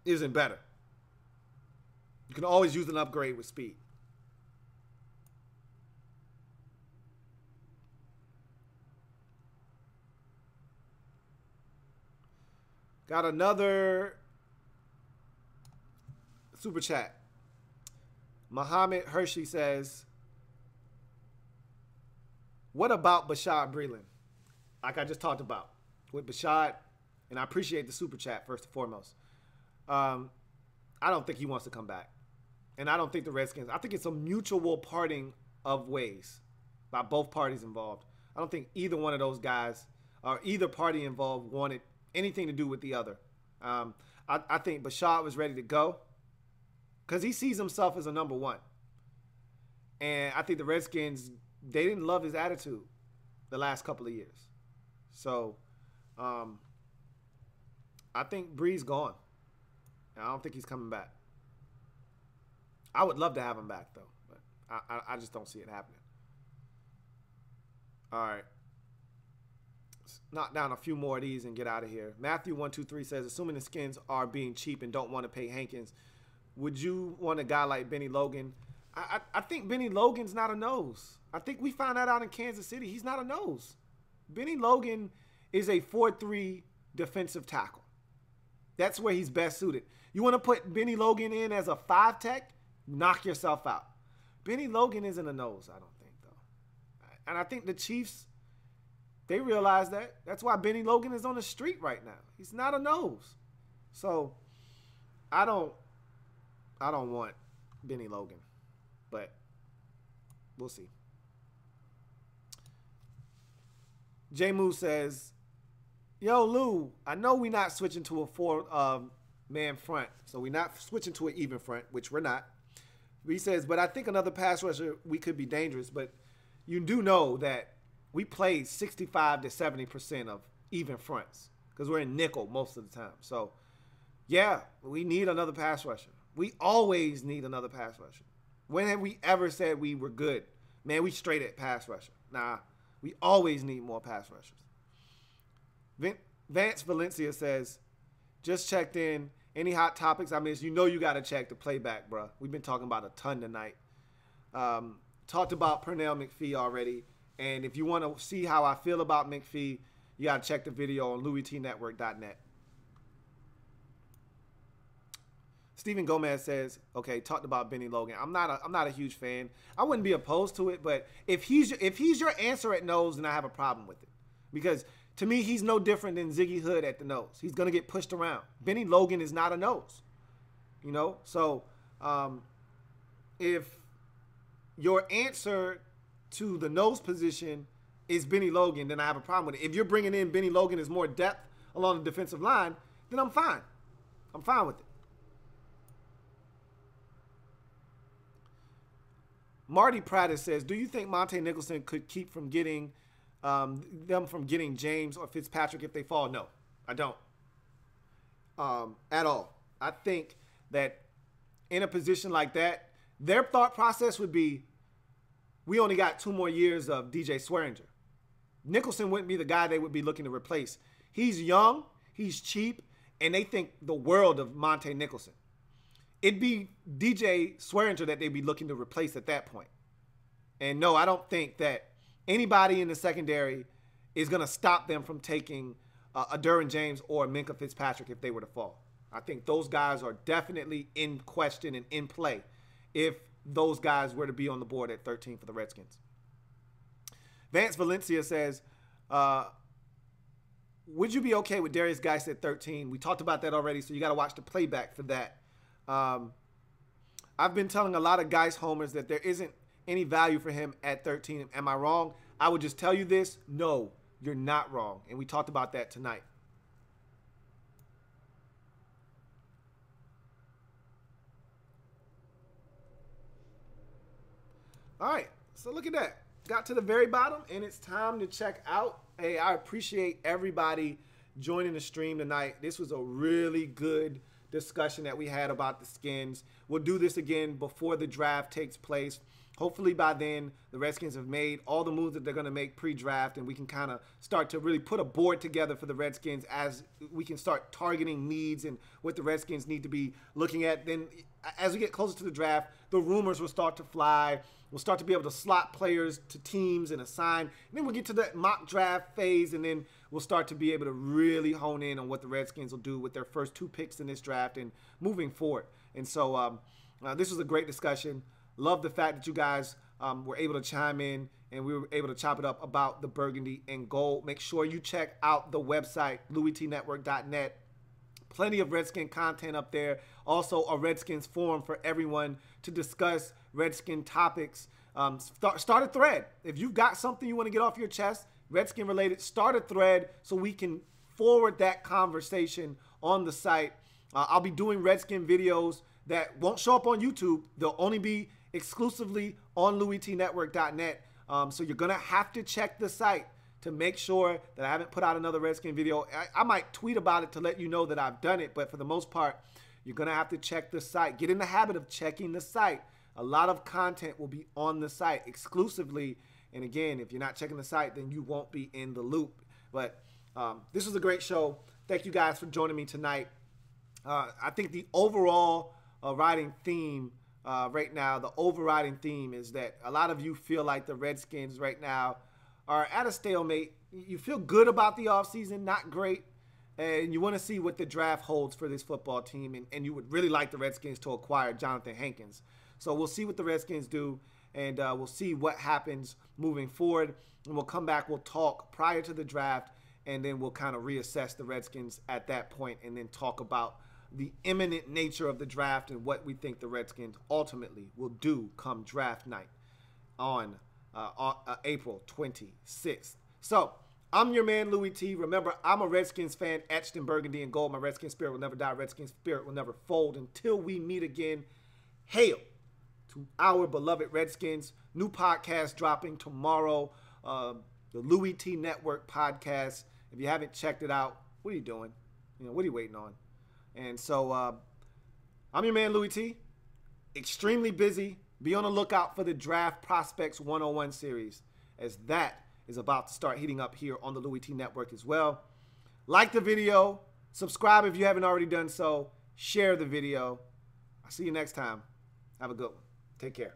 [SPEAKER 2] isn't better. You can always use an upgrade with speed. Got another super chat. Muhammad Hershey says, what about Bashaud Breeland? Like I just talked about with Bashaud, and I appreciate the super chat first and foremost. I don't think he wants to come back. And I don't think the Redskins, I think it's a mutual parting of ways by both parties involved. I don't think either one of those guys or either party involved wanted anything to do with the other. I think Bashaud was ready to go because he sees himself as a number 1. And I think the Redskins, they didn't love his attitude the last couple of years. So I think Bree's gone. I don't think he's coming back. I would love to have him back, though. But I just don't see it happening. All right. Let's knock down a few more of these and get out of here. Matthew123 says, assuming the Skins are being cheap and don't want to pay Hankins, would you want a guy like Benny Logan? I think Benny Logan's not a nose. I think we found that out in Kansas City. He's not a nose. Benny Logan is a 4-3 defensive tackle. That's where he's best suited. You want to put Benny Logan in as a 5 tech? Knock yourself out. Benny Logan isn't a nose, I don't think, though. And I think the Chiefs, they realize that. That's why Benny Logan is on the street right now. He's not a nose. So I don't want Benny Logan. But we'll see. J Moo says, yo, Lou, I know we're not switching to a 4-man front. So we're not switching to an even front, which we're not. He says, but I think another pass rusher, we could be dangerous. But you do know that we play 65 to 70% of even fronts because we're in nickel most of the time. So, yeah, we need another pass rusher. We always need another pass rusher. When have we ever said we were good? Man, we straight at pass rusher. Nah, we always need more pass rushers. Vance Valencia says, just checked in. Any hot topics I missed? You know you got to check the playback, bro. We've been talking about a ton tonight. Talked about Pernell McPhee already. And if you want to see how I feel about McPhee, you got to check the video on LouieTNetwork.net. Stephen Gomez says, okay, talked about Benny Logan. I'm not a huge fan. I wouldn't be opposed to it, but if he's your answer at nose, then I have a problem with it. Because to me, he's no different than Ziggy Hood at the nose. He's going to get pushed around. Benny Logan is not a nose. You know? So if your answer to the nose position is Benny Logan, then I have a problem with it. If you're bringing in Benny Logan as more depth along the defensive line, then I'm fine. I'm fine with it. Marty Pratt says, do you think Monte Nicholson could keep from getting them from getting James or Fitzpatrick if they fall? No, I don't. At all. I think that in a position like that, their thought process would be, we only got 2 more years of DJ Swearinger. Nicholson wouldn't be the guy they would be looking to replace. He's young, he's cheap, and they think the world of Monte Nicholson. It'd be DJ Swearinger that they'd be looking to replace at that point. And no, I don't think that anybody in the secondary is going to stop them from taking a Derwin James or a Minkah Fitzpatrick if they were to fall. I think those guys are definitely in question and in play if those guys were to be on the board at 13 for the Redskins. Vance Valencia says, would you be okay with Darius Geist at 13? We talked about that already, so you got to watch the playback for that. I've been telling a lot of Geist homers that there isn't any value for him at 13. Am I wrong? I would just tell you this. No, you're not wrong. And we talked about that tonight. All right, so look at that. Got to the very bottom, and it's time to check out. Hey, I appreciate everybody joining the stream tonight. This was a really good discussion that we had about the Skins. We'll do this again before the draft takes place. Hopefully by then, the Redskins have made all the moves that they're going to make pre-draft, and we can kind of start to really put a board together for the Redskins as we can start targeting needs and what the Redskins need to be looking at. Then as we get closer to the draft, the rumors will start to fly. We'll start to be able to slot players to teams and assign. And then we'll get to that mock draft phase, and then we'll start to be able to really hone in on what the Redskins will do with their first 2 picks in this draft and moving forward. And so this was a great discussion. Love the fact that you guys were able to chime in and we were able to chop it up about the burgundy and gold. Make sure you check out the website, LouieTNetwork.net. Plenty of Redskin content up there. Also, a Redskins forum for everyone to discuss Redskin topics. Start a thread. If you've got something you want to get off your chest, Redskin related, start a thread so we can forward that conversation on the site. I'll be doing Redskin videos that won't show up on YouTube. They'll only be exclusively on LouieTNetwork.net. So you're going to have to check the site to make sure that I haven't put out another Redskin video. I might tweet about it to let you know that I've done it, but for the most part, you're going to have to check the site. Get in the habit of checking the site. A lot of content will be on the site exclusively. And again, if you're not checking the site, then you won't be in the loop. But this was a great show. Thank you guys for joining me tonight. I think the overall riding theme right now, the overriding theme is that a lot of you feel like the Redskins right now are at a stalemate. You feel good about the offseason, not great. And you want to see what the draft holds for this football team. And you would really like the Redskins to acquire Jonathan Hankins. So we'll see what the Redskins do. And we'll see what happens moving forward. And we'll come back. We'll talk prior to the draft. And then we'll kind of reassess the Redskins at that point. And then talk about the imminent nature of the draft and what we think the Redskins ultimately will do come draft night on April 26th. So, I'm your man, Louie T. Remember, I'm a Redskins fan, etched in burgundy and gold. My Redskins spirit will never die. Redskins spirit will never fold. Until we meet again, hail to our beloved Redskins. New podcast dropping tomorrow. The Louie T Network podcast. If you haven't checked it out, what are you doing? What are you waiting on? And so, I'm your man, Louie T. Extremely busy. Be on the lookout for the Draft Prospects 101 series, as that is about to start heating up here on the Louie T Network as well. Like the video. Subscribe if you haven't already done so. Share the video. I'll see you next time. Have a good one. Take care.